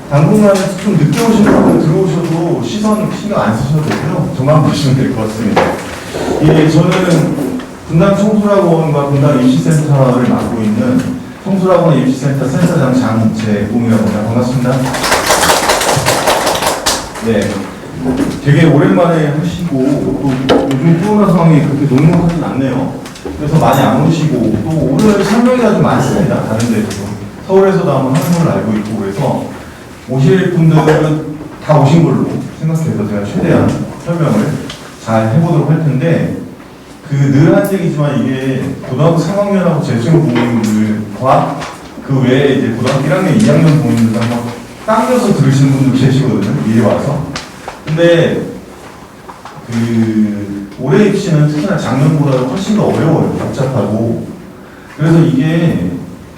당분간은 좀 늦게 오시는 분들 들어오셔도 시선 신경 안 쓰셔도 되고요. 저만 보시면 될 것 같습니다. 예, 저는 분당 청소학원과 분당 입시센터를 맡고 있는 청소학원 입시센터 센터장 장재공이라고 합니다. 반갑습니다. 네, 되게 오랜만에 하시고 또 요즘 코로나 상황이 그렇게 녹록하진 않네요. 그래서 많이 안 오시고 또 오늘 설명회가 좀 많습니다. 다른 데서도 서울에서도 한번 하는 걸로 알고 있고 그래서 오실 분들은 다 오신 걸로 생각해서 제가 최대한 설명을 잘 해보도록 할 텐데 늘 한 얘기지만 이게 고등학교 3학년하고 재수생 부모님들과 그 외에 이제 고등학교 1학년, 2학년 부모님들 한번 당겨서 들으시는 분들 계시거든요. 미리 와서. 근데 올해 입시는 특히나 작년보다 훨씬 더 어려워요. 복잡하고. 그래서 이게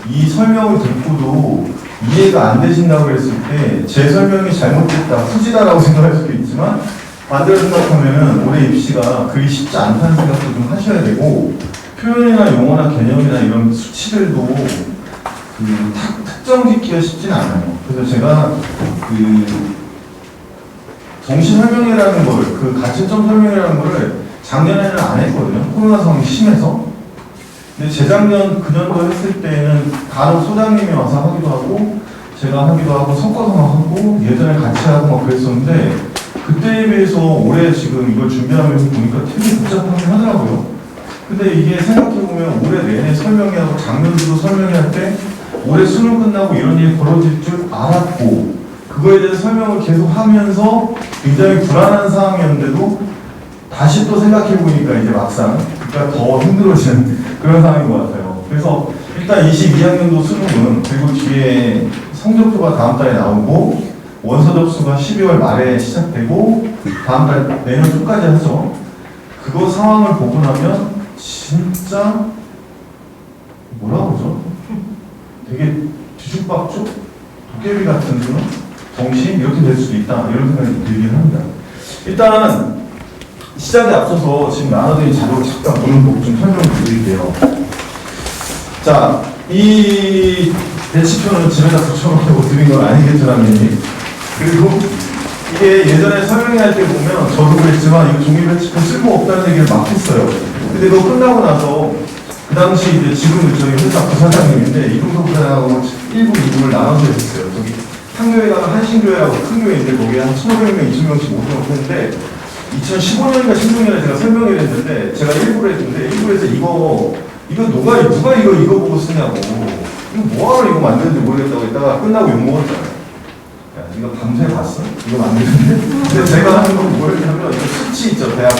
이 설명을 듣고도 이해가 안 되신다고 그랬을 때 제 설명이 잘못됐다, 후지다라고 생각할 수도 있지만 반대로 생각하면 올해 입시가 그리 쉽지 않다는 생각도 좀 하셔야 되고 표현이나 용어나 개념이나 이런 수치들도 특정 짓기가 쉽진 않아요. 그래서 제가 정시 설명이라는 걸, 가채점 설명이라는 거를 작년에는 안 했거든요. 코로나 상황이 심해서. 근데 재작년, 그년도 했을 때는 간혹 소장님이 와서 하기도 하고, 제가 하기도 하고, 섞어서 막 하고, 예전에 같이 하고 막 그랬었는데, 그때에 비해서 올해 지금 이걸 준비하면서 보니까 되게 복잡하긴 하더라고요. 근데 이게 생각해보면 올해 내내 설명회하고 작년도도 설명회할 때, 올해 수능 끝나고 이런 일이 벌어질 줄 알았고, 그거에 대해서 설명을 계속 하면서 굉장히 불안한 상황이었는데도 다시 또 생각해보니까 이제 막상 그러니까 더 힘들어지는 그런 상황인 것 같아요. 그래서 일단 22학년도 수능은 그리고 뒤에 성적표가 다음 달에 나오고 원서 접수가 12월 말에 시작되고 다음 달 내년 초까지 하죠. 그거 상황을 보고 나면 진짜 뭐라고 그러죠? 되게 뒤죽박죽? 도깨비 같은 그런 정신? 이렇게 될 수도 있다. 이런 생각이 들긴 합니다. 일단 시작에 앞서서 지금 나눠드린 자료 잠깐 보는 법 좀 설명을 드릴게요. 자, 이 배치표는 집에다 붙여놓고 드린 건 아니겠죠, 당연히. 그리고 이게 예전에 설명할 때 보면 저도 그랬지만 이거 종이 배치표 쓸모없다는 얘기를 막 했어요. 근데 그거 끝나고 나서 그 당시 이제 지금 저희 회사 부사장님인데 이동석 부사장하고 1부, 2부를 나눠서 했어요. 저기 한교회가 한신교회라고 큰 교회인데 거기에 한 1,500명, 2,000명씩 모집을 했는데 2015년인가 16년에 제가 설명을 했는데 제가 1부를 했는데 1부에서 이거 누가 이거 보고 쓰냐고 이거 뭐하러 이거 만드는지 모르겠다고 했다가 끝나고 욕먹었잖아요. 야 이거 밤새 봤어? 이거 만드는데? 근데 제가 하는 건 뭐였냐면 이거 수치 있죠. 대학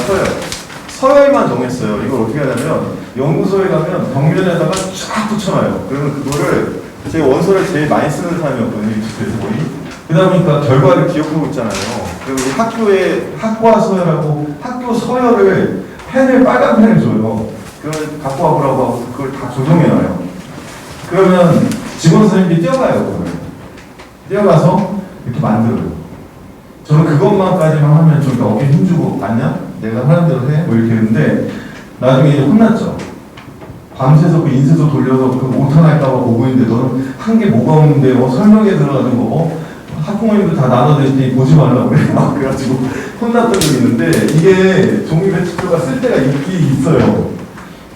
서열만 정했어요. 이걸 어떻게 하냐면 연구소에 가면 벽면에다가 쫙 붙여놔요. 그러면 그거를 제 원서를 제일 많이 쓰는 사람이었거든요. 유튜브에서 보니. 그러다 보니까 결과를 기억하고 있잖아요. 그리고 우리 학교에 학과 서열하고 학교 서열을 빨간 펜을 줘요. 그걸 갖고 와보라고 하고 그걸 다 조정해놔요. 그러면 직원 선생님들이 뛰어가요. 그걸. 뛰어가서 이렇게 만들어요. 저는 그것만까지만 하면 좀 어깨 힘주고 맞냐? 내가 하는 대로 해? 뭐 이렇게 했는데 나중에 이제 혼났죠. 밤새서 그 인쇄소 돌려서 그 오탄할까봐 보고 있는데 너는 한 게 뭐가 없는데 설명에 들어가는 거 학부모님들 다 나눠드릴 테니 보지 말라고 그래. 막 그래가지고 혼났던 적이 있는데 이게 종이 배치표가 쓸 때가 있긴 있어요.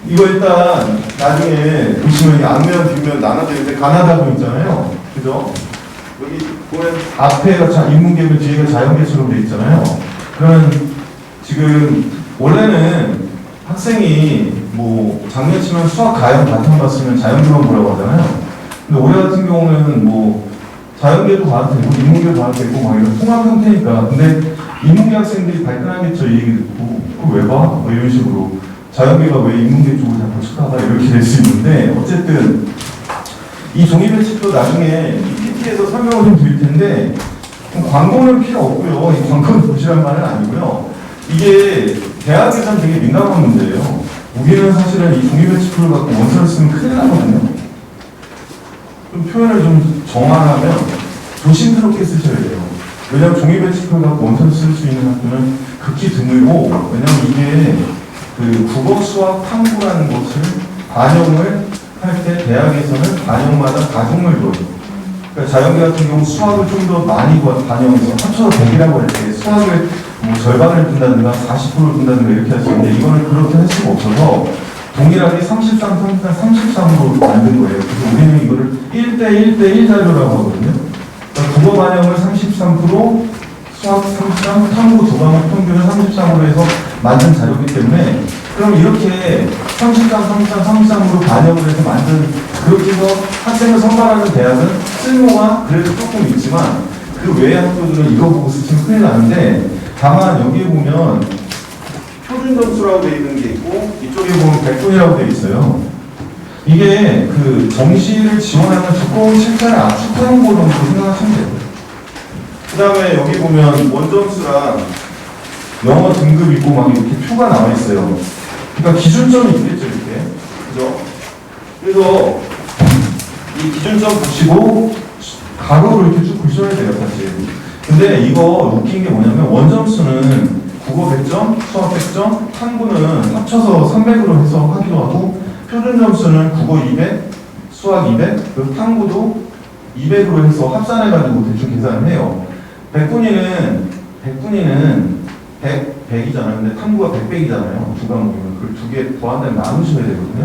이거 일단 나중에 보시면 이게 앞면 뒷면 나눠드리는데 가나다도 있잖아요. 그죠? 여기 보면 앞에가 인문계면 뒤에가 자연계처럼 돼 있잖아요. 그러면 지금 원래는 학생이 뭐 작년 치면 수학, 가형, 바탕 봤으면 자연계만 보라고 하잖아요. 근데 올해 같은 경우는 뭐 자연계도 봐도 되고 인문계도 봐도 되고 막 이런 통합 형태니까 근데 인문계 학생들이 발끈하겠죠. 이 얘기 듣고 그거 왜 봐? 뭐 이런 식으로 자연계가 왜 인문계 쪽으로 자꾸 쳐다봐 이렇게 될 수 있는데 어쨌든 이 종이 배치도 나중에 PPT에서 설명을 좀 드릴 텐데 광고는 필요 없고요. 이 광고는 보시란 말은 아니고요. 이게 대학에서는 되게 민감한 문제예요. 우리는 사실은 이 종이 배치표를 갖고 원서를 쓰면 큰일 나거든요. 좀 표현을 좀 정하면 조심스럽게 쓰셔야 돼요. 왜냐하면 종이 배치표를 갖고 원서를 쓸 수 있는 학교는 극히 드물고 왜냐하면 이게 그 국어, 수학, 탐구라는 것을 반영을 할 때 대학에서는 반영마다 가중을 둬요. 그러니까 자연계 같은 경우 수학을 좀 더 많이 반영해서 합쳐서 100이라고 할 때 수학을 뭐 절반을 둔다든가 40%를 둔다든가 이렇게 할 수 있는데 이거는 그렇게 할 수가 없어서 동일하게 33으로 만든 거예요. 그래서 우리는 이거를 1대1대1 자료라고 하거든요. 그러니까 국어 반영을 33%, 수학 33, 탐구 두 과목 평균을 33으로 해서 만든 자료이기 때문에 그럼 이렇게 33으로 반영을 해서 만든 그렇게 해서 학생을 선발하는 대학은 쓸모가 그래도 조금 있지만 그 외의 학교들은 이거 보고 쓰시면 큰일 나는데 다만 여기에 보면 표준 점수라고 되어 있는 게 있고 이쪽에 보면 백분이라고 되어 있어요. 이게 그 정시를 지원하는 두꺼운 실차를 압축하는 거 정도 생각하시면 돼요. 그 다음에 여기 보면 원점수랑 영어 등급 있고 막 이렇게 표가 나와 있어요. 그러니까 기준점이 있겠죠, 이렇게. 그죠? 그래서 이 기준점 보시고 가로로 이렇게 쭉 보셔야 돼요, 사실. 근데 이거 웃긴 게 뭐냐면 원점수는 국어 100점, 수학 100점, 탐구는 합쳐서 300으로 해서 하기도 하고 표준 점수는 국어 200, 수학 200, 그리고 탐구도 200으로 해서 합산해가지고 대충 계산을 해요. 백분위는 100이잖아요. 근데 탐구가 100이잖아요. 두 과목이면 그걸 두 개 더한 다음에 나누셔야 되거든요.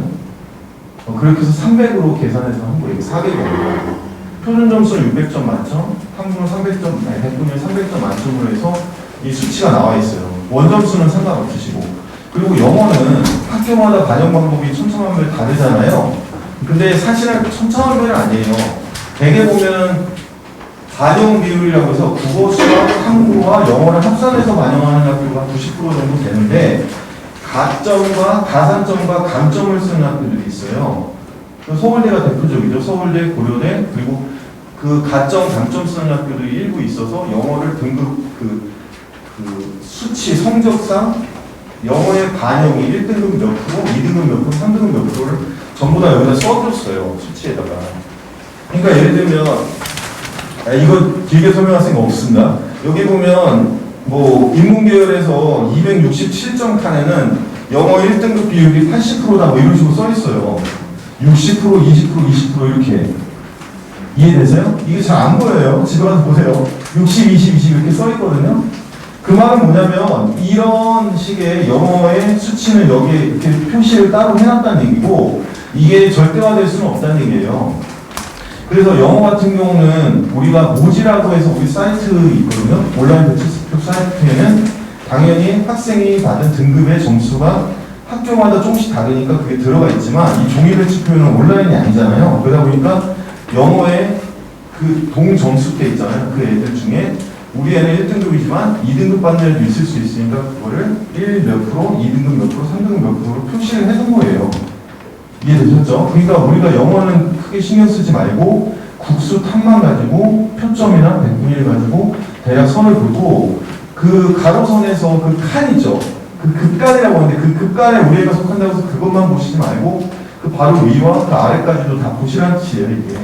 그렇게 해서 300으로 계산해서 한 거예요. 400이에요. 표준 점수는 600점 만점, 탐구는 300점, 백분위는 300점 만점으로 해서 이 수치가 나와 있어요. 원점수는 상관없으시고. 그리고 영어는 학교마다 반영 방법이 천차만별 다르잖아요. 근데 사실은 천차만별은 아니에요. 대개 보면 반영 비율이라고 해서 국어, 수학, 탐구와 영어를 합산해서 반영하는 학교가 90% 정도 되는데 가점과 가산점과 감점을 쓰는 학교들이 있어요. 서울대가 대표적이죠. 서울대, 고려대, 그리고 그 가점, 감점 쓰는 학교들이 일부 있어서 영어를 등급 수치, 성적상 영어의 반영이 1등급 몇 프로, 2등급 몇 프로, 3등급 몇 프로를 전부 다 여기다 써줬어요. 수치에다가. 그러니까 예를 들면 이거 길게 설명할 생각 없습니다. 여기 보면 뭐 인문계열에서 267점 칸에는 영어 1등급 비율이 80%다 뭐 이런 식으로 써 있어요. 60%, 20%, 20% 이렇게. 이해되세요? 이게 잘 안 보여요. 집에 가서 보세요. 60, 20, 20 이렇게 써 있거든요. 그 말은 뭐냐면 이런 식의 영어의 수치는 여기에 이렇게 표시를 따로 해놨다는 얘기고 이게 절대화될 수는 없다는 얘기예요. 그래서 영어 같은 경우는 우리가 모지라고 해서 우리 사이트 있거든요. 온라인 배치표 사이트에는 당연히 학생이 받은 등급의 점수가 학교마다 조금씩 다르니까 그게 들어가 있지만 이 종이 배치표는 온라인이 아니잖아요. 그러다 보니까 영어의 그 동점수대 있잖아요. 그 애들 중에 우리 애는 1등급이지만 2등급 받는 애도 있을 수 있으니까 그거를 1 몇 프로, 2등급 몇 프로, 3등급 몇 프로로 표시를 해둔 거예요. 이해되셨죠? 그러니까 우리가 영어는 크게 신경 쓰지 말고 국수 탑만 가지고 표점이나 백분위를 가지고 대략 선을 긋고 그 가로선에서 그 칸이죠. 그 급간이라고 하는데 그 급간에 우리 애가 속한다고 해서 그것만 보시지 말고 그 바로 위와 그 아래까지도 다 보시라는 뜻이에요, 이게.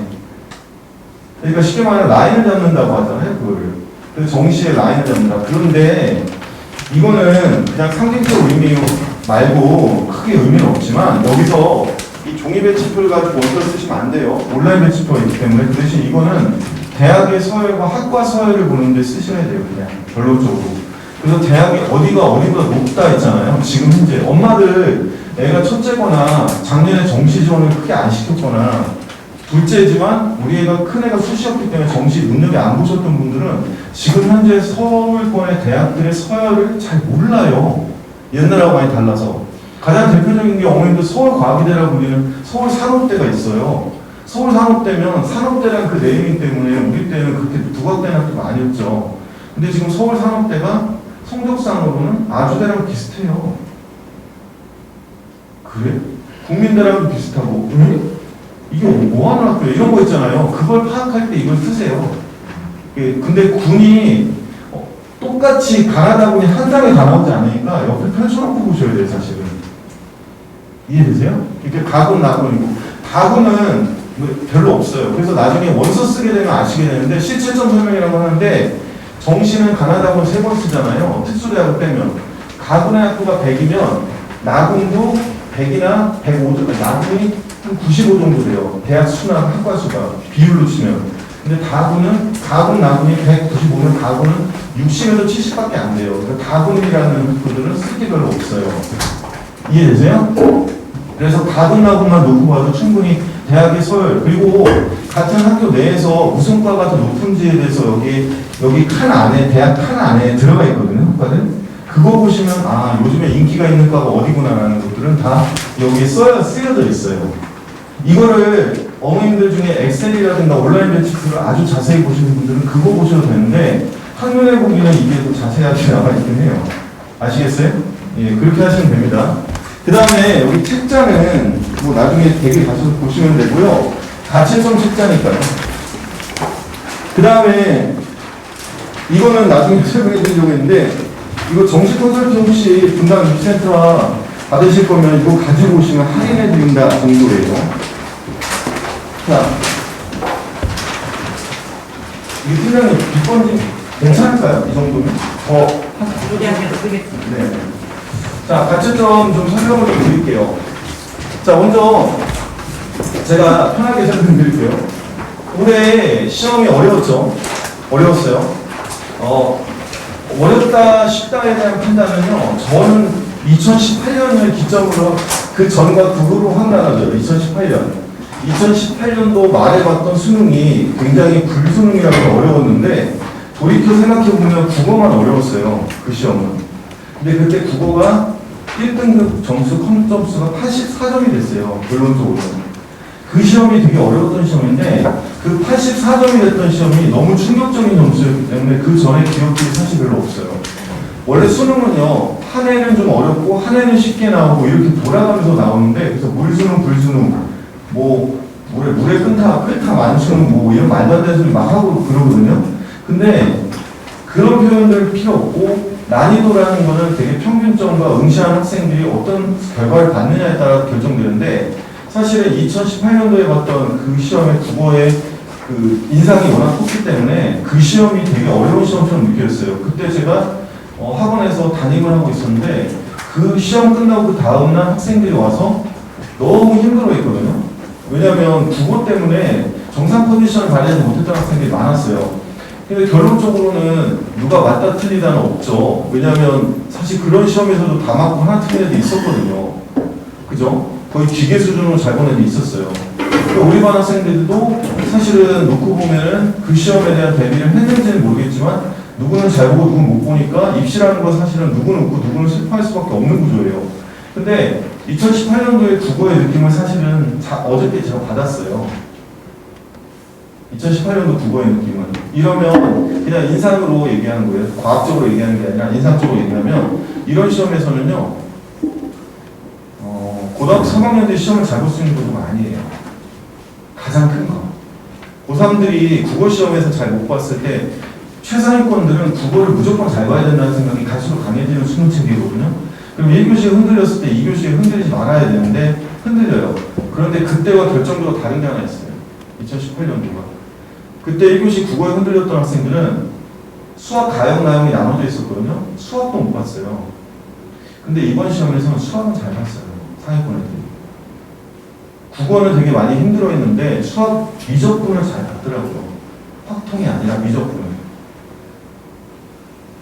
그러니까 쉽게 말하면 라인을 잡는다고 하잖아요, 그거를. 그 정시에 라인을 잡는다. 그런데 이거는 그냥 상징적 의미 말고 크게 의미는 없지만 여기서 이 종이 배치표를 가지고 원서를 쓰시면 안 돼요. 온라인 배치표가 있기 때문에. 그 대신 이거는 대학의 서열과 학과 서열을 보는데 쓰셔야 돼요, 그냥 결론적으로. 그래서 대학이 어디보다 높다 했잖아요. 지금 현재 엄마들 애가 첫째거나 작년에 정시 지원을 크게 안 시켰거나 둘째지만 우리 애가 큰 애가 수시였기 때문에 정시 눈여겨 안 보셨던 분들은 지금 현재 서울권의 대학들의 서열을 잘 몰라요. 옛날하고 많이 달라서. 가장 대표적인 게 어머님들 서울과학의대라고 불리는 서울산업대가 있어요. 서울산업대면 산업대라는 그 네이밍 때문에 우리 때는 그렇게 두각된 학교가 아니었죠. 근데 지금 서울산업대가 성적상으로는 아주대랑 비슷해요. 그래? 국민대랑도 비슷하고 이게 뭐하는 학교야? 이런 거 있잖아요. 그걸 파악할 때 이걸 쓰세요. 근데 군이 똑같이 가나다 군이 한 장에 다 나오지 않으니까 옆에 펼쳐놓고 보셔야 돼요, 사실은. 이해되세요? 이렇게 가군, 나군이고. 가군은 별로 없어요. 그래서 나중에 원서 쓰게 되면 아시게 되는데 실질적 설명이라고 하는데 정시는 가나다군 3번 쓰잖아요. 특수대학을 빼면. 가군의 학교가 100이면 나군도 100이나 105점, 나군이 한 한 95 정도 돼요. 대학 수나 학과 수가 비율로 치면. 근데 가군, 나군이 195면 가군은 60에서 70밖에 안 돼요. 그러니까 가군이라는 부분들은 쓸 게 별로 없어요. 이해되세요? 그래서 가군, 나군만 놓고 봐도 충분히 대학의 서열, 그리고 같은 학교 내에서 무슨 과가 더 높은지에 대해서 여기 칸 안에, 대학 칸 안에 들어가 있거든요, 학과들. 그거 보시면, 아, 요즘에 인기가 있는 과가 어디구나라는 것들은 다 여기에 쓰여져 있어요. 이거를 어머님들 중에 엑셀이라든가 온라인 매치표를 아주 자세히 보시는 분들은 그거 보셔도 되는데, 한눈에 보기는 이게 더 자세하게 나와 있긴 해요. 아시겠어요? 예, 그렇게 하시면 됩니다. 그 다음에 여기 책자는 뭐 나중에 댁에 가서 보시면 되고요. 가채점 책자니까요. 그 다음에 이거는 나중에 설명해 드리려고 했는데, 이거 정식 컨설팅 혹시 분당 유센터와 받으실 거면 이거 가지고 오시면 할인해 드린다 정도예요. 자, 이게 팀장님 뒷번지 괜찮을까요? 이 정도면? 네. 자, 가채점 좀 설명을 좀 드릴게요. 자, 먼저 제가 편하게 설명드릴게요. 올해 시험이 어려웠죠? 어려웠어요. 어렵다, 쉽다에 대한 판단은요, 저는 2018년을 기점으로 그 전과 그 후로 확 나눠져요. 2018년. 2018년도 말에 봤던 수능이 굉장히 불수능이라고 어려웠는데, 돌이켜 생각해보면 국어만 어려웠어요. 그 시험은. 근데 그때 국어가 1등급 점수, 컴 점수가 84점이 됐어요. 결론적으로. 그 시험이 되게 어려웠던 시험인데, 그 84점이 됐던 시험이 너무 충격적인 점수였기 때문에 그 전에 기억들이 사실 별로 없어요. 원래 수능은요, 한 해는 좀 어렵고, 한 해는 쉽게 나오고, 이렇게 돌아가면서 나오는데, 그래서 물수능, 불수능, 뭐, 물에 끓다, 만수능, 뭐, 이런 말도 안 되는 소리 막 하고 그러거든요. 근데, 그런 표현들 필요 없고, 난이도라는 거는 되게 평균점과 응시한 학생들이 어떤 결과를 받느냐에 따라 결정되는데, 사실은 2018년도에 봤던 그 시험의 국어의 그 인상이 워낙 컸기 때문에 그 시험이 되게 어려운 시험처럼 느껴졌어요. 그때 제가 학원에서 담임을 하고 있었는데 그 시험 끝나고 그 다음날 학생들이 와서 너무 힘들어 했거든요. 왜냐하면 국어 때문에 정상 컨디션을 발휘하지 못했던 학생들이 많았어요. 근데 결론적으로는 누가 맞다 틀리다는 없죠. 왜냐하면 사실 그런 시험에서도 다 맞고 하나 틀린 애도 있었거든요. 그죠? 거의 기계 수준으로 잘 본 애도 있었어요. 그러니까 우리 반 학생들도 사실은 놓고 보면은 그 시험에 대한 대비를 했는지는 모르겠지만 누구는 잘 보고 누구는 못 보니까 입시라는 건 사실은 누구는 웃고 누구는 슬퍼할 수밖에 없는 구조예요. 근데 2018년도의 국어의 느낌을 사실은 어저께 제가 받았어요. 2018년도 국어의 느낌은. 이러면 그냥 인상으로 얘기하는 거예요. 과학적으로 얘기하는 게 아니라 인상적으로 얘기하면 이런 시험에서는요. 고등학교 3학년 때 시험을 잘 볼 수 있는 것도 아니에요. 가장 큰 거. 고3들이 국어 시험에서 잘 못 봤을 때 최상위권들은 국어를 무조건 잘 봐야 된다는 생각이 갈수록 강해지는 수능 체계거든요. 그럼 1교시에 흔들렸을 때 2교시에 흔들리지 말아야 되는데 흔들려요. 그런데 그때와 결정적으로 다른 게 하나 있어요. 2018년도가. 그때 1교시 국어에 흔들렸던 학생들은 수학, 가형, 나형이 나눠져 있었거든요. 수학도 못 봤어요. 근데 이번 시험에서는 수학은 잘 봤어요. 상위권 애들이. 국어는 되게 많이 힘들어했는데 수학 미적분을 잘 봤더라고요. 확통이 아니라 미적분을.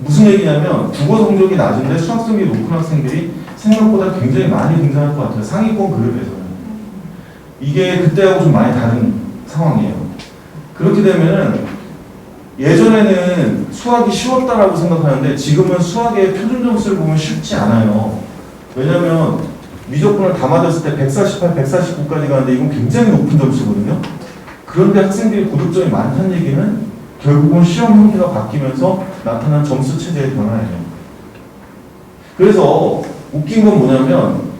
무슨 얘기냐면 국어 성적이 낮은데 수학 성적이 높은 학생들이 생각보다 굉장히 많이 등장할 것 같아요. 상위권 그룹에서는. 이게 그때하고 좀 많이 다른 상황이에요. 그렇게 되면은 예전에는 수학이 쉬웠다라고 생각하는데 지금은 수학의 표준 점수를 보면 쉽지 않아요. 왜냐면 미적분을 다 맞았을 때 148, 149까지 가는데 이건 굉장히 높은 점수거든요. 그런데 학생들이 고득점이 많다는 얘기는 결국은 시험 형태가 바뀌면서 나타난 점수 체제의 변화예요. 그래서 웃긴 건 뭐냐면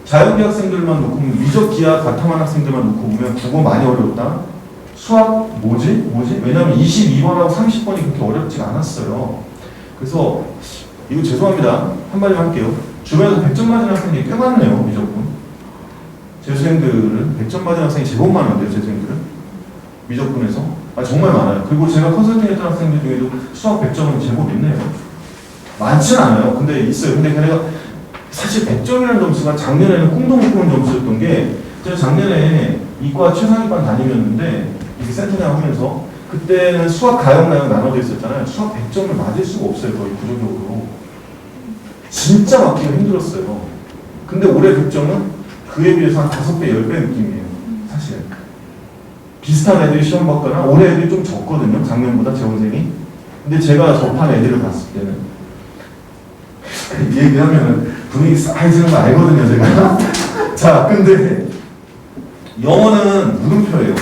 자연계 학생들만 놓고 보면 미적, 기하, 가타만 학생들만 놓고 보면 국어 많이 어렵다. 수학 뭐지? 왜냐면 22번하고 30번이 그렇게 어렵지가 않았어요. 그래서 이거 죄송합니다. 한마디만 할게요. 주변에서 100점 맞은 학생이 꽤 많네요. 미적분. 재수생들은 100점 맞은 학생이 제법 많은데요. 재수생들은. 미적분에서. 정말 많아요. 그리고 제가 컨설팅했던 학생들 중에도 수학 100점은 제법 있네요. 많지는 않아요. 근데 있어요. 근데 걔네가 사실 100점이라는 점수가 작년에는 꿈도 못 꾸는 점수였던 게 제가 작년에 이과 최상위반 다니면는데 이게 센터장 하면서 그때는 수학 가형 나형 나눠져 있었잖아요. 수학 100점을 맞을 수가 없어요. 거의 구조적으로. 진짜 맞기가 힘들었어요. 근데 올해 100점은 그에 비해서 한 5배, 10배 느낌이에요. 사실. 비슷한 애들이 시험 봤거나 올해 애들이 좀 적거든요. 작년보다 재원생이. 근데 제가 접한 애들을 봤을 때는 이 얘기하면 분위기 싸해지는 거 알거든요. 제가. 자, 근데 영어는 물음표예요.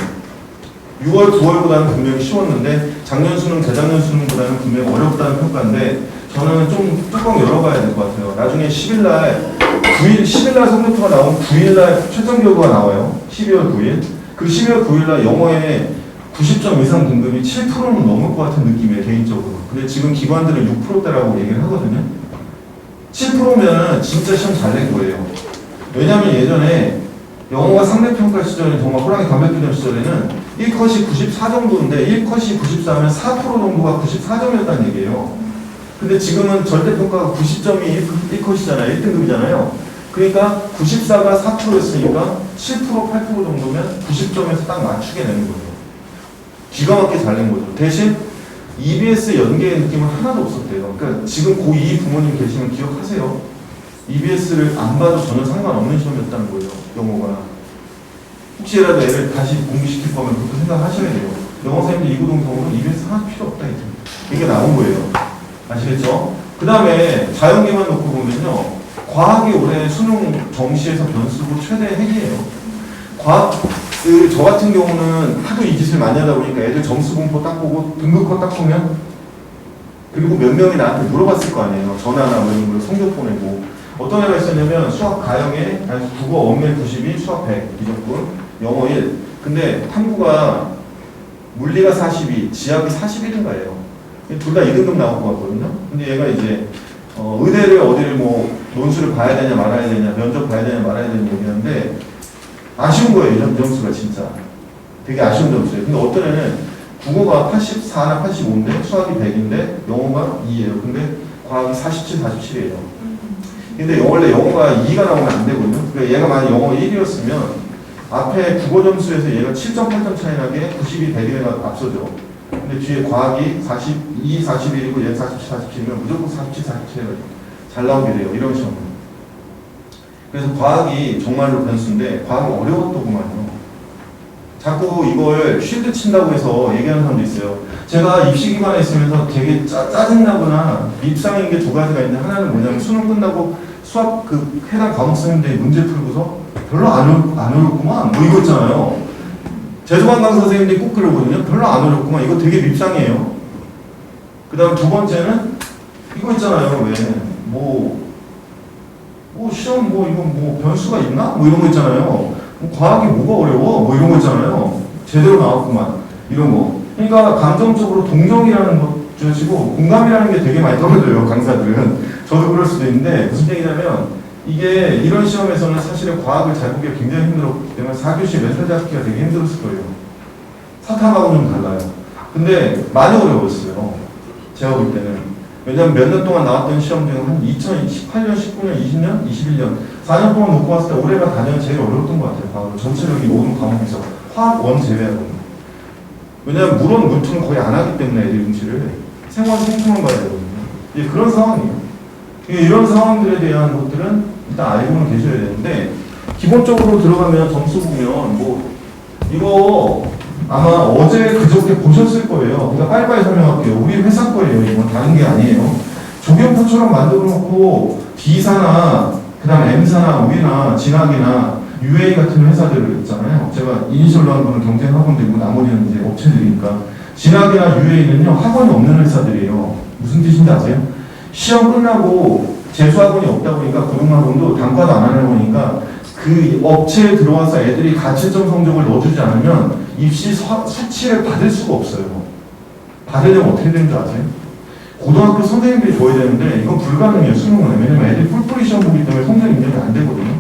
6월, 9월보다는 분명히 쉬웠는데 작년 수능, 재작년 수능보다는 분명히 어렵다는 평가인데 저는 좀 뚜껑 열어봐야 될 것 같아요. 나중에 10일날 성적표가 나오면 9일날 최종 결과가 나와요. 12월 9일. 그 12월 9일날 영어에 90점 이상 등급이 7%는 넘을 것 같은 느낌이에요, 개인적으로. 근데 지금 기관들은 6%대라고 얘기를 하거든요. 7%면 진짜 시험 잘 낸 거예요. 왜냐면 예전에 영어가 상대평가 시절에 정말 호랑이 감백기전 시절에는 1컷이 94 정도인데 1컷이 94면 4% 정도가 94점이었다는 얘기예요. 근데 지금은 절대평가가 90점이 1컷이잖아요. 1등급이잖아요. 그러니까 94가 4%였으니까 7%, 8% 정도면 90점에서 딱 맞추게 되는 거예요. 기가 막히게 잘 낸 거죠. 대신 EBS 연계의 느낌은 하나도 없었대요. 그러니까 지금 고2 부모님 계시면 기억하세요. EBS를 안 봐도 전혀 상관없는 시험이었다는 거예요. 영어가. 혹시라도 애를 다시 공부시킬 거면 그렇게 생각하셔야 돼요. 영어 선생님들 이구동 경우는 EBS 하나 필요 없다. 이게 나온 거예요. 아시겠죠? 그 다음에 자연계만 놓고 보면요. 과학이 올해 수능 정시에서 변수고 최대 핵이에요. 과학, 저 같은 경우는 하도 이 짓을 많이 하다 보니까 애들 점수 분포 딱 보고 등급컷 딱 보면 그리고 몇 명이 나한테 물어봤을 거 아니에요. 전화나 뭐 이런 걸 성적 보내고 어떤 애가 있었냐면 수학 가형에 국어 원매 92, 수학 100 이정도, 영어 1. 근데 탐구가 물리가 42, 지학이 41인가예요. 둘 다 2등급 나올 것 같거든요. 근데 얘가 이제 의대를 어디를 뭐 논술을 봐야 되냐 말아야 되냐 면접 봐야 되냐 말아야 되냐 얘기하는데 아쉬운 거예요. 이 점수가 진짜 되게 아쉬운 점수예요. 근데 어떤 애는 국어가 84나 85인데 수학이 100인데 영어가 2예요. 근데 과학이 47, 47이에요. 근데 원래 영어가 2가 나오면 안 되거든요. 그러니까 얘가 만약 영어 1이었으면 앞에 국어 점수에서 얘가 7.8점 차이 나게 92, 100에 앞서죠. 근데 뒤에 과학이 42, 41이고 얘 47, 47이면 무조건 47, 47에 잘 나오게 돼요. 이런 시험은. 그래서 과학이 정말로 변수인데 과학이 어려웠더구만요. 자꾸 이걸 쉴드 친다고 해서 얘기하는 사람도 있어요. 제가 입시기관에 있으면서 되게 짜증나거나 밉상인 게 두 가지가 있는데 하나는 뭐냐면 수능 끝나고 수학 그 해당 과목 선생님들이 문제 풀고서 별로 안 어렵구만 뭐 이거 있잖아요. 재수관 강사 선생님들이 꼭 그러거든요. 별로 안 어렵구만 이거 되게 밉상이에요. 그 다음 두 번째는 이거 있잖아요. 왜 시험 이거 변수가 있나? 뭐 이런 거 있잖아요. 과학이 뭐가 어려워? 뭐 이런 거 있잖아요. 제대로 나왔구만. 이런 거. 그러니까 감정적으로 동정이라는 것이고 공감이라는 게 되게 많이 떨어져요. 강사들은. 저도 그럴 수도 있는데 무슨 얘기냐면 이게 이런 시험에서는 사실은 과학을 잘 보기가 굉장히 힘들었기 때문에 4교시 멘탈 잡기가 되게 힘들었을 거예요. 사탐하고는 좀 달라요. 근데 많이 어려웠어요. 제가 볼 때는. 왜냐면 몇 년 동안 나왔던 시험 중에 한 2018년, 19년, 20년, 21년 4년 동안 놓고 봤을 때 올해가 단연 제일 어려웠던 것 같아요. 과학을 전체적인 모든 과목에서 화학 원 제외하고는. 왜냐면 물원 물투는 거의 안 하기 때문에 애들 응시를 생활 생통을 봐야 되거든요. 이게 그런 상황이에요. 이런 상황들에 대한 것들은 일단 알고는 계셔야 되는데 기본적으로 들어가면 점수 보면 이거 아마 어제 그저께 보셨을 거예요. 그러니까 빨리빨리 설명할게요. 우리 회사 거예요. 이건 다른 게 아니에요. 조경표처럼 만들어 놓고 D사나 그 다음에 M사나 우리나 진학이나 UA 같은 회사들을 있잖아요. 제가 이니셜로 한 거는 경쟁학원들이고 나머지는 이제 업체들이니까 진학이나 UA는요 학원이 없는 회사들이에요. 무슨 뜻인지 아세요? 시험 끝나고 재수학원이 없다 보니까 고등학원도 단과도 안 하는 거니까 그 업체에 들어와서 애들이 가채점 성적을 넣어주지 않으면 입시 수치를 받을 수가 없어요. 받으려면 어떻게 되는 줄 아세요? 고등학교 선생님들이 줘야 되는데 이건 불가능해요. 수능은. 왜냐면 애들이 뿔뿔이 시험 보기 때문에 성적 인정이 안 되거든요.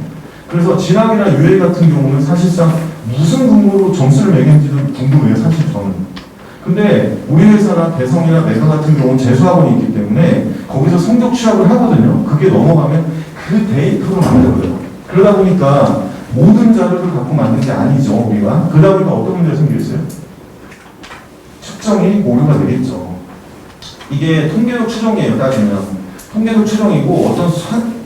그래서 진학이나 유해 같은 경우는 사실상 무슨 근거로 점수를 매긴지도 궁금해요. 사실 저는. 근데 우리 회사나 대성이나 메가 같은 경우는 재수학원이 있기 때문에 거기서 성적 취합을 하거든요. 그게 넘어가면 그 데이터로 만들어요. 그러다 보니까 모든 자료를 갖고 만든 게 아니죠, 우리가. 그러다 보니까 어떤 문제가 생기겠어요? 측정이 오류가 되겠죠. 이게 통계적 추정이에요, 따지면. 통계적 추정이고 어떤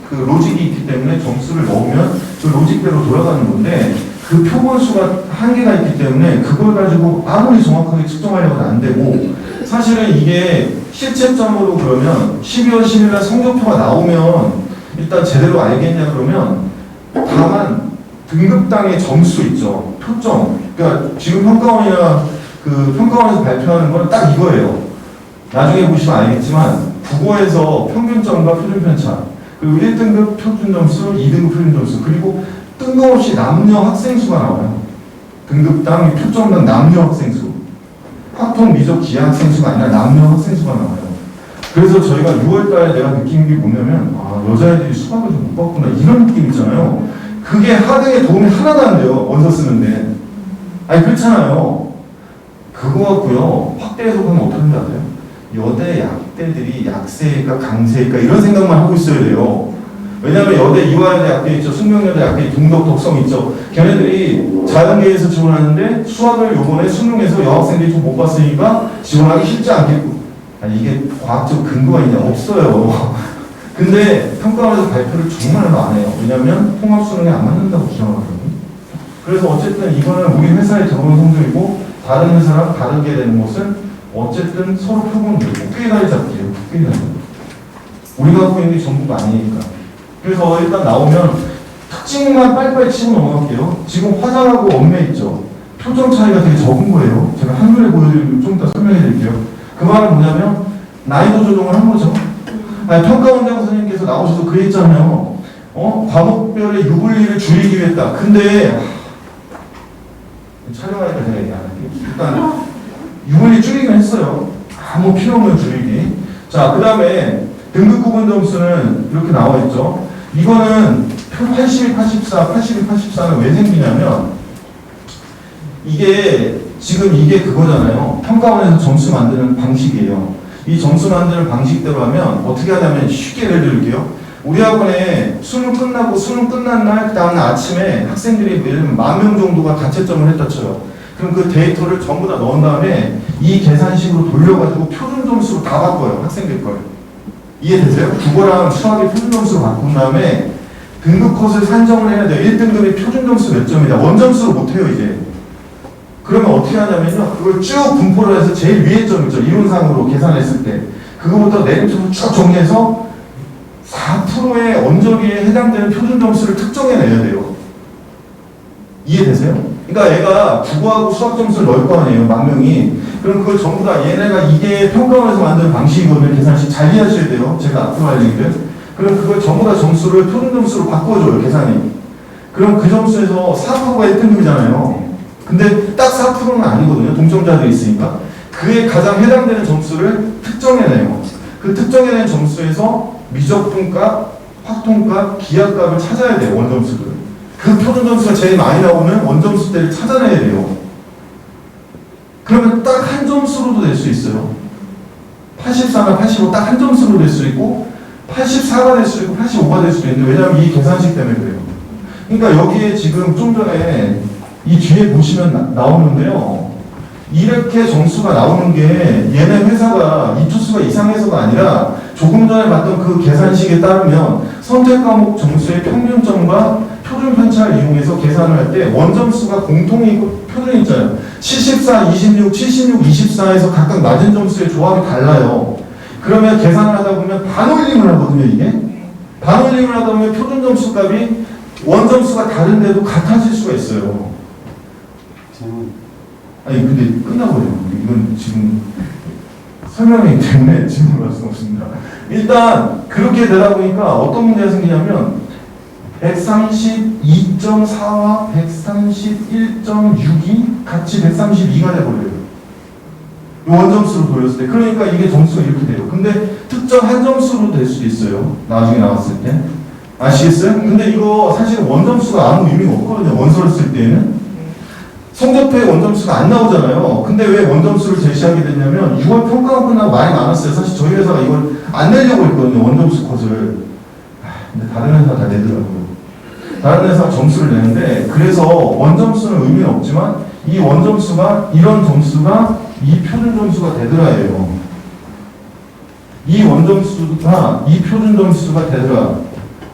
그 로직이 있기 때문에 점수를 넣으면 그 로직대로 돌아가는 건데 그 표본수가 한계가 있기 때문에 그걸 가지고 아무리 정확하게 측정하려고는 안 되고 사실은 이게 실체점으로 그러면 12월 10일날 성적표가 나오면 일단 제대로 알겠냐 그러면 다만 등급당의 점수 있죠. 표점. 그러니까 지금 평가원이나 그 평가원에서 발표하는 건 딱 이거예요. 나중에 보시면 알겠지만 국어에서 평균점과 표준편차 그리고 1등급 표준점수, 2등급 표준점수 그리고 뜬금없이 남녀 학생수가 나와요. 등급당, 표점당 남녀 학생수. 확통, 미적, 기하 학생수가 아니라 남녀 학생수가 나와요. 그래서 저희가 6월달에 내가 느낀 게 뭐냐면 아, 여자애들이 수학을 좀 못 봤구나 이런 느낌 있잖아요. 그게 하등에 도움이 하나도 안 돼요. 원서 쓰는데. 아니 그렇잖아요. 그거 같고요. 확대 해석하면 어떻게 하는지 아세요? 여대 약대들이 약세일까 강세일까 이런 생각만 하고 있어야 돼요. 왜냐하면 여대 이화여대 약대 있죠. 숙명여대 약대 동덕 덕성 있죠. 걔네들이 자연계에서 지원하는데 수학을 요번에 수능에서 여학생들이 좀 못 봤으니까 지원하기 쉽지 않겠고 아니 이게 과학적 근거가 있냐 없어요. 근데 평가원에서 발표를 정말 안 해요. 왜냐하면 통합수능에 안 맞는다고 주장하거든요. 그래서 어쨌든 이거는 우리 회사에 들어온 성적이고 다른 회사랑 다르게 되는 것은 어쨌든 서로 표본 들고 꾀다리 잡기예요. 꾀다리. 우리가 갖고 있는 게 전부가 아니니까. 그래서 일단 나오면 특징만 빨리빨리 치고 넘어갈게요. 지금 화장하고 엄매 있죠. 표정 차이가 되게 적은 거예요. 제가 한눈에 보여드리고 좀 이따 설명해 드릴게요. 그 말은 뭐냐면 난이도 조정을 한 거죠. 아니, 평가원장 선생님께서 나오셔서 그랬잖아요. 과목별의 유불리를 줄이기 위해 했다. 근데 촬영하니까 제가 얘기 안 할게요. 일단 유불리 줄이긴 했어요. 아무 필요 없는 줄이기. 자, 그 다음에 등급 구분 점수는 이렇게 나와 있죠. 이거는 82, 84, 82, 84는 왜 생기냐면 이게 지금 이게 그거잖아요. 평가원에서 점수 만드는 방식이에요. 이 점수 만드는 방식대로 하면 어떻게 하냐면 쉽게 예를 들게요. 우리 학원에 수능 끝나고 수능 끝난 날 그 다음날 아침에 학생들이 예를 들면 10,000명 정도가 가채점을 했다 쳐요. 그럼 그 데이터를 전부 다 넣은 다음에 이 계산식으로 돌려가지고 표준 점수로 다 바꿔요. 학생들 걸. 이해되세요? 국어랑 수학의 표준 점수로 바꾼 다음에 등급 컷을 산정을 해야 돼요. 1등급의 표준 점수 몇 점이다. 원점수로 못해요 이제. 그러면 어떻게 하냐면요. 그걸 쭉 분포를 해서 제일 위에 점 있죠. 이론상으로 계산했을 때. 그거부터 내림쪽으로 쭉 정리해서 4%의 언저리에 해당되는 표준 점수를 특정해내야 돼요. 이해되세요? 그러니까 얘가 국어하고 수학 점수를 넣을 거 아니에요. 10,000명이. 그럼 그걸 전부 다 얘네가 이게 평가원에서 만든 방식이거든요. 계산식 잘 이해하셔야 돼요. 제가 앞으로 할 얘기들. 그럼 그걸 전부 다 점수를 표준 점수로 바꿔줘요. 계산이. 그럼 그 점수에서 4%가 1등급이잖아요. 근데 딱 4%는 아니거든요. 동점자들이 있으니까. 그에 가장 해당되는 점수를 특정해내요. 그 특정해낸 점수에서 미적분값, 확통값, 기하값을 찾아야 돼요. 원점수를. 그 표준 점수가 제일 많이 나오는 원점수대를 찾아내야 돼요. 그러면 딱 한 점수로도 될 수 있어요. 84나 85 딱 한 점수로 될 수 있고 84가 될 수 있고 85가 될 수도 있는데 왜냐하면 이 계산식 때문에 그래요. 그러니까 여기에 지금 좀 전에 이 뒤에 보시면 나오는데요. 이렇게 점수가 나오는 게 얘네 회사가 이투수가 이상해서가 아니라 조금 전에 봤던 그 계산식에 따르면 선택 과목 점수의 평균점과 표준 편차를 이용해서 계산을 할 때 원점수가 공통이 있고 표준이 있잖아요. 74, 26, 76, 24에서 각각 맞은 점수의 조합이 달라요. 그러면 계산을 하다 보면 반올림을 하거든요, 이게. 반올림을 하다 보면 표준 점수 값이 원점수가 다른데도 같아질 수가 있어요. 아니 근데 끝나버려요. 이건 지금 설명이기 때문에 질문을 할 수는 없습니다. 일단 그렇게 되다 보니까 어떤 문제가 생기냐면 132.4와 131.6이 같이 132가 돼버려요. 원점수로 돌렸을 때. 그러니까 이게 점수가 이렇게 돼요. 근데 특정 한 점수로 될 수도 있어요. 나중에 나왔을 때. 아시겠어요? 근데 이거 사실 원점수가 아무 의미가 없거든요. 원서를 쓸 때는. 성적표에 원점수가 안 나오잖아요. 근데 왜 원점수를 제시하게 됐냐면 6월 평가가 끝나고 말이 많았어요. 사실 저희 회사가 이걸 안 내려고 했거든요. 원점수 컷을. 근데 다른 회사 다 내더라고요. 다른 데서 점수를 내는데, 그래서 원점수는 의미는 없지만 이 원점수가 이런 점수가 이 표준 점수가 되더라예요. 이 원점수가 이 표준 점수가 되더라.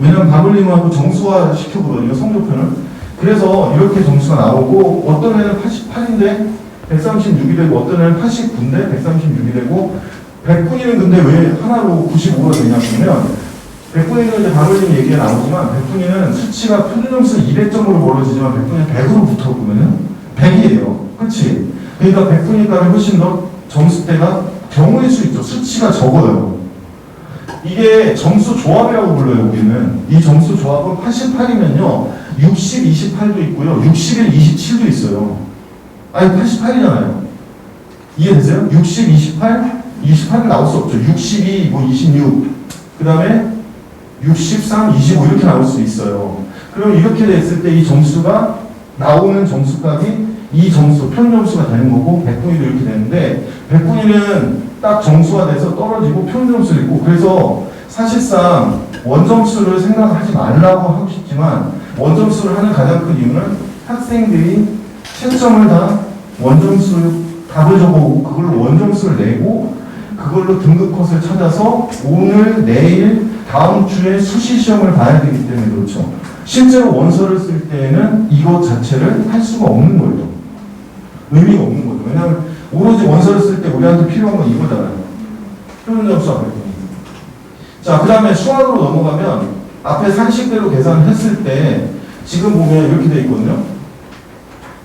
왜냐면 바블리문하고 정수화 시켜보거든요, 성적표는. 그래서 이렇게 점수가 나오고, 어떤 애는 88인데 136이 되고, 어떤 애는 89인데 136이 되고, 100분위는 근데 왜 하나로 95가 되냐면, 100분위는 이제 바블리문 얘기가 나오지만, 100분위는 수치가 표준 점수 200점으로 벌어지지만 100분위는 100으로 붙었거든요. 100이에요. 그렇지? 그러니까 100분위까지 훨씬 더 점수대가 경우일 수 있죠. 수치가 적어요. 이게 점수 조합이라고 불러요, 우리는. 이 점수 조합은 88이면요, 60, 28도 있고요, 61, 27도 있어요. 아니, 88이잖아요. 이해되세요? 60, 28, 28은 나올 수 없죠. 62, 뭐 26, 그 다음에 63, 25 이렇게 나올 수 있어요. 그럼 이렇게 됐을 때 이 점수가 나오는 점수값이 이 점수, 표준 점수가 되는 거고, 100분위도 이렇게 되는데, 100분위는 딱 정수가 돼서 떨어지고 표준 점수를 있고, 그래서 사실상 원점수를 생각하지 말라고 하고 싶지만, 원점수를 하는 가장 큰 이유는 학생들이 채점을 다 원점수 답을 적어오고, 그걸로 원점수를 내고, 그걸로 등급 컷을 찾아서 오늘, 내일, 다음 주에 수시 시험을 봐야 되기 때문에 그렇죠. 실제로 원서를 쓸 때에는 이것 자체를 할 수가 없는 거예요. 의미가 없는 거죠. 왜냐하면 오로지 원서를 쓸 때 우리한테 필요한 건 이거잖아요. 표준 점수와 발표. 자, 그 다음에 수학으로 넘어가면 앞에 상식대로 계산을 했을 때 지금 보면 이렇게 돼 있거든요.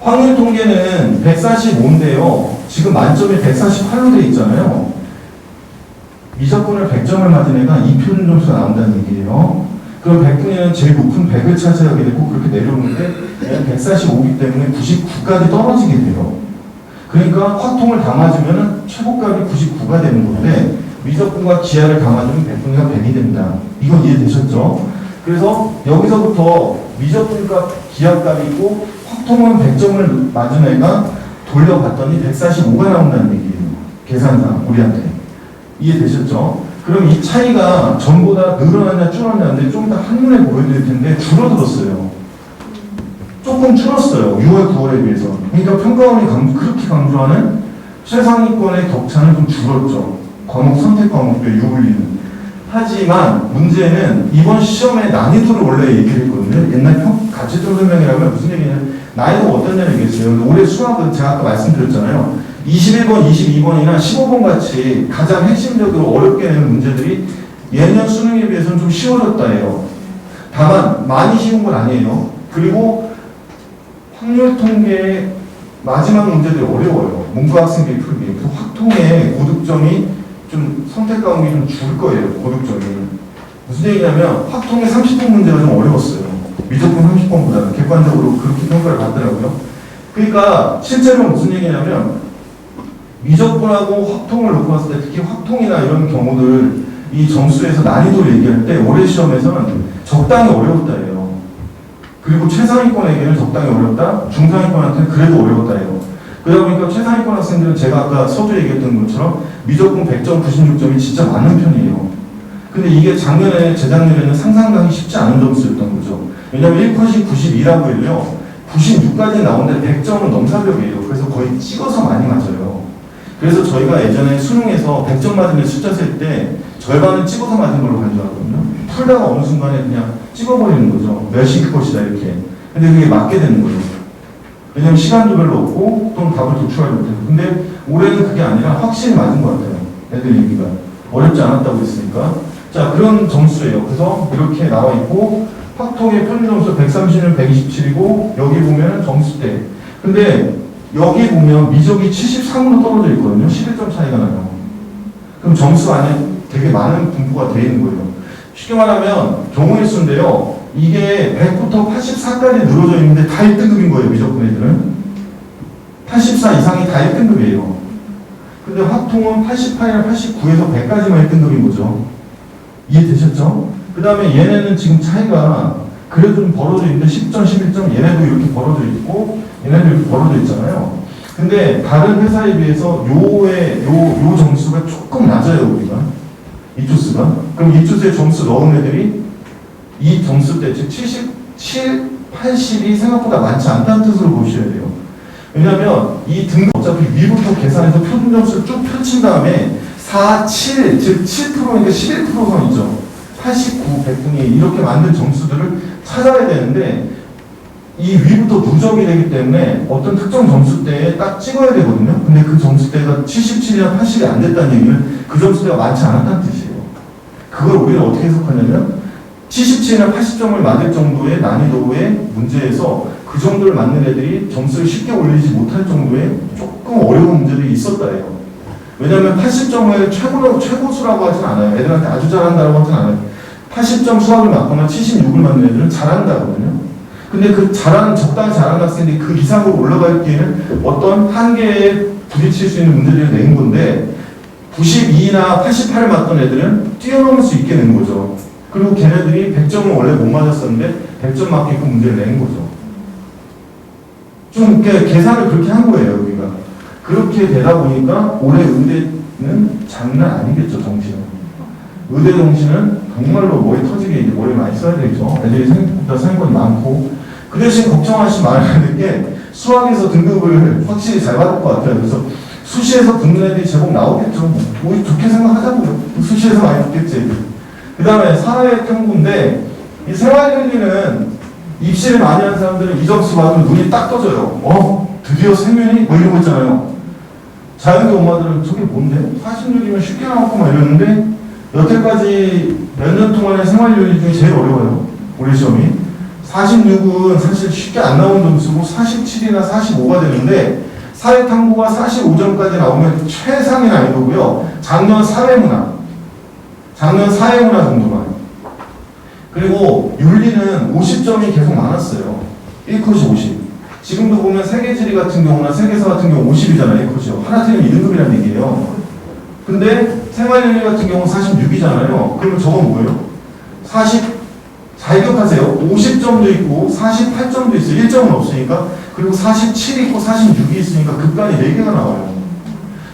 확률 통계는 145인데요. 지금 만점이 148로 돼 있잖아요. 미적분을 100점을 맞은 애가 이 표준 점수가 나온다는 얘기예요. 그럼 100분위는 제일 높은 100을 차지하게 되고 그렇게 내려오는데 얘는 145이기 때문에 99까지 떨어지게 돼요. 그러니까 확통을 다 맞으면 최고값이 99가 되는 건데 미적분과 기하를 다 맞으면 100분위가 100이 됩니다. 이건 이해되셨죠? 그래서 여기서부터 미적분과 기하값이 있고 확통은 100점을 맞은 애가 돌려봤더니 145가 나온다는 얘기예요. 계산상 우리한테. 이해되셨죠? 그럼 이 차이가 전보다 늘어났냐 줄었냐인데 좀 더 한눈에 보여드릴 텐데 줄어들었어요. 조금 줄었어요. 6월, 9월에 비해서. 그러니까 평가원이 그렇게 강조하는 최상위권의 격차는 좀 줄었죠. 과목 선택 과목별 유불리는. 하지만 문제는 이번 시험의 난이도를 원래 얘기를 했거든요. 옛날 가채점 설명이라면 무슨 얘기냐면 난이도가 어떠냐는 얘기했어요. 올해 수학은 제가 아까 말씀드렸잖아요. 21번, 22번이나 15번 같이 가장 핵심적으로 어렵게 내는 문제들이 예년 수능에 비해서는 좀 쉬워졌다 해요. 다만 많이 쉬운 건 아니에요. 그리고 확률 통계의 마지막 문제들이 어려워요. 문과 학생들이 풀기. 그래서 확통의 고득점이 좀 선택 과목이 좀 줄 거예요. 고득점이. 무슨 얘기냐면 확통의 30분 문제가 좀 어려웠어요. 미적분 30번보다는 객관적으로 그렇게 평가를 받더라고요. 그러니까 실제로 무슨 얘기냐면 미적분하고 확통을 놓고 봤을 때 특히 확통이나 이런 경우들 이 점수에서 난이도를 얘기할 때 올해 시험에서는 적당히 어려웠다 해요. 그리고 최상위권에게는 적당히 어렵다, 중상위권한테는 그래도 어려웠다 해요. 그러다 보니까 최상위권 학생들은 제가 아까 서두에 얘기했던 것처럼 미적분 100점, 96점이 진짜 많은 편이에요. 근데 이게 작년에, 재작년에는 상상하기 쉽지 않은 점수였던 거죠. 왜냐면 1컷이 92라고 해도요, 96까지 나오는데 100점은 넘사벽이에요. 그래서 거의 찍어서 많이 맞아요. 그래서 저희가 예전에 수능에서 100점 맞은 애 숫자 셀 때 절반은 찍어서 맞은 걸로 간주하거든요. 풀다가 어느 순간에 그냥 찍어버리는 거죠. 몇십 것이다 이렇게. 근데 그게 맞게 되는 거예요. 왜냐면 시간도 별로 없고 또는 답을 도출하지 못해서. 근데 올해는 그게 아니라 확실히 맞은 것 같아요. 애들 얘기가. 어렵지 않았다고 했으니까. 자, 그런 점수예요. 그래서 이렇게 나와 있고 확통의 표준 점수 130은 127이고 여기 보면 점수대. 근데 여기 보면 미적이 73으로 떨어져 있거든요. 11점 차이가 나요. 그럼 점수 안에 되게 많은 분포가 되어 있는 거예요. 쉽게 말하면 경우의 수인데요. 이게 100부터 84까지 늘어져 있는데 다 1등급인 거예요. 미적분 애들은. 84 이상이 다 1등급이에요. 근데 확통은 88이나 89에서 100까지만 1등급인 거죠. 이해되셨죠? 그 다음에 얘네는 지금 차이가 그래도 좀 벌어져 있는데 10점, 11점 얘네도 이렇게 벌어져 있고 얘네도 이렇게 벌어져 있잖아요. 근데 다른 회사에 비해서 요 점수가 조금 낮아요, 우리가. 이 투수가. 그럼 이 투수에 점수 넣은 애들이 이 점수대, 즉 7, 80이 생각보다 많지 않다는 뜻으로 보셔야 돼요. 왜냐하면 이 등급 어차피 위부터 계산해서 표준 점수를 쭉 펼친 다음에 4, 7, 즉 7%니까 11%선이죠. 89, 100분위 이렇게 만든 점수들을 찾아야 되는데 이 위부터 누적이 되기 때문에 어떤 특정 점수대에 딱 찍어야 되거든요. 근데 그 점수대가 77이나 80이 안 됐다는 얘기는 그 점수대가 많지 않았다는 뜻이에요. 그걸 우리는 어떻게 해석하냐면 77이나 80점을 맞을 정도의 난이도의 문제에서 그 정도를 맞는 애들이 점수를 쉽게 올리지 못할 정도의 조금 어려운 문제들이 있었다예요. 왜냐하면 80점을 최고수라고 하진 않아요. 애들한테 아주 잘한다고 하진 않아요. 80점 수학을 맞거나 76을 맞는 애들은 잘한다거든요. 근데 그 적당히 잘하는 학생들이 그 이상으로 올라갈 기에는 어떤 한계에 부딪힐 수 있는 문제들을 낸 건데 92나 88을 맞던 애들은 뛰어넘을 수 있게 된 거죠. 그리고 걔네들이 100점을 원래 못 맞았었는데 100점 맞게끔 문제를 낸 거죠. 좀 계산을 그렇게 한 거예요, 우리가. 그렇게 되다 보니까 올해 의대는 장난 아니겠죠, 정시는. 의대 정시는 정말로 머리 터지게 이제 머리 많이 써야 되죠. 애들이 생각보다 상위권이 많고. 그 대신 걱정하시지 말아야 될 게 수학에서 등급을 확실히 잘 받을 것 같아요. 그래서 수시에서 붙는 애들이 제법 나오겠죠. 우리 좋게 생각하자고요. 수시에서 많이 붙겠지. 그 다음에 사회탐구인데 이 생활윤리는 입시를 많이 하는 사람들은 이 점수 받으면 눈이 딱 떠져요. 드디어 생윤이? 뭐 이런 거 있잖아요. 자연계 엄마들은 저게 뭔데? 46이면 쉽게 나왔구만 이러는데 여태까지 몇 년 동안의 생활윤리 중에 제일 어려워요. 올해 시험이. 46은 사실 쉽게 안 나온 점수고 47이나 45가 되는데 사회탐구가 45점까지 나오면 최상의 난이도고요. 작년 사회문화 정도만. 그리고 윤리는 50점이 계속 많았어요. 1컷이 50. 지금도 보면 세계지리 같은 경우나 세계사 같은 경우 50이잖아요. 1컷이요. 하나 틀리면 2등급이라는 얘기예요. 근데 생활윤리 같은 경우 46이잖아요. 그러면 저건 뭐예요? 잘 기억하세요. 50점도 있고 48점도 있어요. 1점은 없으니까. 그리고 47이 있고 46이 있으니까 극단이 4개가 나와요.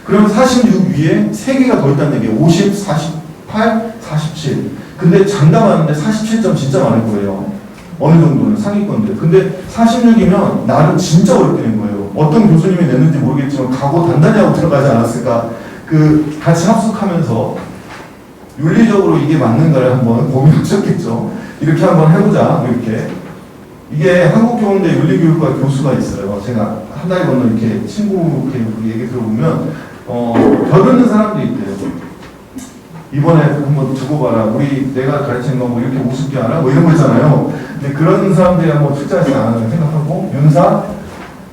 그러면 46 위에 3개가 더 있다는 얘기예요. 50, 48, 47. 근데 장담하는데 47점 진짜 많을 거예요. 어느 정도는 상위권들. 근데 46이면 나름 진짜 어렵게 된 거예요. 어떤 교수님이 냈는지 모르겠지만 각오 단단히 하고 들어가지 않았을까. 같이 합숙하면서 윤리적으로 이게 맞는가를 한번 고민하셨겠죠. 이렇게 한번 해보자. 이렇게. 이게 한국교원대 윤리교육과 교수가 있어요. 제가 한 달 건너 이렇게 친구 얘기 들어보면 별 듣는 사람들이 있대요. 이번에 한번 두고 봐라. 내가 가르치는 거 뭐 이렇게 우습게 하나? 뭐 이런 거 있잖아요. 근데 그런 사람들이 한번 투자하지 않았나 생각하고, 윤사,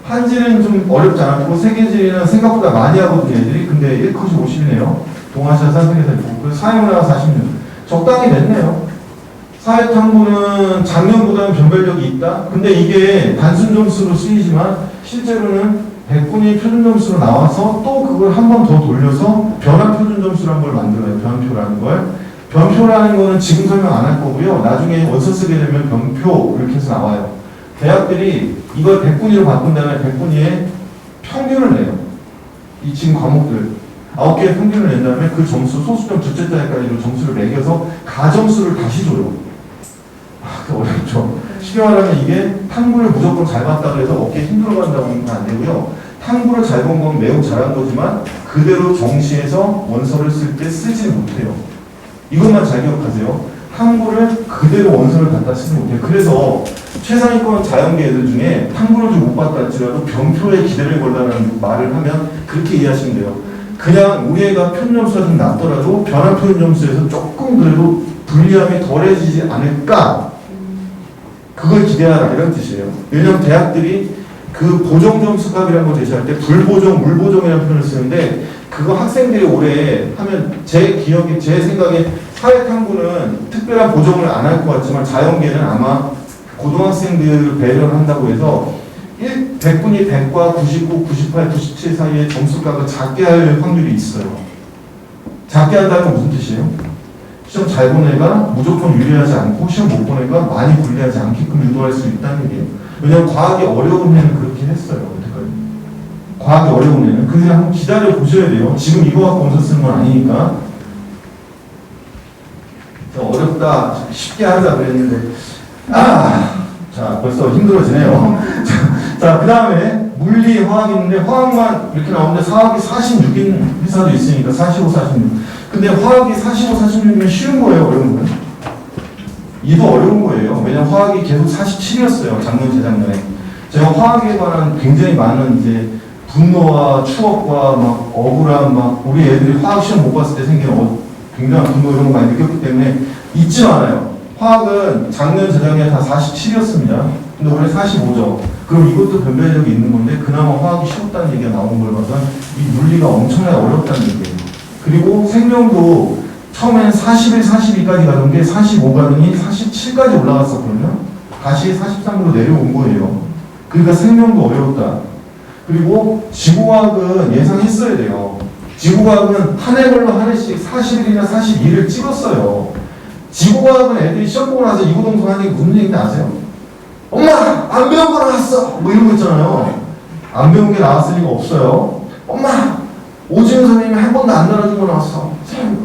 한지는 좀 어렵지 않았고, 세계지리는 생각보다 많이 하거든요, 애들이. 근데 1컷이 50이네요. 동아시아 산세계에서 있고. 그래서 사회문화가 46. 적당히 냈네요. 사회탐구는 작년보다는 변별력이 있다? 근데 이게 단순 점수로 쓰이지만, 실제로는 100분위 표준 점수로 나와서 또 그걸 한 번 더 돌려서 변화 표준 점수라는 걸 만들어요. 변표라는 걸. 변표라는 거는 지금 설명 안 할 거고요. 나중에 원서 쓰게 되면 변표 이렇게 해서 나와요. 대학들이 이걸 100분위로 바꾼 다음에 100분위에 평균을 내요. 이 지금 과목들 9개의 평균을 낸 다음에 그 점수 소수점 둘째 자리까지로 점수를 매겨서 가점수를 다시 줘요. 어렵죠. 쉽게 말하면 이게 탐구를 무조건 잘 봤다 그래서 어깨 힘들어간다고 하는 건 안 되고요. 탐구를 잘 본 건 매우 잘한 거지만 그대로 정시에서 원서를 쓸 때 쓰지 못해요. 이것만 잘 기억하세요. 탐구를 그대로 원서를 갖다 쓰지 못해요. 그래서 최상위권 자연계 애들 중에 탐구를 좀 못 봤다 할지라도 변표에 기대를 걸다라는 말을 하면 그렇게 이해하시면 돼요. 그냥 우리 애가 표준 점수가 좀 낮더라도 변화 표준 점수에서 조금 그래도 불리함이 덜해지지 않을까? 그걸 기대하라 이런 뜻이에요. 왜냐하면 대학들이 그 보정점수 값이라는 걸 제시할 때 불보정, 물보정이라는 표현을 쓰는데 그거 학생들이 올해 하면 제 생각에 사회탐구는 특별한 보정을 안 할 것 같지만 자연계는 아마 고등학생들을 배려를 한다고 해서 100분이 100과 99, 98, 97 사이에 점수값을 작게 할 확률이 있어요. 작게 한다는 건 무슨 뜻이에요? 시험 잘 본 애가 무조건 유리하지 않고 시험 못 본 애가 많이 불리하지 않게끔 유도할 수 있다는 얘기예요. 왜냐하면 과학이 어려운 애는 그렇게 했어요. 여태까지. 과학이 어려운 애는. 그래서 한번 기다려 보셔야 돼요. 지금 이거 갖고 원서 쓰는 건 아니니까. 어렵다, 쉽게 하자 그랬는데 자, 벌써 힘들어지네요. 자, 그 다음에 물리, 화학이 있는데, 화학만 이렇게 나오는데, 화학이 46인 회사도 있으니까, 45, 46. 근데 화학이 45, 46이면 쉬운 거예요, 어려운 거예요? 이도 어려운 거예요. 왜냐면 화학이 계속 47이었어요, 작년, 재작년에. 제가 화학에 관한 굉장히 많은 이제 분노와 추억과 막 억울한 막 우리 애들이 화학 시험 못 봤을 때 생기는 굉장한 분노 이런 거 많이 느꼈기 때문에 잊지 않아요. 화학은 작년, 재작년에 다 47이었습니다. 근데 올해 45죠. 그럼 이것도 변별력이 있는 건데 그나마 화학이 쉬웠다는 얘기가 나온 걸 봐서 이 물리가 엄청나게 어렵다는 얘기예요. 그리고 생명도 처음엔 41, 42까지 가던 게 45 가더니 47까지 올라갔었거든요. 다시 43으로 내려온 거예요. 그러니까 생명도 어려웠다. 그리고 지구과학은 예상했어야 돼요. 지구과학은 한 해별로 한 해씩 41이나 42를 찍었어요. 지구과학은 애들이 시험 보고 나서 이구동성 하는 게 무슨 얘기인지 아세요? 엄마! 안 배운 거 나왔어! 뭐 이런 거 있잖아요. 안 배운 게 나왔을 리가 없어요. 엄마! 오지훈 선생님이 한 번도 안 나눠준 거 나왔어.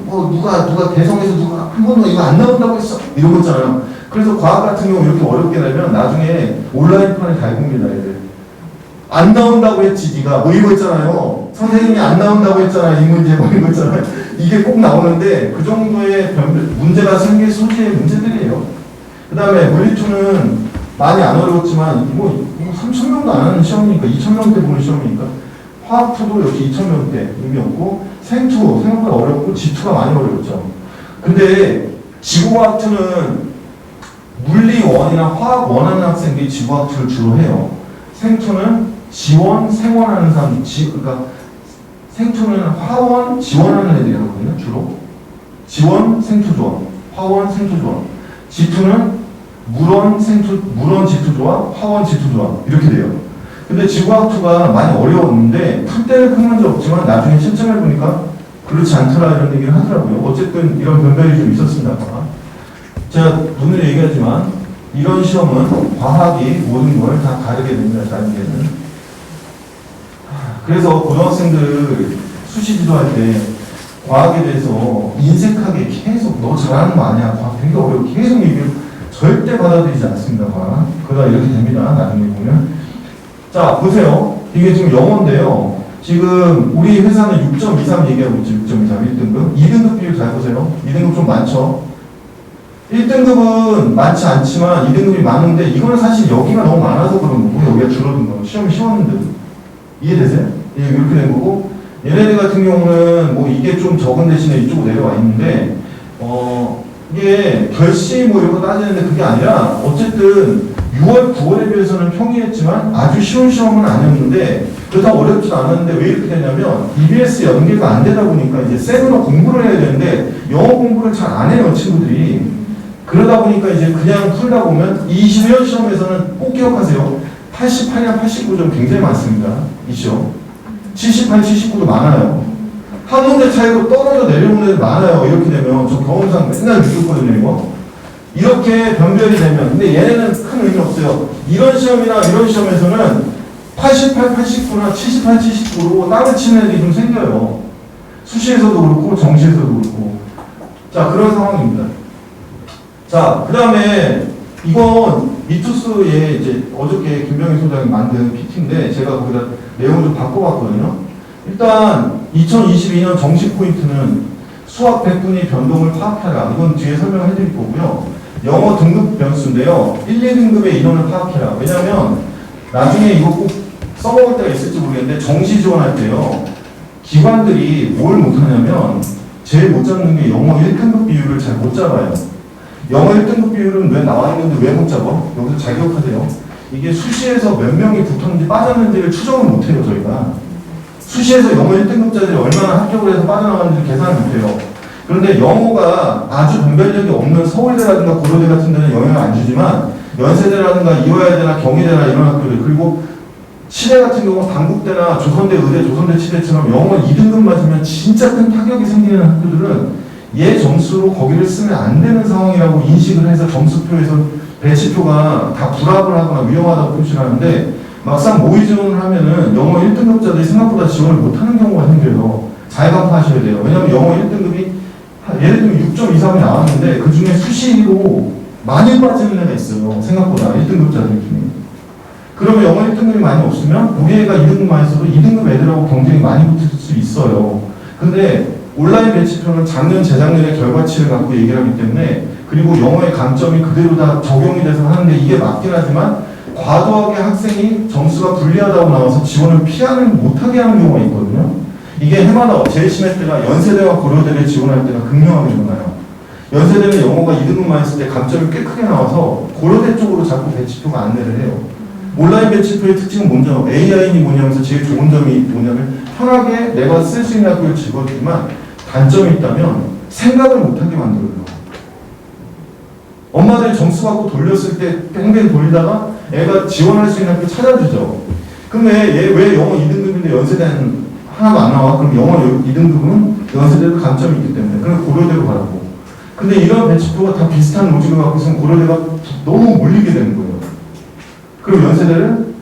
누가 대성에서 누가 한 번도 이거 안 나온다고 했어. 이런 거 있잖아요. 그래서 과학 같은 경우 이렇게 어렵게 되면 나중에 온라인판에 달굽니다, 애들. 안 나온다고 했지, 니가. 뭐 이거 있잖아요. 선생님이 안 나온다고 했잖아, 이 문제, 뭐 이거 있잖아요. 이게 꼭 나오는데 그 정도의 문제가 생길 소지의 문제들이에요. 그 다음에 물리2는 많이 안 어려웠지만, 3,000명도 안 하는 시험이니까, 2,000명 때 보는 시험이니까, 화학2도 역시 2,000명 때 의미없고, 생투, 생각보다 어렵고, G2가 많이 어려웠죠. 근데 지구과학2는 물리1이나 화학1 하는 학생들이 지구과학2를 주로 해요. 생투는 지원, 생원하는 사람, 그러니까 생투는 화원, 지원하는 애들이 하거든요, 주로. 지원, 생투 조합, 화원, 생투 조합. G2는 물원, 생투, 물원, G2 조합, 화원, G2 조합. 이렇게 돼요. 근데 지구과학2가 많이 어려웠는데, 풀 때는 큰 문제 없지만, 나중에 실전해보니까 그렇지 않더라, 이런 얘기를 하더라고요. 어쨌든 이런 변별이 좀 있었습니다. 제가 오늘 얘기하지만, 이런 시험은 과학이 모든 걸 다 다르게 됩니다, 단계는. 그래서 고등학생들 수시 지도할 때 과학에 대해서 인색하게 계속 너 잘하는 거 아니야, 과학 되게 어려워, 계속 얘기를 절대 받아들이지 않습니다, 과학. 그러다 이렇게 됩니다, 나중에 보면. 자, 보세요. 이게 지금 영어인데요. 지금 우리 회사는 6.23 얘기하고 있죠, 6.23, 1등급. 2등급 비율 잘 보세요. 2등급 좀 많죠? 1등급은 많지 않지만 2등급이 많은데 이거는 사실 여기가 너무 많아서 그런 거고 여기가 줄어든 거고 시험이 쉬웠는데 이해되세요? 예, 이렇게 된 거고 얘네들 같은 경우는 뭐 이게 좀 적은 대신에 이쪽으로 내려와 있는데 이게 결시 뭐 이런 거 따지는데 그게 아니라 어쨌든 6월, 9월에 비해서는 평이했지만 아주 쉬운 시험은 아니었는데 그렇다고 어렵지도 않았는데 왜 이렇게 되냐면 EBS 연계가 안 되다 보니까 이제 세미나 공부를 해야 되는데 영어 공부를 잘 안 해요, 친구들이. 그러다 보니까 이제 그냥 풀다 보면 21년 시험에서는 꼭 기억하세요. 88이나 89점 굉장히 많습니다. 이 시험. 78, 79도 많아요. 한 문제 차이로 떨어져 내려오는 애들 많아요. 이렇게 되면 저 경험상 맨날 느꼈거든요, 이거. 이렇게 변별이 되면. 근데 얘네는 큰 의미 없어요. 이런 시험이나 이런 시험에서는 88, 89나 78, 79로 땅을 치는 애들이 좀 생겨요. 수시에서도 그렇고 정시에서도 그렇고. 자, 그런 상황입니다. 자, 그 다음에 이건 미투스의 이제 어저께 김병희 소장이 만든 PT인데 제가 거기다 내용을 좀 바꿔봤거든요. 일단 2022년 정식 포인트는 수학 100분위 변동을 파악해라. 이건 뒤에 설명해 드릴 거고요. 영어 등급 변수인데요. 1, 2등급의 인원을 파악해라. 왜냐면 나중에 이거 꼭 써먹을 때가 있을지 모르겠는데 정시 지원할 때요. 기관들이 뭘 못하냐면 제일 못 잡는 게 영어 1등급 비율을 잘 못 잡아요. 영어 1등급 비율은 왜 나와 있는데 왜 못 잡아? 여기서 잘 기억하세요. 이게 수시에서 몇 명이 붙었는지 빠졌는지를 추정을 못해요, 저희가. 수시에서 영어 1등급자들이 얼마나 합격을 해서 빠져나가는지 계산을 못해요. 그런데 영어가 아주 변별력이 없는 서울대라든가 고려대 같은 데는 영향을 안 주지만 연세대라든가 이화여대나 경희대나 이런 학교들 그리고 치대 같은 경우 단국대나 조선대 의대, 조선대 치대처럼 영어 2등급 맞으면 진짜 큰 타격이 생기는 학교들은 얘 점수로 거기를 쓰면 안 되는 상황이라고 인식을 해서 점수표에서 배치표가 다 불합을 하거나 위험하다고 표시를 하는데 막상 모의 지원을 하면은 영어 1등급자들이 생각보다 지원을 못하는 경우가 생겨요. 잘 간파하셔야 돼요. 왜냐면 영어 1등급이 예를 들면 6.23이 나왔는데 그 중에 수시로 많이 빠지는 애가 있어요. 생각보다 1등급자들 중에. 그러면 영어 1등급이 많이 없으면 우리 애가 2등급만 있어도 2등급 애들하고 경쟁이 많이 붙을 수 있어요. 근데 온라인 배치표는 작년, 재작년의 결과치를 갖고 얘기를 하기 때문에, 그리고 영어의 강점이 그대로 다 적용이 돼서 하는데 이게 맞긴 하지만 과도하게 학생이 점수가 불리하다고 나와서 지원을 못하게 하는 경우가 있거든요. 이게 해마다 제일 심할 때가 연세대와 고려대를 지원할 때가 극명하게 일어나요. 연세대는 영어가 2등급만 했을 때 강점이 꽤 크게 나와서 고려대 쪽으로 자꾸 배치표가 안내를 해요. 온라인 배치표의 특징은 뭔죠? AI니 뭐냐면서 제일 좋은 점이 뭐냐면 편하게 내가 쓸 수 있는 학교를 집어주지만 단점이 있다면 생각을 못하게 만들어요. 엄마들이 점수 받고 돌렸을 때 뺑뺑 돌리다가 애가 지원할 수 있는 학교 찾아주죠. 그럼 왜 영어 2등급인데 연세대는 하나도 안 나와? 그럼 영어 2등급은 연세대도 강점이 있기 때문에 그럼 고려대로 가라고. 근데 이런 배치표가 다 비슷한 로직을 갖고 있으면 고려대가 너무 몰리게 되는 거예요. 그럼 연세대를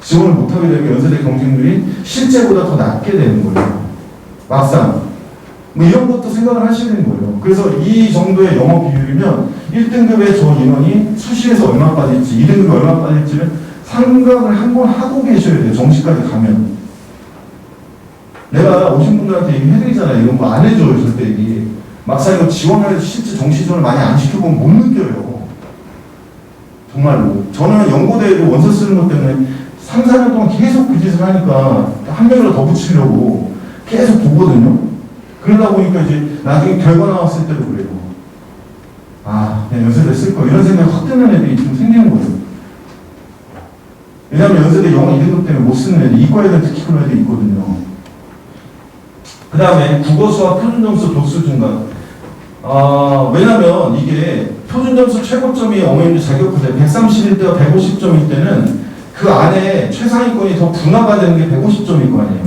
지원을 못하게 되면 연세대 경쟁률이 실제보다 더 낮게 되는 거예요. 막상 뭐 이런 것도 생각을 하셔야 되는 거예요. 그래서 이 정도의 영어 비율이면 1등급의 저 인원이 수시에서 얼마 빠질지 2등급이 얼마 빠질지를 생각을 한번 하고 계셔야 돼요. 정시까지 가면. 내가 오신 분들한테 얘기해드리잖아요. 이런 거 안 해줘요. 절대 얘기. 막상 이거 지원을 실제 정시 지원을 많이 안 시켜보면 못 느껴요. 정말로. 저는 연고대에도 원서 쓰는 것 때문에 3, 4년 동안 계속 그 짓을 하니까 한 명이라도 더 붙이려고 계속 보거든요. 그러다 보니까 이제 나중에 결과 나왔을 때도 그래요. 아, 그냥 연세대 쓸 거. 이런 생각이 확 드는 애들이 좀 생기는 거예요. 왜냐하면 연세대 영어 2등급 때문에 못 쓰는 애들, 이과 애들 특히 그런 애들이 있거든요. 그 다음에 국어, 수학, 표준점수, 도수 증가. 왜냐면 이게 표준점수 최고점이 어머님들 자격부세 131대와 150점일 때는 그 안에 최상위권이 더 분화가 되는 게 150점일 거 아니에요.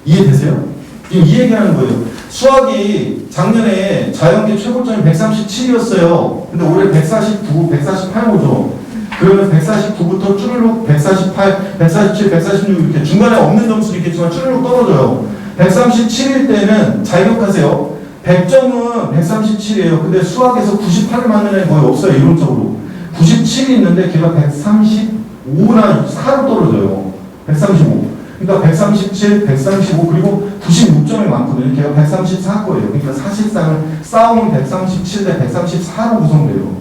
이해되세요? 지금 이 얘기하는 거예요. 수학이 작년에 자연계 최고점이 137이었어요. 근데 올해 149, 148호죠. 그러면 149부터 쭈르륵 148, 147, 146 이렇게 중간에 없는 점수도 있겠지만 쭈르륵 떨어져요. 137일 때는 잘 기억하세요. 100점은 137이에요. 근데 수학에서 98을 맞는 애 거의 없어요. 이론적으로. 97이 있는데 걔가 135나 4로 떨어져요. 135. 그러니까 137, 135 그리고 96점이 많거든요. 걔가 134 거예요. 그러니까 사실상 싸움은 137 대 134로 구성돼요.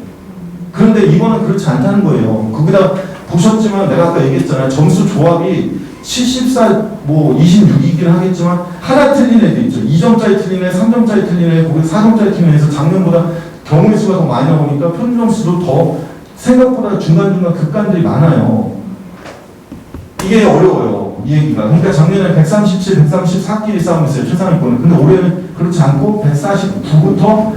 그런데 이거는 그렇지 않다는 거예요. 거기다 보셨지만 내가 아까 얘기했잖아요. 점수 조합이 74, 뭐 26이긴 하겠지만 하나 틀린 애도 있죠. 2점짜리 틀린 애, 3점짜리 틀린 애, 거기 4점짜리 틀린 애에서 작년보다 경우의 수가 더 많이 나오니까 표준점수도 더 생각보다 중간중간 극간들이 많아요. 이게 어려워요. 이 얘기가. 그러니까 작년에 137, 134끼리 싸움했어요. 최상위권은. 근데 올해는 그렇지 않고 149부터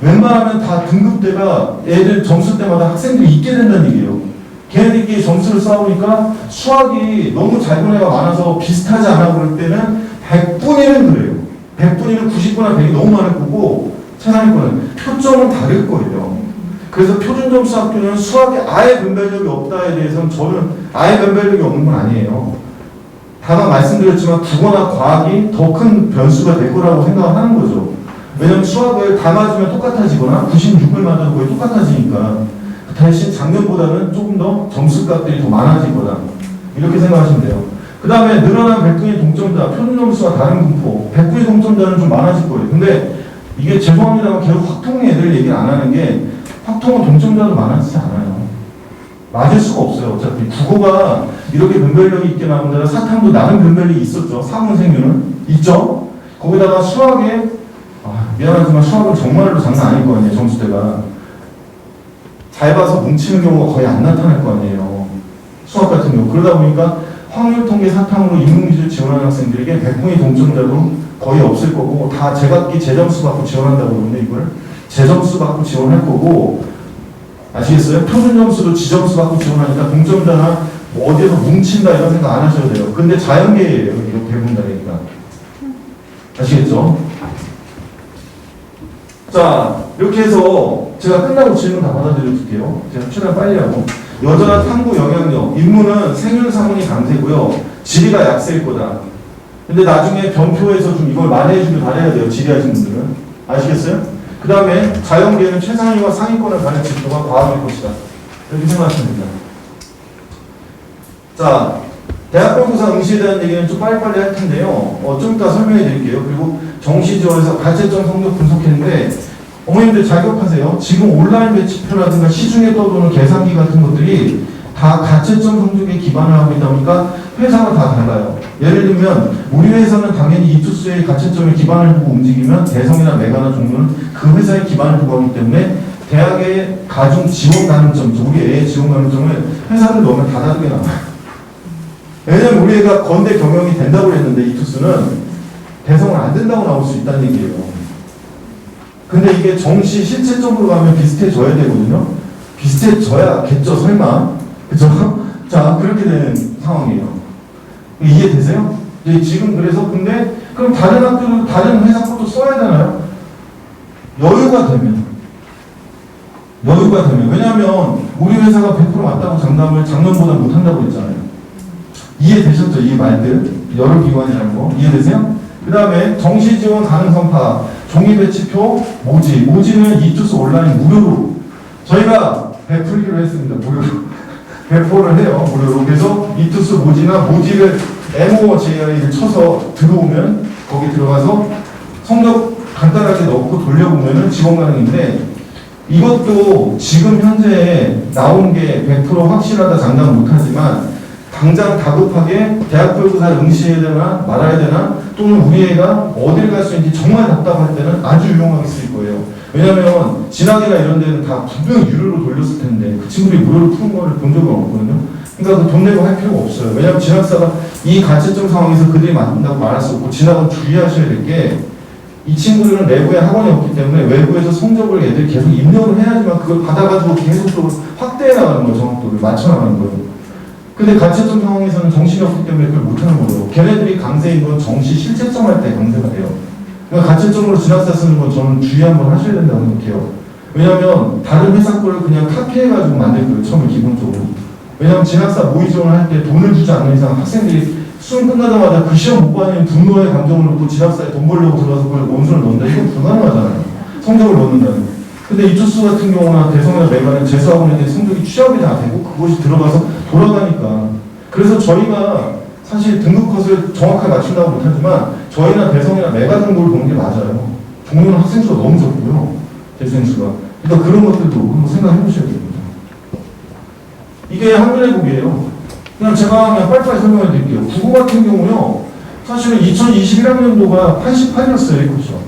웬만하면 다 등급대가 애들 점수 때마다 학생들이 있게 된다는 얘기예요. 걔네들끼리 점수를 싸우니까 수학이 너무 잘 본 애가 많아서 비슷하지 않아 그럴 때는 100분위는 그래요. 100분위는 90분이나 100이 너무 많을 거고 최상위권은 표점은 다를 거예요. 그래서 표준점수 학교는 수학에 아예 변별력이 없다에 대해서는 저는 아예 변별력이 없는 건 아니에요. 다만 말씀드렸지만 국어나 과학이 더 큰 변수가 될 거라고 생각을 하는 거죠. 왜냐면 수학을 다 맞으면 똑같아지거나 96을 맞아도 거의 똑같아지니까 대신 작년보다는 조금 더 점수값들이 더 많아질 거다. 이렇게 생각하시면 돼요. 그 다음에 늘어난 백분위 동점자, 표준점수와 다른 분포, 백분위 동점자는 좀 많아질 거예요. 근데 이게 죄송합니다만 계속 확통의 애들 얘기를 안 하는 게 확통은 동점자도 많아지지 않아요. 맞을 수가 없어요. 어차피 국어가 이렇게 변별력이 있게 나온 데라 사탐도 나름 변별력이 있었죠. 사문생유는 있죠. 거기다가 수학에 미안하지만 수학은 정말로 장난 아닐 거 아니에요. 점수대가 잘 봐서 뭉치는 경우가 거의 안 나타날 거 아니에요. 수학 같은 경우. 그러다 보니까 확률통계 사탐으로 인문기술 지원하는 학생들에게 백분위 동점자도 거의 없을 거고 다 제각기 재점수 받고 지원한다고 그러는데 이걸 재점수 받고 지원할 거고 아시겠어요? 표준점수도 지점수 받고 지원하니까 동점자나 뭐 어디에서 뭉친다 이런 생각 안 하셔도 돼요. 근데 자연계예요. 이렇게 해본다니까. 아시겠죠? 자, 이렇게 해서 제가 끝나고 질문 다 받아드릴게요. 제가 최대한 빨리 하고. 여전한 탐구 영향력. 인문은 생윤사문이 강세고요. 지리가 약세일 거다. 근데 나중에 변표에서 좀 이걸 만회해주길 바라야 돼요. 지리하신 분들은. 아시겠어요? 그 다음에 자연계는 최상위와 상위권을 가는 지표가 과학일 것이다. 이렇게 생각하시면 됩니다. 자, 대학교사 응시에 대한 얘기는 좀 빨리빨리 할 텐데요. 좀 이따 설명해 드릴게요. 그리고 정시지원에서 가채점 성적 분석했는데, 어머님들 자격하세요. 지금 온라인 배치표라든가 시중에 떠도는 계산기 같은 것들이 다 가채점 성적에 기반을 하고 있다 보니까 회사가 다 달라요. 예를 들면 우리 회사는 당연히 이투스의 가채점에 기반을 두고 움직이면 대성이나 메가나 종로는 그 회사에 기반을 두고 하기 때문에 대학의 가중 지원 가능점, 우리 애의 지원 가능점을 회사를 넣으면 다 다르게 나와요. 왜냐면 우리 애가 건대 경영이 된다고 했는데 이투스는 대성은 안 된다고 나올 수 있다는 얘기예요. 근데 이게 정시 실체적으로 가면 비슷해져야 되거든요. 비슷해져야겠죠, 설마. 그죠? 자, 그렇게 되는 상황이에요. 이해되세요? 지금 그래서 근데 그럼 다른 학교도 다른 회사 것도 써야 되나요? 여유가 되면. 왜냐하면 우리 회사가 100% 맞다고 장담을 작년보다 못한다고 했잖아요. 이해되셨죠? 이 말들. 여러 기관이라는 거. 이해되세요? 그 다음에 정시지원 가능성 파악, 종이배치표, 모지는 이투스 온라인 무료로 저희가 베풀기로 했습니다. 무료로 배포를 해요. 무료로. 그래서 이투스 모지를 MOJI를 쳐서 들어오면 거기 들어가서 성적 간단하게 넣고 돌려보면 지원 가능인데, 이것도 지금 현재 나온 게 100% 확실하다 장담 못하지만 당장 다급하게 대학교육사 응시해야 되나 말아야 되나, 또는 우리 애가 어디를 갈 수 있는지 정말 답답할 때는 아주 유용하게 쓰일 거예요. 왜냐면 진학이나 이런 데는 다 분명히 유료로 돌렸을 텐데 그 친구들이 무료로 푸는 거를 본 적은 없거든요. 그러니까 그 돈 내고 할 필요가 없어요. 왜냐면 진학사가 이 가채점 상황에서 그들이 맞는다고 말할 수 없고, 진학은 주의하셔야 될 게 이 친구들은 내부에 학원이 없기 때문에 외부에서 성적을 애들이 계속 입력을 해야지만 그걸 받아가지고 계속적으로 확대해 나가는 거예요. 정확도를 맞춰 나가는 거예요. 근데 가채점 상황에서는 정신이 없기 때문에 그걸 못하는 거예요. 걔네들이 강세인 건 정시 실체점 할 때 강세가 돼요. 그러니까 가채점으로 진학사 쓰는 건 저는 주의 한번 하셔야 된다고 생각해요. 왜냐면 다른 회사 거를 그냥 카피해가지고 만들 거예요. 처음에 기본적으로. 왜냐면 진학사 모의 지원을 할 때 돈을 주지 않는 이상 학생들이 수능 끝나자마자 그 시험 못 받는 분노의 감정을 놓고 진학사에 돈 벌려고 들어가서 그걸 원서를 넣는다. 이건 불가능하잖아요. 성적을 넣는다는. 근데 이투스 같은 경우나 대성이나 메가는 재수학원인데 성적이 취업이 다 되고 그것이 들어가서 돌아가니까. 그래서 저희가 사실 등급컷을 정확하게 맞춘다고 못하지만 저희나 대성이나 메가 정도를 보는 게 맞아요. 종로는 학생 수가 너무 적고요. 대생 수가. 그러니까 그런 것들도 한번 생각해 보셔야 됩니다. 이게 한글의 곡이에요. 그냥 제가 그냥 빨리빨리 설명해 드릴게요. 국어 같은 경우요, 사실은 2021학년도가 88이었어요, 그렇죠?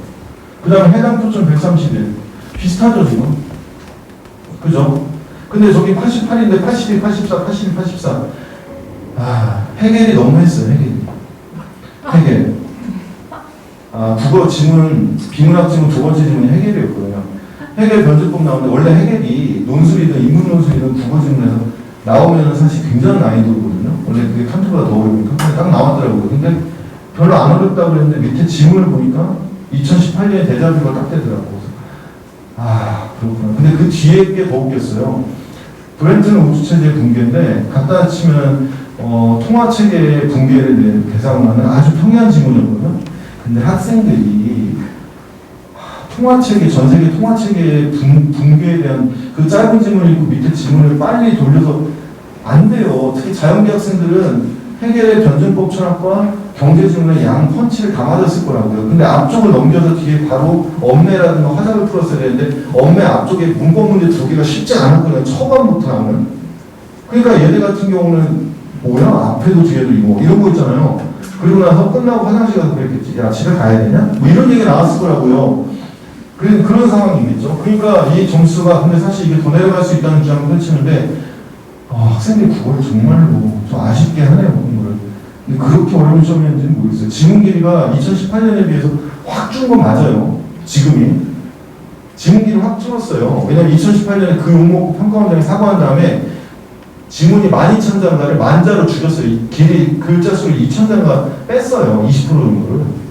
그 다음에 해당 표점 131. 비슷하죠, 지금? 그죠? 근데 저기 88인데 82, 84, 82, 84. 해겔이 너무 했어요, 해겔. 국어 지문, 비문학 지문 두 번째 지문이 해겔이었거든요. 해겔 변제법 나오는데 원래 해겔이 논술이든 인문 논술이든 국어 지문에서 나오면 사실 굉장히 난이도거든요. 원래 그게 칸트보다 더 어려운 칸트에 딱 나왔더라고요. 근데 별로 안 어렵다고 그랬는데 밑에 지문을 보니까 2018년에 대자뷰가 딱 되더라고요. 그렇구나. 근데 그 뒤에 게 더 웃겼어요. 브렌트는 우주체제 붕괴인데 갖다 치면 통화체계 붕괴를 대상으로 하는 아주 평이한 지문이었거든요. 근데 학생들이 통화체계, 전세계 통화체계 붕괴에 대한 그 짧은 지문을 읽고 밑에 지문을 빨리 돌려서 안 돼요. 특히 자연계 학생들은 해겔의 변증법 철학과 경제 지문의 양 펀치를 다 맞았을 거라고요. 근데 앞쪽을 넘겨서 뒤에 바로 엄매라든가 화작을 풀었어야 되는데 엄매 앞쪽에 문법 문제 두 개가 쉽지 않았거든요. 초반부터 하는. 그러니까 얘네 같은 경우는 뭐야? 앞에도 뒤에도 이거 이런 거 있잖아요. 그리고 나서 끝나고 화장실 가서 그랬겠지. 야, 집에 가야 되냐? 뭐 이런 얘기 나왔을 거라고요. 그런 상황이겠죠. 그러니까 이 점수가, 근데 사실 이게 더 내려갈 수 있다는 주장을 펼치는데, 학생들이 그걸 정말로 좀 아쉽게 하네요, 공부를. 근데 그렇게 어려운 시험이었는지는 모르겠어요. 지문 길이가 2018년에 비해서 확 준 건 맞아요. 지금이. 지문 길이 확 줄었어요. 왜냐면 2018년에 그 욕먹고 평가원장이 사과한 다음에 지문이 12,000자인가를 10,000자로 줄였어요. 길이, 글자 수를 2,000자인가 뺐어요. 20% 정도를.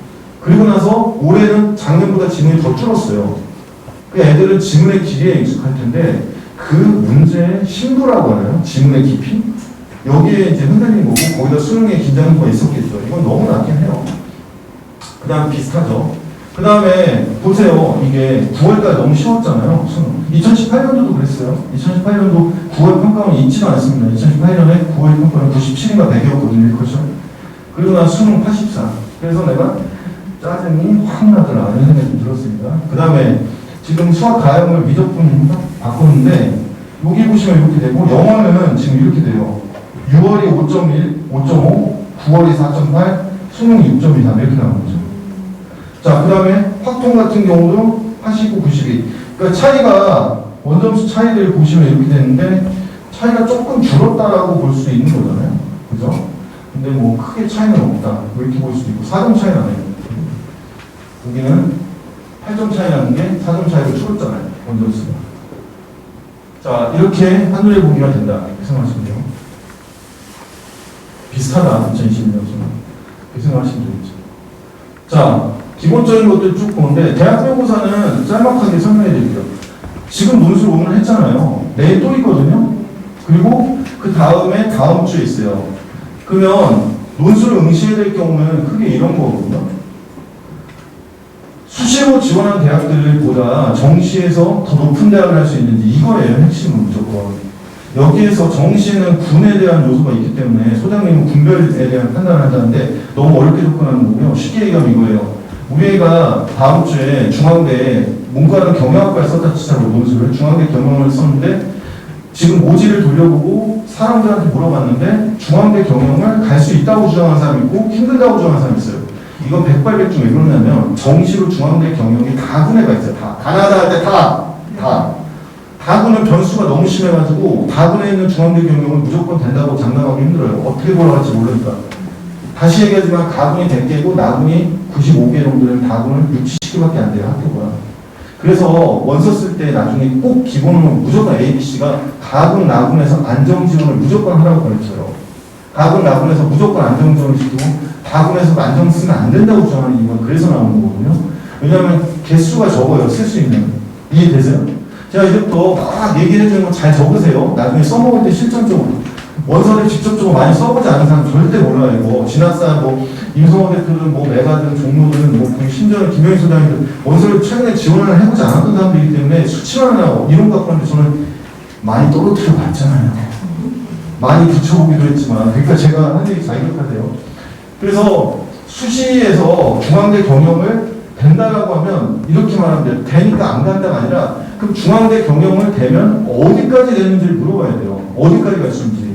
그리고 나서 올해는 작년보다 지문이 더 줄었어요. 그 애들은 지문의 길이에 익숙할 텐데 그 문제의 심도라고 하나요? 지문의 깊이? 여기에 이제 흔들린 거고 거기다 수능에 긴장도가 있었겠죠. 이건 너무 낮긴 해요. 그 다음 비슷하죠. 그 다음에 보세요. 이게 9월까지 너무 쉬웠잖아요. 2018년도도 그랬어요. 2018년도 9월 평가원 있지도 않습니다. 2018년에 9월 평가원 97인가 100이었거든요. 그렇죠? 그리고 난 수능 84. 그래서 내가 짜증이 확 나더라. 이런 생각이 들었습니다. 그 다음에 지금 수학 가형을 미적분 바꿨는데 여기 보시면 이렇게 되고 영어는 지금 이렇게 돼요. 6월이 5.1, 5.5, 9월이 4.8, 수능이 6.23 이렇게 나오는 거죠. 자, 그 다음에 확통 같은 경우도 89, 92. 그러니까 차이가 원점수 차이를 보시면 이렇게 되는데 차이가 조금 줄었다라고 볼 수 있는 거잖아요. 그죠? 근데 뭐 크게 차이는 없다. 이렇게 볼 수도 있고 4점 차이 나네요. 여기는 8점 차이 나는 게 4점 차이로 줄었잖아요. 원점수가. 자, 이렇게 한눈에 보기가 된다. 이렇게 생각하시면 돼요. 비슷하다. 2020년처럼. 이렇게 생각하시면 되겠죠. 자, 기본적인 것들 쭉 보는데 대학교고사는 짤막하게 설명해 드릴게요. 지금 논술 오늘 했잖아요. 내일 또 있거든요. 그리고 그 다음에 다음 주에 있어요. 그러면 논술을 응시해야 될 경우는 크게 이런 거거든요. 수시로 지원한 대학들보다 정시에서 더 높은 대학을 할 수 있는지 이거예요. 핵심은 무조건. 여기에서 정시에는 군에 대한 요소가 있기 때문에 소장님은 군별에 대한 판단을 한다는데 너무 어렵게 접근하는 거고요. 쉽게 얘기하면 이거예요. 우리 애가 다음 주에 중앙대 문과는 경영학과에 썼다 치자고 논술을 중앙대 경영을 썼는데 지금 모지를 돌려보고 사람들한테 물어봤는데 중앙대 경영을 갈 수 있다고 주장하는 사람이 있고 힘들다고 주장하는 사람이 있어요. 이건 백발백중 왜 그러냐면 정시로 중앙대 경영이 다군에가 있어요. 가나다 할 때 다군은 변수가 너무 심해가지고 다군에 있는 중앙대 경영은 무조건 된다고 장담하기 힘들어요. 어떻게 돌아갈지 모르니까. 다시 얘기하지만 가군이 100개고 나군이 95개 정도는 다군은 6, 70개밖에 안 돼요. 학교가. 그래서 원서 쓸 때 나중에 꼭 기본으로 무조건 ABC가 가군, 나군에서 안정지원을 무조건 하라고 가르쳐요. 가군, 나군에서 무조건 안정지원을 시키고 다군에서 안정 쓰면 안 된다고 주장하는 이유가 그래서 나오는 거거든요. 왜냐하면 개수가 적어요. 쓸 수 있는. 이해되세요? 제가 이제부터 막 얘기해 주는 거 잘 적으세요. 나중에 써먹을 때 실전적으로. 원서를 직접적으로 많이 써보지 않은 사람 절대 몰라요. 뭐 진학사, 뭐 임성호 대표든 뭐 메가든 종로든 뭐 심지어 김영희 소장이든 원서를 최근에 지원을 해보지 않았던 사람들이기 때문에 수치만 하나 이론 갖고 하는데 저는 많이 떨어뜨려 봤잖아요. 많이 붙여보기도 했지만 그러니까 제가 한 얘기 잘 기억하세요. 그래서 수시에서 중앙대 경영을 된다라고 하면 이렇게 말하면 돼요. 되니까 안 간다가 아니라 그럼 중앙대 경영을 되면 어디까지 되는지를 물어봐야 돼요. 어디까지 갈 수 있는지.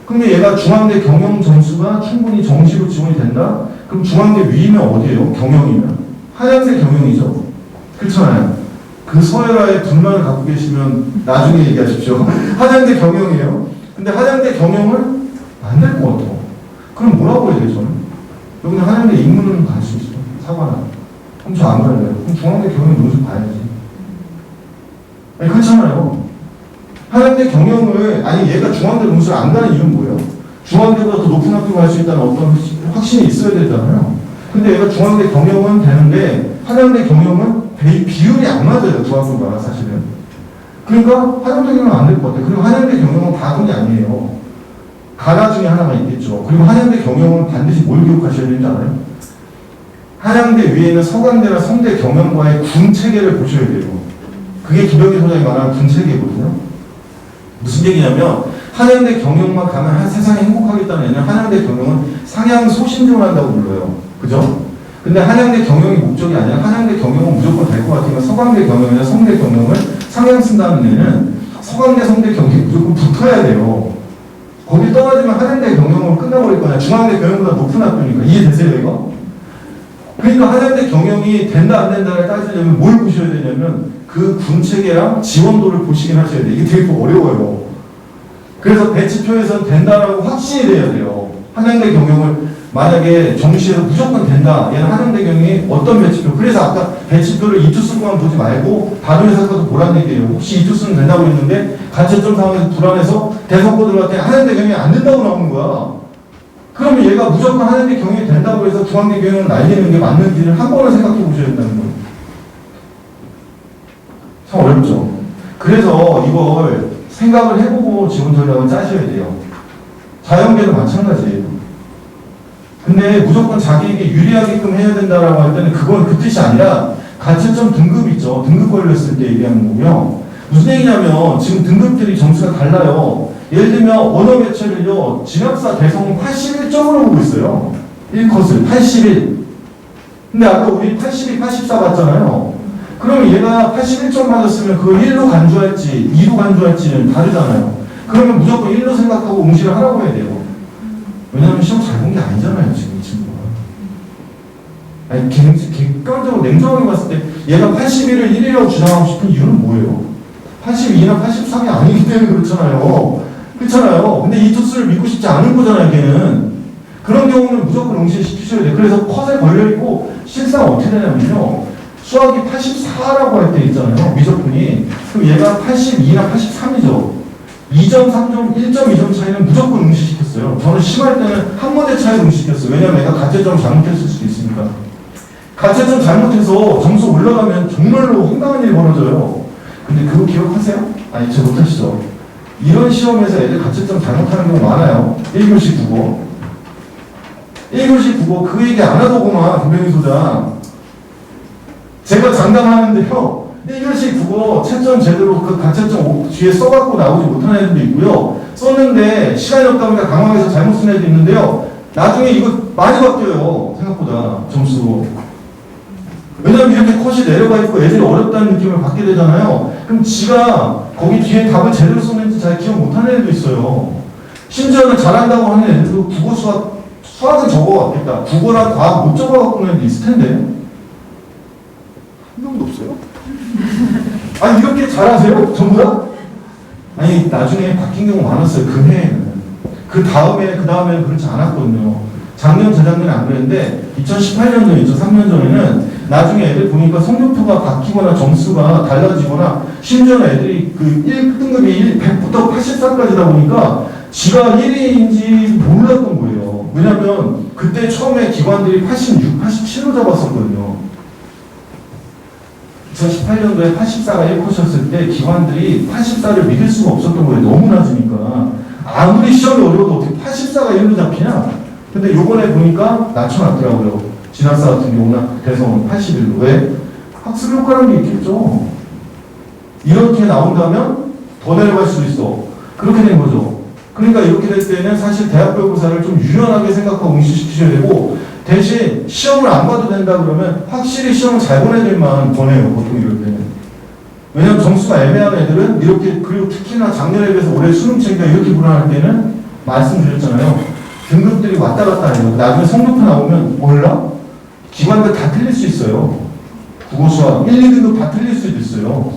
근데 얘가 중앙대 경영 점수가 충분히 정시로 지원이 된다? 그럼 중앙대 위면 어디예요? 경영이면. 한양대 경영이죠. 그렇잖아요. 그 서열화에 불만을 갖고 계시면 나중에 얘기하십시오. 한양대 경영이에요. 근데 한양대 경영을 안 될 것 같아. 그럼 뭐라고 해야 돼, 저는? 여기는 한양대 인문은 갈 수 있어. 사과나. 그럼 저 안 갈래요. 그럼 중앙대 경영 논술 봐야지. 아니, 그렇잖아요. 한양대 경영을, 아니, 얘가 중앙대 논술 안 가는 이유는 뭐예요? 중앙대보다 더 높은 학교 갈 수 있다는 어떤 확신이 있어야 되잖아요. 근데 얘가 중앙대 경영은 되는데, 한양대 경영은 비율이 안 맞아요. 두 학교가 사실은. 그러니까 한양대 경영은 안 될 것 같아요. 그리고 한양대 경영은 다군이 아니에요. 가나 중에 하나가 있겠죠. 그리고 한양대 경영은 반드시 뭘 기억하셔야 되는지 알아요? 한양대 위에는 서강대나 성대 경영과의 군 체계를 보셔야 돼요. 그게 김병기 소장이 말하는 군 체계거든요. 무슨 얘기냐면 한양대 경영만 가면 세상이 행복하겠다는 얘기는 한양대 경영은 상향 소신중한다고 불러요. 그죠? 근데 한양대 경영이 목적이 아니라 한양대 경영은 무조건 될 것 같으면 서강대 경영이나 성대 경영을 상향 쓴다는 얘는 서강대, 성대 경영이 무조건 붙어야 돼요. 거기 떨어지면 한양대 경영으로 끝나버릴 거냐. 중앙대 경영보다 높은 학교니까. 이해되세요, 이거? 그러니까 한양대 경영이 된다, 안 된다를 따지려면 뭘 보셔야 되냐면 그 군체계랑 지원도를 보시긴 하셔야 돼요. 이게 되게 어려워요. 그래서 배치표에서 된다라고 확신이 돼야 돼요. 한양대 경영을 만약에 정시에서 무조건 된다. 얘는 한양대 경영이 어떤 배치표. 그래서 아까 배치표를 이투수만 보지 말고 다른 회사까지 보라는 얘기예요. 혹시 이투수는 된다고 했는데 가채점 상황에서 불안해서 대선고 들어갈 때 한양대 경영이 안 된다고 나오는 거야. 그러면 얘가 무조건 한양대 경영이 된다고 해서 중앙대 경영을 날리는 게 맞는지를 한 번은 생각해 보셔야 된다는 거예요. 참 어렵죠. 그래서 이걸 생각을 해보고 지원 전략을 짜셔야 돼요. 자연계도 마찬가지예요. 근데 무조건 자기에게 유리하게끔 해야 된다라고 할 때는 그건 그 뜻이 아니라 가채점 등급 있죠. 등급 걸렸을 때 얘기하는 거고요. 무슨 얘기냐면 지금 등급들이 점수가 달라요. 예를 들면 언어 매체를요. 진학사 대성은 81점으로 보고 있어요. 1컷을 81. 근데 아까 우리 82, 84 봤잖아요. 그러면 얘가 81점 맞았으면 그걸 1로 간주할지 2로 간주할지는 다르잖아요. 그러면 무조건 1로 생각하고 응시를 하라고 해야 돼요. 왜냐하면 시험 잘 본 게 아니잖아요. 지금 이 친구가. 아니 객관적으로 냉정하게 봤을 때 얘가 81을 1이라고 주장하고 싶은 이유는 뭐예요? 82나 83이 아니기 때문에 그렇잖아요. 그렇잖아요. 근데 이 투수를 믿고 싶지 않은 거잖아요. 걔는. 그런 경우는 무조건 응시시키셔야 돼요. 그래서 컷에 걸려있고 실상 어떻게 되냐면요. 수학이 84라고 할 때 있잖아요. 미적분이. 그럼 얘가 82나 83이죠. 2점, 3점, 1.2점 차이는 무조건 응시시켰어요. 저는 심할 때는 한 문제 차이로 응시시켰어요. 왜냐면 얘가 가채점 잘못했을 수도 있으니까. 가채점 잘못해서 점수 올라가면 정말로 황당한 일이 벌어져요. 근데 그거 기억하세요? 아니, 저 못하시죠? 이런 시험에서 애들 가채점 잘못하는 경우 많아요. 1교시 국어. 1교시 국어 그 얘기 안 하더구만, 김병희 소장. 제가 장담하는데요. 1교시 국어 채점 제대로 그 가채점 뒤에 써갖고 나오지 못하는 애들도 있고요. 썼는데 시간이 없다 보니까 강황해서 잘못 쓴 애도 있는데요. 나중에 이거 많이 바뀌어요. 생각보다 점수. 왜냐면 이렇게 컷이 내려가 있고 애들이 어렵다는 느낌을 받게 되잖아요. 그럼 지가 거기 뒤에 답을 제대로 썼는지 잘 기억 못하는 애도 있어요. 심지어는 잘한다고 하는 애들도 국어 수학은 적어왔겠다. 국어랑 과학 못 적어갖고 오는 애도 있을 텐데. 한 명도 없어요? 아니 이렇게 잘하세요? 전부 다? 아니 나중에 바뀐 경우 많았어요. 그 해에는. 그 다음에는 그렇지 않았거든요. 작년, 재작년에 안 그랬는데 2018년도, 2003년 전에는 나중에 애들 보니까 성적표가 바뀌거나 점수가 달라지거나 심지어는 애들이 그 1등급이 100부터 84까지다 보니까 지가 1위인지 몰랐던 거예요. 왜냐면 그때 처음에 기관들이 86, 87로 잡았었거든요. 2018년도에 84가 1컷이었을 때 기관들이 84를 믿을 수가 없었던 거예요. 너무 낮으니까. 아무리 시험이 어려워도 어떻게 84가 1로 잡히냐? 근데 요번에 보니까 낮춰놨더라고요. 진학사 같은 경우나 대성은 81로. 왜? 학습 효과라는 게 있겠죠. 이렇게 나온다면 더 내려갈 수도 있어. 그렇게 된 거죠. 그러니까 이렇게 될 때는 사실 대학별고사를 좀 유연하게 생각하고 응시시키셔야 되고 대신 시험을 안 봐도 된다 그러면 확실히 시험을 잘 본 애들만 보내요. 보통 이럴 때는. 왜냐면 점수가 애매한 애들은 이렇게, 그리고 특히나 작년에 비해서 올해 수능 체계가 이렇게 불안할 때는 말씀드렸잖아요. 등급들이 왔다 갔다 해요. 나중에 성적표 나오면 몰라? 기관들 다 틀릴 수 있어요. 국어, 수학 1, 2등급 다 틀릴 수도 있어요.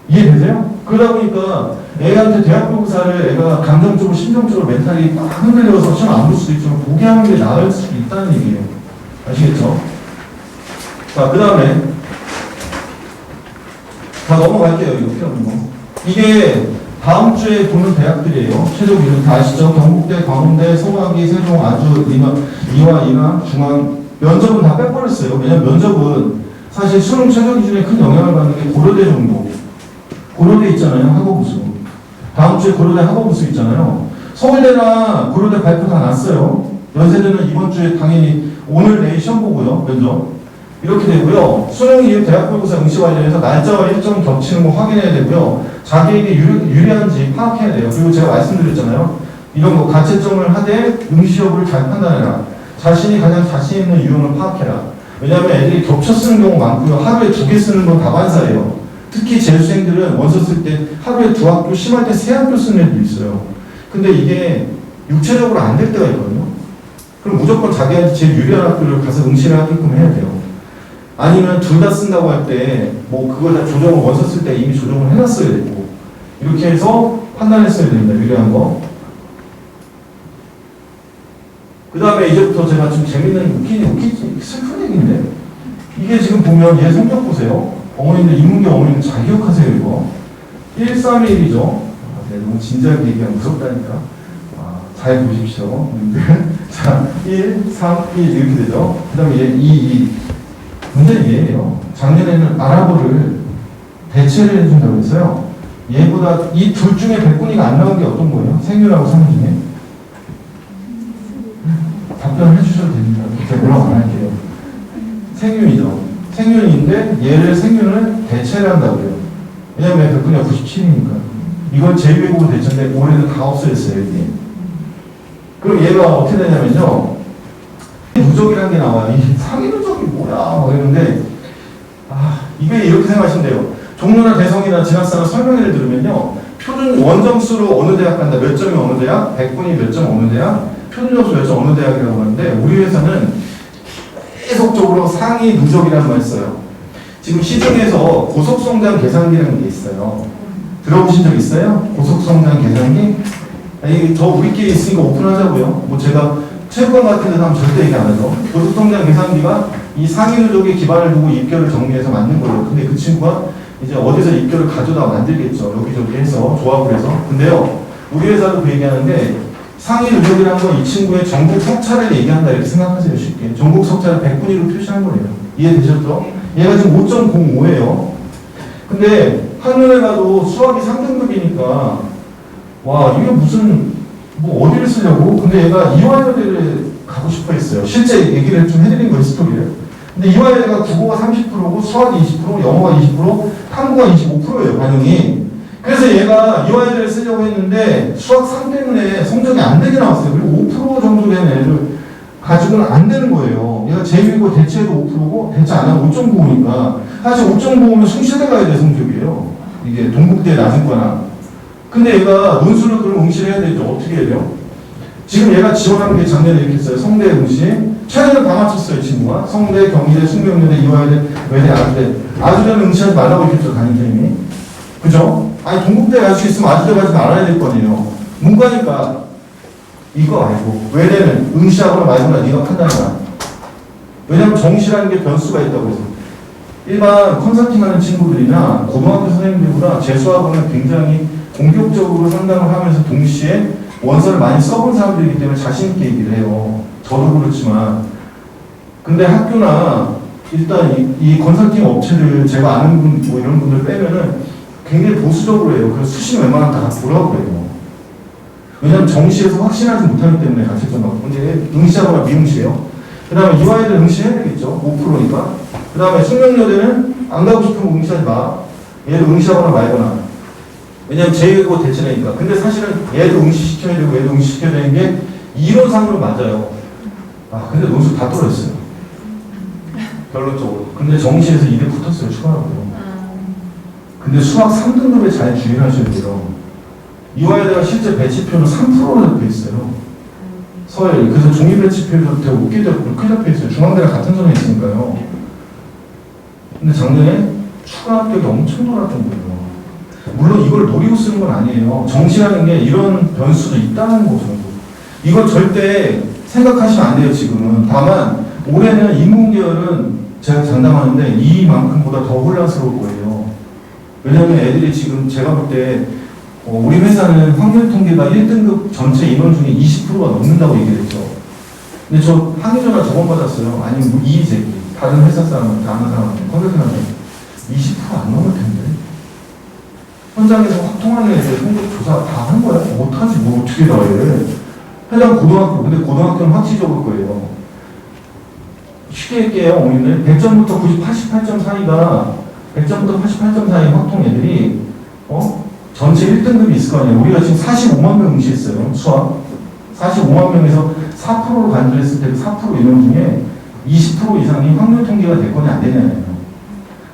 이해되세요? 그러다 보니까 애한테 대학교사를 애가 감정적으로, 심정적으로, 멘탈이 막 흔들려서 시험 안 볼 수도 있지만 포기하는 게 나을 수도 있다는 얘기예요. 아시겠죠? 자, 그 다음에 다 넘어갈게요. 이거 필요 없는 거. 이게 다음 주에 보는 대학들이에요. 최종 이름 다 아시죠? 경북대, 광운대, 성악이, 세종, 아주, 이화, 인하, 중앙. 면접은 다 빼버렸어요. 왜냐면 면접은 사실 수능 최저 기준에 큰 영향을 받는 게 고려대 정도. 고려대 있잖아요. 학업우수. 다음 주에 고려대 학업우수 있잖아요. 서울대나 고려대 발표 다 났어요. 연세대는 이번 주에 당연히 오늘 내일 시험 보고요. 면접. 이렇게 되고요. 수능 이후 대학별고사 응시 관련해서 날짜와 일정 겹치는 거 확인해야 되고요. 자기에게 유리한지 파악해야 돼요. 그리고 제가 말씀드렸잖아요. 이런 거 가채점을 하되 응시 여부를 잘 판단해라. 자신이 가장 자신 있는 유형을 파악해라. 왜냐하면 애들이 겹쳐 쓰는 경우 많고요. 하루에 2개 쓰는 건 다반사예요. 특히 재수생들은 원서 쓸 때 하루에 2학교, 심할 때 3학교 쓰는 애도 있어요. 근데 이게 육체적으로 안 될 때가 있거든요. 그럼 무조건 자기한테 제일 유리한 학교를 가서 응시를 하게끔 해야 돼요. 아니면 둘 다 쓴다고 할 때 뭐 그걸 다 조정을 원서 쓸 때 이미 조정을 해놨어야 되고 이렇게 해서 판단했어야 됩니다. 유리한 거. 그 다음에 이제부터 제가 좀 재밌는 웃기지 슬픈 얘기인데 이게 지금 보면 얘 성적 보세요. 어머님들 인문계 어머님 잘 기억하세요. 이거 131이죠. 네, 너무 진지하게 얘기하면 무섭다니까. 잘 보십시오. 자, 1, 3, 1 이렇게 되죠. 그 다음에 얘 2, 2. 문제는 얘예요. 작년에는 아랍어를 대체를 해준다고 했어요. 얘보다 이 둘 중에 백분위가 안 나온 게 어떤 거예요? 생률하고 상유 중에? 답변을 해주셔도 됩니다. 제가 뭐라고 안 할게요. 생윤이죠. 생윤인데 얘를 생윤을 대체를 한다고요. 왜냐면 백분위가 97이니까. 이건 제2외국어 대체인데 올해는 다 없어졌어요. 여기. 그럼 얘가 어떻게 되냐면요. 누적이라는 게 나와요. 이 상위 누적이 뭐야? 이러는데 이게 이렇게 생각하시면 돼요. 종로나 대성이나 진학사나 설명회를 들으면요. 표준 원점수로 어느 대학 간다. 몇 점이 어느 대학, 백분위 몇 점 어느 대학, 표준 점수 몇 점 어느 대학이라고 하는데 우리 회사는 계속적으로 상위 누적이라는 말 써요. 지금 시중에서 고속성장 계산기라는 게 있어요. 들어보신 적 있어요? 고속성장 계산기? 저 우리끼리 있으니까 오픈하자고요. 뭐 제가 체육관 같은 데서 하면 절대 얘기 안 하죠. 고속성장 계산기가 이 상위 누적에 기반을 두고 입결을 정리해서 만든 거예요. 근데 그 친구가 이제 어디서 입결을 가져다 만들겠죠. 여기저기 해서 조합을 해서. 근데요, 우리 회사도 그 얘기하는데 상위 누적이라는 건 이 친구의 전국 석차를 얘기한다 이렇게 생각하세요. 쉽게. 전국 석차를 100분위로 표시한 거예요. 이해되셨죠? 얘가 지금 5.05예요. 근데 한눈에 봐도 수학이 3등급이니까 와 이게 무슨 뭐 어디를 쓰려고? 근데 얘가 이화여대를 가고 싶어 했어요. 실제 얘기를 좀 해드린 거예요. 스토리를. 근데 이화여대가 국어가 30%고 수학이 20%, 영어가 20%, 탐구가 25%예요. 반영이. 그래서 얘가 이화여대를 쓰려고 했는데 수학 3 때문에 성적이 안 되게 나왔어요. 그리고 5% 정도 되는 애를 가지고는 안 되는 거예요. 얘가 제2외국어 대체도 5%고 대체 안 하면 5.95니까 사실 5.95면 숭실대 가야 될 성적이에요. 이게 동국대 낮은 거나. 근데 얘가 논술을 그럼 응시해야 되죠. 어떻게 해야 돼요? 지금 얘가 지원한 게 작년에 이렇게 했어요. 성대 응시. 최근에 다 맞췄어요. 친구가. 성대, 경희대, 숙명여대, 이화여대, 외대, 아주대. 아주대는 응시하지 말라고 했겠죠. 담임선생님이. 그죠? 아니 동국대 갈 수 있으면 아주대 가지 말아야 될 거 아니에요. 문과니까 이거 알고 외대는 응시하거나 말거나 네가 판단해라. 왜냐면 정시라는 게 변수가 있다고 해서. 일반 컨설팅하는 친구들이나 고등학교 선생님들보다 재수학원은 굉장히 공격적으로 상담을 하면서 동시에 원서를 많이 써본 사람들이기 때문에 자신있게 얘기를 해요. 저도 그렇지만. 근데 학교나 일단 이 컨설팅 업체들 제가 아는 분, 뭐 이런 분들 빼면은 굉장히 보수적으로 해요. 그래서 수시는 웬만하면 다 보라고 그래요. 왜냐면 정시에서 확신하지 못하기 때문에 가채점 받고. 근데 응시하거나 미응시해요. 그 다음에 이화여대 응시해야 되겠죠. 5%니까. 그 다음에 숙명여대는 안 가고 싶으면 응시하지 마. 얘도 응시하거나 말거나. 왜냐면 제2외국어 대체라니까. 근데 사실은 얘도 응시시켜야 되고 얘도 응시시켜야 되는 게 이론상으로 맞아요. 근데 논술 다 떨어졌어요. 결론적으로. 근데 정시에서 2대 붙었어요. 추가하고요. 근데 수학 3등급에 잘 주의하셔야 돼요. 이화여대가 실제 배치표는 3%로 잡혀 있어요. 서열. 그래서 종이 배치표도 되게 웃게 잡혀 있어요. 중앙대랑 같은 선에 있으니까요. 근데 작년에 추가 합격이 엄청 놀았던 거예요. 물론 이걸 노리고 쓰는 건 아니에요. 정시라는 게 이런 변수도 있다는 거 정도. 이건 절대 생각하시면 안 돼요, 지금은. 다만, 올해는 인문계열은 제가 장담하는데 이만큼보다 더 혼란스러울 거예요. 왜냐면 애들이 지금 제가 볼 때, 우리 회사는 확률 통계가 1등급 전체 인원 중에 20%가 넘는다고 얘기했죠. 근데 저 항의전화 저번 받았어요. 아니면 뭐 이의제기. 다른 회사 사람한테, 아는 사람한테, 컨설팅한테 20%안 넘을 텐데. 현장에서 확통하는 애들 성적 조사 다 한 거야? 못하지, 뭐 어떻게 다 해. 해당 고등학교, 근데 고등학교는 확실히 적을 거예요. 쉽게 할게요, 어머니들. 100점부터 88점 사이가, 100점부터 88점 사이 확통 애들이, 전체 1등급이 있을 거 아니에요. 우리가 지금 45만 명 응시했어요, 수학. 45만 명에서 4%로 간주했을 때 4% 인원 중에 20% 이상이 확률 통계가 될 거냐, 안 되냐예요.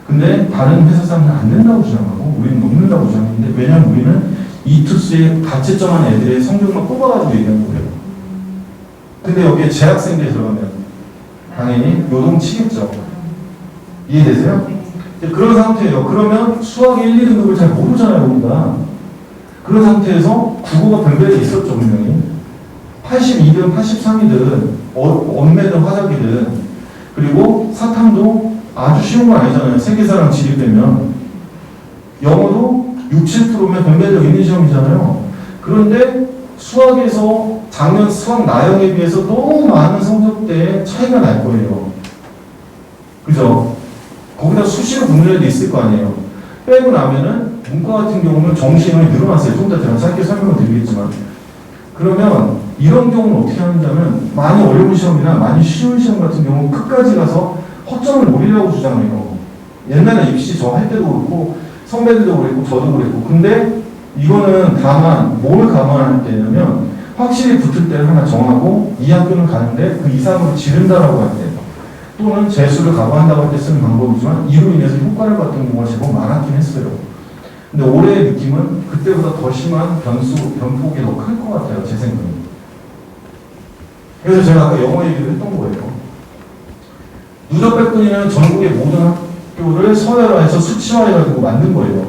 근데 다른 회사 사람들은 안 된다고 주장하고 우리는 넘는다고 주장하는데 왜냐면 우리는 이 투수에 가채점한 애들의 성적만 뽑아가지고 얘기하는 거예요. 근데 여기에 재학생들이 들어가면 당연히 요동치겠죠. 이해되세요? 그런 상태예요. 그러면 수학 1, 2등급을 잘 모르잖아요, 우리가. 그런 상태에서 국어가 별별이 있었죠, 분명히. 82든 83이든 언매든 화작이든 그리고 사탐도 아주 쉬운 건 아니잖아요. 세계사랑 지리 빼면. 영어도 6, 7%면 변별력 있는 시험이잖아요. 그런데 수학에서 작년 수학 나형에 비해서 너무 많은 성적대에 차이가 날 거예요. 그죠? 거기다 수시로 붙는 애도 있을 거 아니에요. 빼고 나면은 문과 같은 경우는 정시 인원이 늘어났어요. 좀 더 제가 짧게 설명을 드리겠지만. 그러면 이런 경우는 어떻게 하냐면 많이 어려운 시험이나 많이 쉬운 시험 같은 경우는 끝까지 가서 허점을 노리려고 주장해요. 옛날에 입시 저 할 때도 그렇고 선배들도 그랬고 저도 그랬고. 근데 이거는 다만 뭘 감안할 때냐면 확실히 붙을 때를 하나 정하고 이 학교는 가는데 그 이상으로 지른다라고 할 때 또는 재수를 각오한다고 할 때 쓰는 방법이지만 이로 인해서 효과를 봤던 경우가 제법 많았긴 했어요. 근데 올해의 느낌은 그때보다 더 심한 변폭이 더 클 것 같아요. 제 생각은. 그래서 제가 아까 영어 얘기를 했던 거예요. 누적 백분위는 전국의 모든 학교를 서열화해서 수치화해가지고 만든 거예요.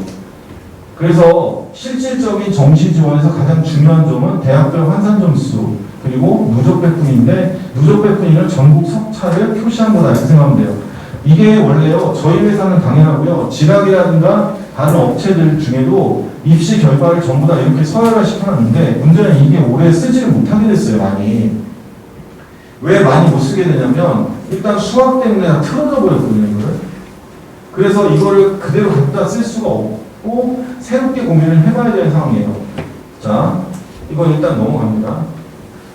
그래서 실질적인 정시 지원에서 가장 중요한 점은 대학별 환산 점수 그리고 누적 백분위인데 누적 백분위는 전국 석차를 표시한 거다 이렇게 생각하면 돼요. 이게 원래요 저희 회사는 당연하고요 지락이라든가 다른 업체들 중에도 입시 결과를 전부 다 이렇게 서열화 시켜놨는데 문제는 이게 올해 쓰지를 못하게 됐어요. 왜 많이 못 쓰게 되냐면 일단 수학 때문에 다 틀어져 버렸거든요. 이거를. 그래서 이거를 그대로 갖다 쓸 수가 없고 새롭게 고민을 해봐야 되는 상황이에요. 자, 이건 일단 넘어갑니다.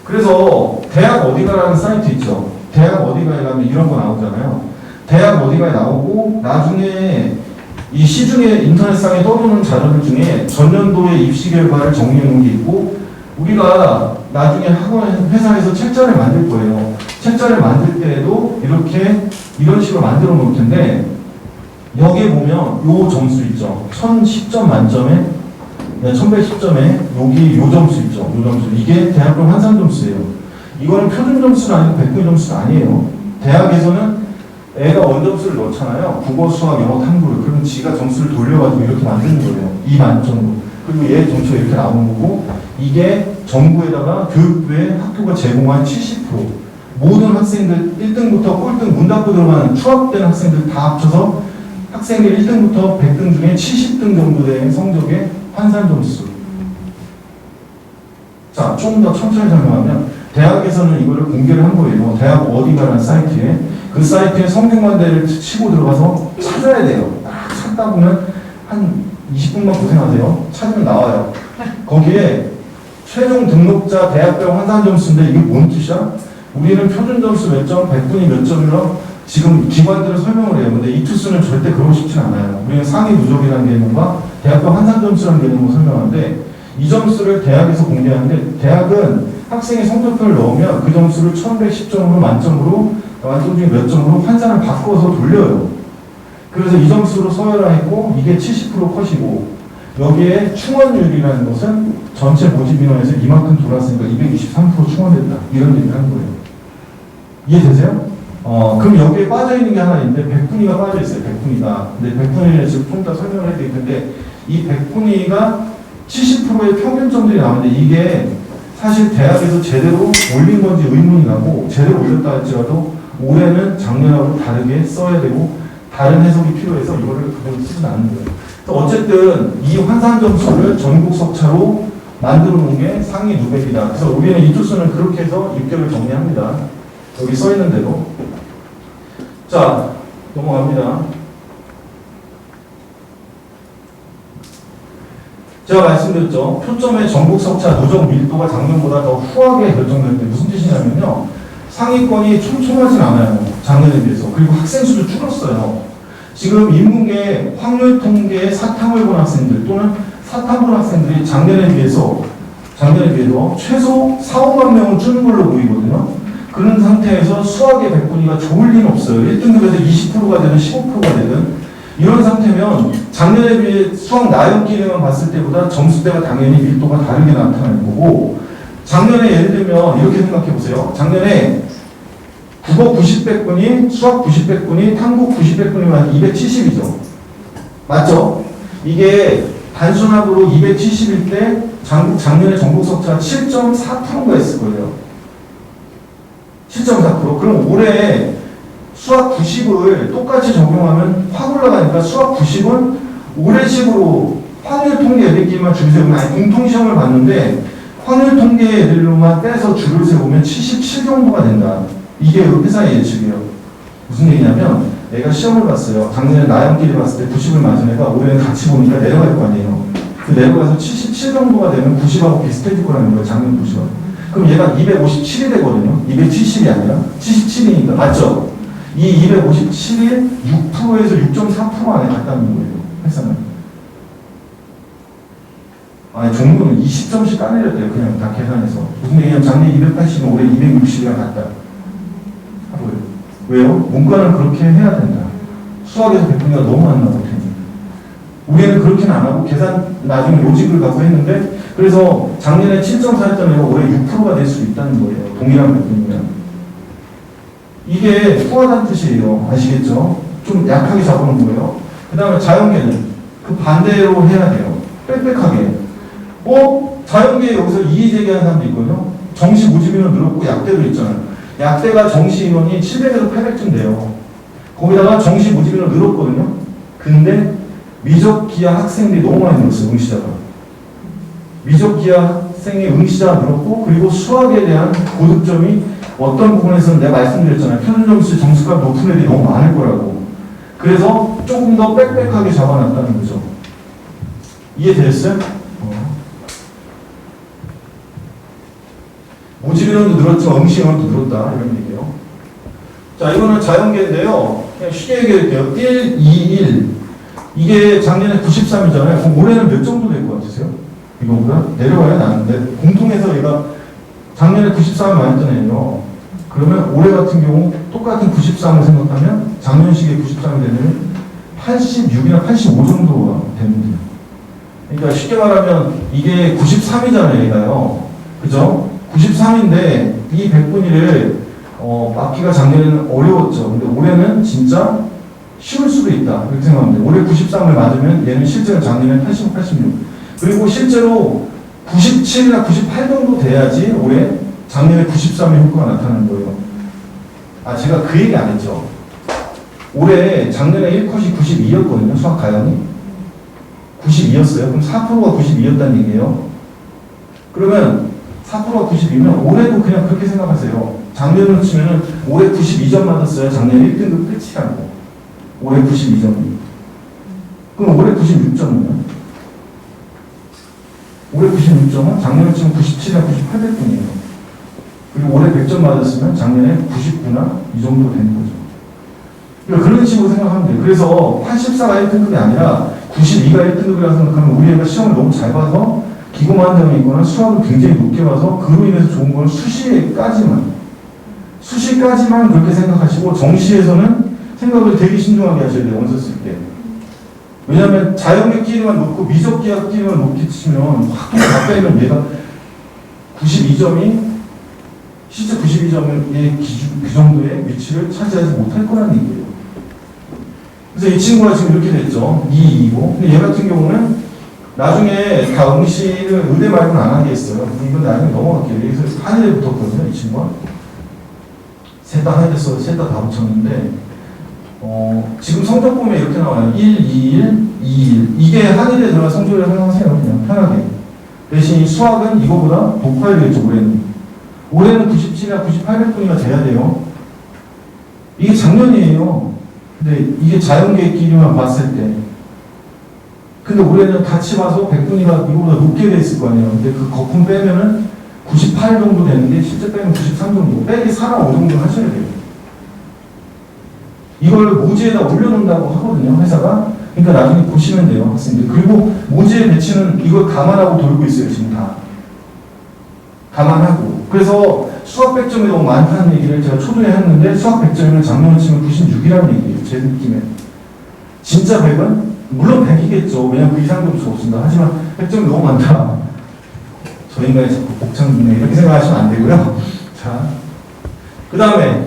그래서 대학 어디가라는 사이트 있죠. 대학 어디가에 가면 이런 거 나오잖아요. 대학 어디가에 나오고 나중에 이 시중에 인터넷상에 떠도는 자료들 중에 전년도의 입시 결과를 정리해 놓은 게 있고 우리가 나중에 학원 회사에서 책자를 만들 거예요. 책자를 만들 때에도 이렇게 이런 식으로 만들어 놓을 텐데 여기에 보면 요 점수 있죠. 1010점 만점에 1110점에 여기 요 점수 있죠. 요 점수. 이게 대학교 환산 점수예요. 이거는 표준 점수는 아니고 백분 점수가 아니에요. 대학에서는 애가 원점수를 넣잖아요. 국어, 수학, 영어, 탐구를. 그러면 지가 점수를 돌려가지고 이렇게 만드는 거예요. 이 만점으로. 그리고 얘 점수가 이렇게 나오는 거고 이게 정부에다가 교육부에 학교가 제공한 70% 모든 학생들 1등부터 꼴등 문 닫고 들어가는 추합된 학생들 다 합쳐서 학생들 1등부터 100등 중에 70등 정도 된 성적의 환산 점수. 자, 좀 더 천천히 설명하면 대학에서는 이거를 공개를 한 거예요. 대학 어디가라는 사이트에. 그 사이트에 성균관대를 치고 들어가서 찾아야 돼요. 딱 찾다 보면 한 20분만 고생하세요. 찾으면 나와요. 거기에 최종 등록자 대학별 환산 점수인데 이게 뭔 뜻이야? 우리는 표준 점수 몇 점, 백분위 몇 점이라 지금 기관들은 설명을 해요. 근데 이 투수는 절대 그러고 싶진 않아요. 우리는 상위 누적이라는 개념과 대학별 환산 점수라는 개념을 설명하는데 이 점수를 대학에서 공개하는데 대학은 학생의 성적표를 넣으면 그 점수를 1110점으로 만점으로 만점 중에 몇 점으로 환산을 바꿔서 돌려요. 그래서 이 점수로 서열화했고 이게 70% 컷이고 여기에 충원율이라는 것은 전체 모집 인원에서 이만큼 돌았으니까 223% 충원됐다. 이런 얘기를 하는 거예요. 이해되세요? 그럼 여기에 빠져있는 게 하나 있는데 백분위가 빠져있어요. 백분위가. 근데 백분위는 지금 좀 더 설명을 해야 될 텐데 이 백분위가 70%의 평균점들이 나오는데 이게 사실 대학에서 제대로 올린 건지 의문이 나고 제대로 올렸다 할지라도 올해는 작년하고 다르게 써야 되고 다른 해석이 필요해서 이거를 그대로 쓰진 않는 거예요. 어쨌든 이 환산 점수를 전국 석차로 만들어 놓은 게 상위 누백이다. 그래서 우리는 이 투수는 그렇게 해서 입결을 정리합니다. 여기 써 있는 대로. 자, 넘어갑니다. 제가 말씀드렸죠. 표점의 전국 석차 누적 밀도가 작년보다 더 후하게 결정될 때 무슨 뜻이냐면요. 상위권이 촘촘하진 않아요. 작년에 비해서. 그리고 학생 수도 줄었어요. 지금 인문계 확률 통계에 사탐을 본 학생들 또는 사탐 본 학생들이 작년에 비해서 최소 4, 5만 명은 줄은 걸로 보이거든요. 그런 상태에서 수학의 백분위가 좋을 리는 없어요. 1등급에서 20%가 되든 15%가 되든 이런 상태면 작년에 비해 수학 나열기능만 봤을 때보다 점수대가 당연히 밀도가 다르게 나타날 거고 작년에 예를 들면 이렇게 생각해 보세요. 작년에 국어 90백분위, 수학 90백분위, 탐구 90백분위만 270이죠. 맞죠? 이게 단순학으로 270일 때 작년에 전국 석차 7.4%가 있을 거예요. 7.4%. 그럼 올해 수학 90을 똑같이 적용하면 확 올라가니까 수학 90은 올해식으로 확률 통계 애들끼리만 줄 세우면 아니 공통시험을 봤는데 확률 통계 애들로만 빼서 줄을 세우면 77 정도가 된다. 이게 회사의 예측이에요. 무슨 얘기냐면 내가 시험을 봤어요. 작년에 나연끼리 봤을 때 90을 맞은 애가 올해는 같이 보니까 내려갈 거 아니에요. 그 내려가서 77 정도가 되면 90하고 비슷해질 거라는 거예요. 작년 90하고. 그럼 얘가 257이 되거든요. 270이 아니라 77이니까 맞죠? 이 257이 6%에서 6.4% 안에 갔다는 거예요. 회사는. 아니 종류는 20점씩 까내렸대요. 그냥 다 계산해서. 무슨 얘기냐면 작년 280은 올해 260이랑 같다. 하고요. 왜요? 문과는 그렇게 해야 된다. 수학에서 100분위가 너무 안 나올 테니. 우리는 그렇게는 안 하고 계산 나중에 로직을 갖고 했는데 그래서 작년에 7.4였던 애가 올해 6%가 될 수 있다는 거예요. 동일한 100분위면. 이게 후하다는 뜻이에요. 아시겠죠? 좀 약하게 잡아놓은 거예요. 그 다음에 자연계는 그 반대로 해야 돼요. 빽빽하게. 자연계에 여기서 이의 제기하는 사람도 있거든요. 정시 모집 인원 늘었고 약대도 있잖아요. 약대가 정시 인원이 700에서 800쯤 돼요. 거기다가 정시 모집 인원 늘었거든요. 근데 미적 기하 학생들이 너무 많이 늘었어요. 응시자가. 미적 기하 학생의 응시자가 늘었고 그리고 수학에 대한 고득점이 어떤 부분에서는 내가 말씀드렸잖아요. 표준점수 점수가 높은 애들이 너무 많을 거라고. 그래서 조금 더 빽빽하게 잡아놨다는 거죠. 이해되셨어요? 모집 인원도 늘었지만 응시 인원도 늘었다 이런 얘기예요. 자, 이거는 자연계인데요. 그냥 쉽게 얘기할게요. 1, 2, 1 이게 작년에 93이잖아요. 그럼 올해는 몇 정도 될 것 같으세요? 이거보다 내려와야 나는데 공통해서 얘가 작년에 93을 많이 했던 애예요. 그러면 올해 같은 경우 똑같은 93을 생각하면 작년식에 93이 되면 86이나 85 정도가 되면 돼요. 그러니까 쉽게 말하면 이게 93이잖아요, 얘가요. 그죠? 93인데 이 100분위를 맞기가 작년에는 어려웠죠. 근데 올해는 진짜 쉬울 수도 있다. 이렇게 생각합니다. 올해 93을 맞으면 얘는 실제로 작년에 85, 86. 그리고 실제로 97이나 98 정도 돼야지 올해 작년에 93의 효과가 나타나는 거예요. 아, 제가 그 얘기 안 했죠. 올해 작년에 1컷이 92였거든요. 수학 가형이. 92였어요. 그럼 4%가 92였다는 얘기예요. 그러면 4%가 92면 올해도 그냥 그렇게 생각하세요. 작년으로 치면은 올해 92점 맞았어요. 작년에 1등급 끝이라고. 올해 92점이. 그럼 올해 96점이면? 올해 96점은 작년에 치면 97이나 9800분이에요. 그리고 올해 100점 맞았으면 작년에 99나 이 정도 되는 거죠. 그러니까 그런 식으로 생각하면 돼요. 그래서 84가 1등급이 아니라 92가 1등급이라고 생각하면 우리 애가 시험을 너무 잘 봐서 기고만 점이 있거나 수학을 굉장히 높게 봐서 그로 인해서 좋은 건 수시까지만 그렇게 생각하시고 정시에서는 생각을 되게 신중하게 하셔야 돼요. 원서 쓸 때. 왜냐하면 자연계끼리만 놓고 미적기하끼리만 놓게 치면 확 다 빼면 얘가 92점이 실제 92점의 기준 그 정도의 위치를 차지하지 못할 거라는 얘기예요. 그래서 이 친구가 지금 이렇게 됐죠. 2, 2고. 근데 얘 같은 경우는 나중에 다 응시를 의대 말고는 안 하게 했어요. 이건 나중에 넘어갈게요. 여기서 한의대 붙었거든요. 이 친구가. 셋 다 한의대 써서 셋 다 붙였는데 지금 성적 보면 이렇게 나와요. 1, 2, 1, 2, 1. 이게 한의대 들어간 성적이라고 생각하세요. 그냥 편하게. 대신 수학은 이거보다 높아야겠죠. 올해는 97이나 9800분이나 돼야 돼요. 이게 작년이에요. 근데 이게 자연계끼리만 봤을 때. 근데 올해는 같이 봐서 100분이가 이거보다 높게 돼 있을 거 아니에요. 근데 그 거품 빼면은 98 정도 되는데 실제 빼면 93 정도. 빼기 4랑 5 정도 하셔야 돼요. 이걸 모지에다 올려놓는다고 하거든요. 회사가. 그러니까 나중에 보시면 돼요. 학생들. 그리고 모지의 배치는 이걸 감안하고 돌고 있어요. 지금 다. 감안하고. 그래서 수학 100점이 너무 많다는 얘기를 제가 초조해 했는데 수학 100점이면 작년으로 치면 96이라는 얘기예요. 제 느낌에. 진짜 100은? 물론 100이겠죠. 왜냐면 그 이상 점수 없습니다. 하지만 100점이 너무 많다. 저 인간이 자꾸 복창 듣네. 이렇게 생각하시면 안 되고요. 자, 그 다음에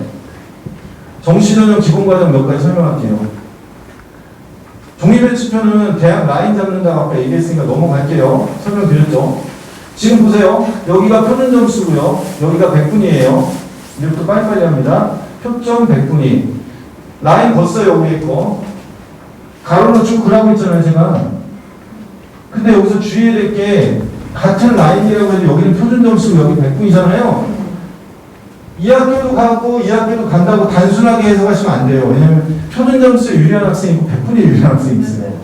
정시전형 기본과정 몇 가지 설명할게요. 종이배치표는 대학 라인 잡는다고 아까 얘기했으니까 넘어갈게요. 설명드렸죠. 지금 보세요. 여기가 표준점수고요. 여기가 100분이에요. 이제부터 빨리빨리 합니다. 표점 100분이. 라인 벗어요. 위에 거. 가로로 쭉 그라고 있잖아요. 제가. 근데 여기서 주의해야 될 게 같은 라인이라고 해도 여기는 표준점수고 여기 100분이잖아요. 이 학교도 가고 이 학교도 간다고 단순하게 해석하시면 안 돼요. 왜냐면 표준점수에 유리한 학생이 있고 100분이 유리한 학생이 있어요.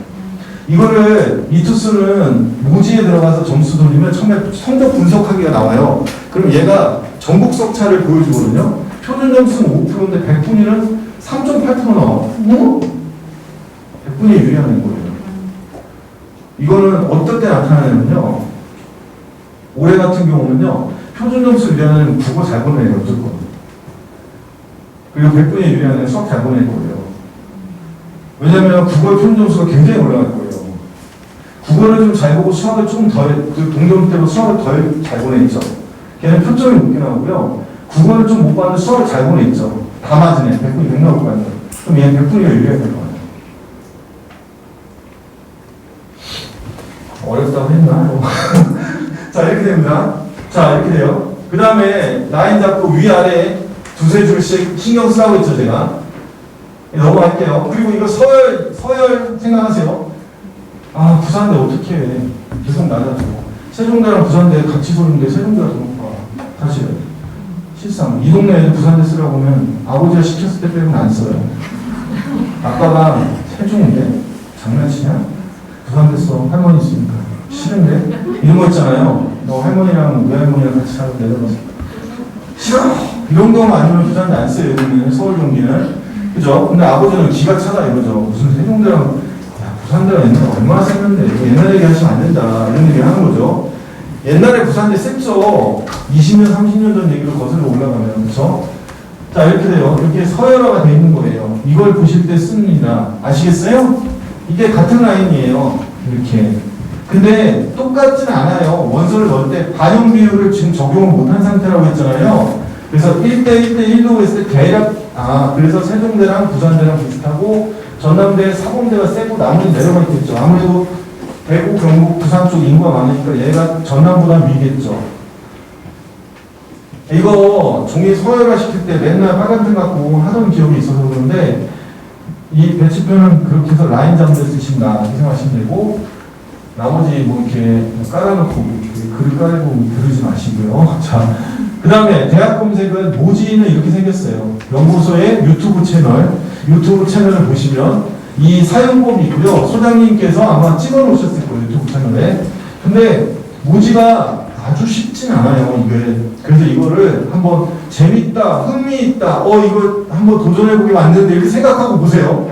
이거를 이 투수는 모지에 들어가서 점수 돌리면 처음에 성적 분석하기가 나와요. 그럼 얘가 전국 석차를 보여주거든요. 표준 점수는 5%인데 100분위는 3.8% 나와. 100분위 유리하는 거예요. 이거는 어떨 때 나타나냐면요. 올해 같은 경우는요. 표준 점수 유리하는 국어 잘 보내요. 무조건. 그리고 100분위 유리하는 수학 잘 보낼 거예요. 왜냐면 국어의 표준 점수가 굉장히 올라갈 거예요. 국어를 좀 잘 보고 수학을 좀 덜, 그 동점 때로 수학을 덜 잘 보내있죠. 걔는 표점이 높게 나오고요. 국어를 좀 못 봤는데 수학을 잘 보내있죠. 다 맞으네. 100분이 100 나올 거 아니에요. 그럼 얘는 100분이가 유리해야 될 거 아니에요. 어렵다고 했나? 자, 이렇게 됩니다. 자, 이렇게 돼요. 그 다음에 라인 잡고 위아래 두세 줄씩 신경 쓰라고 했죠, 제가. 넘어갈게요. 그리고 이거 서열 생각하세요. 아, 부산대 어떻게 해. 계속 낮아져. 세종대랑 부산대 같이 쏘는데 세종대가 더 높아. 사실은. 실상. 이 동네에 부산대 쓰라고 하면 아버지가 시켰을 때 빼면 안 써요. 아빠가 세종인데? 장난치냐? 부산대 써. 할머니 있으니까. 싫은데? 이런 거 있잖아요. 너 할머니랑 외할머니랑 같이 살고 내려가서. 싫어! 이런 경우만 아니면 부산대 안 써요. 여기는 서울 경기는. 그죠? 근데 아버지는 기가 차다 이거죠. 무슨 세종대랑 부산대가 옛날에 얼마나 셌는데 옛날 얘기 하시면 안 된다 이런 얘기 하는 거죠. 옛날에 부산대 셌죠. 20년 30년 전 얘기로 거슬러 올라가면. 그렇죠? 자, 이렇게 돼요. 이렇게 서열화가 되어 있는 거예요. 이걸 보실 때 씁니다. 아시겠어요? 이게 같은 라인이에요. 이렇게. 근데 똑같진 않아요. 원소를 넣을 때 반영 비율을 지금 적용을 못한 상태라고 했잖아요. 그래서 1대1로 했을 때 대략 그래서 세종대랑 부산대랑 비슷하고 전남대, 사범대가 세고 나머지 내려가 있겠죠. 아무래도 대구, 경북, 부산 쪽 인구가 많으니까 얘가 전남보다 위겠죠. 이거 종이 서열화 시킬 때 맨날 빨간펜 갖고 하던 기억이 있어서 그런데 이 배치표는 그렇게 해서 라인 잡는 데 쓰신다 이렇게 생각하시면 되고 나머지 뭐 이렇게 깔아놓고 글을 깔고 그러지 마시고요. 자, 그 다음에 대학 검색은 모지는 이렇게 생겼어요. 연구소의 유튜브 채널을 보시면 이 사용법이 있고요. 소장님께서 아마 찍어 놓으셨을 거예요. 유튜브 채널에. 근데 모지가 아주 쉽진 않아요. 이게. 그래서 이거를 한번 재밌다, 흥미있다, 이거 한번 도전해보기 만드는데 이렇게 생각하고 보세요.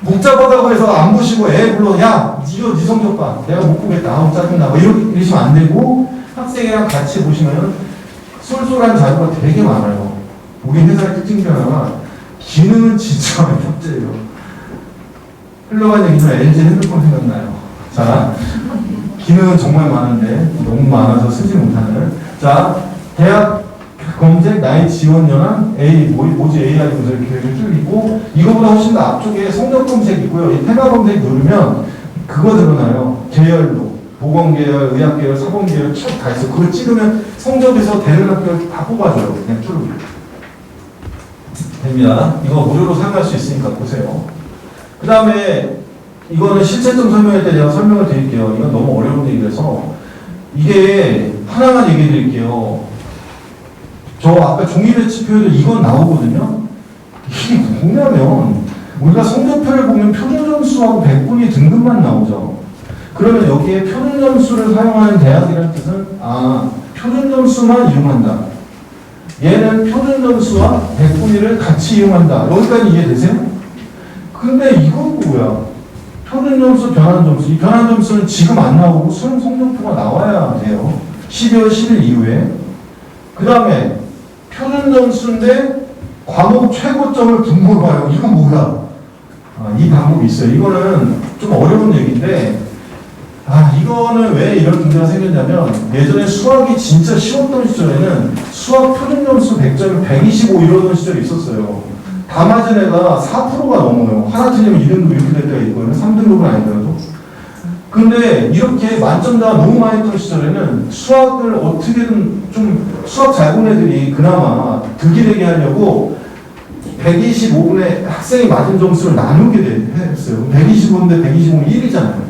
복잡하다고 해서 안 보시고 애 불러, 야, 이거 네 성적 봐. 내가 못 보겠다. 아우, 짜증나. 이러시면 안 되고 학생이랑 같이 보시면 쏠쏠한 자료가 되게 많아요. 우리 회사의 특징 중 하나가 기능은 진짜 협재예요. 흘러간 얘기는 LG 핸드폰 생각나요. 자, 기능은 정말 많은데 너무 많아서 쓰지 못하는. 자, 대학 검색 나의 지원 연한 모지 AI 검색 계획을 쭉 있고 이거보다 훨씬 더 앞쪽에 성적 검색 있고요. 이 테마 검색 누르면 그거 드러나요. 계열로. 보건계열, 의학계열, 사범계열 쭉 다 있어. 그걸 찍으면 성적에서 되는 학교를 다 뽑아줘요. 그냥 쭉. 됩니다. 이거 무료로 사용할 수 있으니까 보세요. 그 다음에 이거는 실체점 설명할 때 제가 설명을 드릴게요. 이건 너무 어려운 얘기라서 이게 하나만 얘기해 드릴게요. 저 아까 종이배치표에도 이건 나오거든요. 이게 뭐냐면 우리가 성적표를 보면 표준점수하고 100분위 등급만 나오죠. 그러면 여기에 표준점수를 사용하는 대학이라는 뜻은 표준점수만 이용한다. 얘는 표준점수와 100분위를 같이 이용한다. 여기까지 이해되세요? 근데 이건 뭐야? 표준점수, 변환점수. 이 변환점수는 지금 안 나오고 수능 성적표가 나와야 돼요. 12월 10일 이후에. 그 다음에 표준점수인데 과목 최고점을 분모로 봐요. 이건 뭐야? 이 방법이 있어요. 이거는 좀 어려운 얘기인데 이거는 왜 이런 문제가 생겼냐면 예전에 수학이 진짜 쉬웠던 시절에는 수학 표준점수 100점을 125 이러던 시절이 있었어요. 다 맞은 애가 4%가 넘어요. 하나 틀리면 2등급 이렇게 될 때가 있거든요. 3등급은 아니더라도. 근데 이렇게 만점자가 너무 많이 했던 시절에는 수학을 어떻게든 좀 수학 잘 본 애들이 그나마 득이 되게 하려고 125분의 학생이 맞은 점수를 나누게 했어요. 125인데 125는 1이잖아요.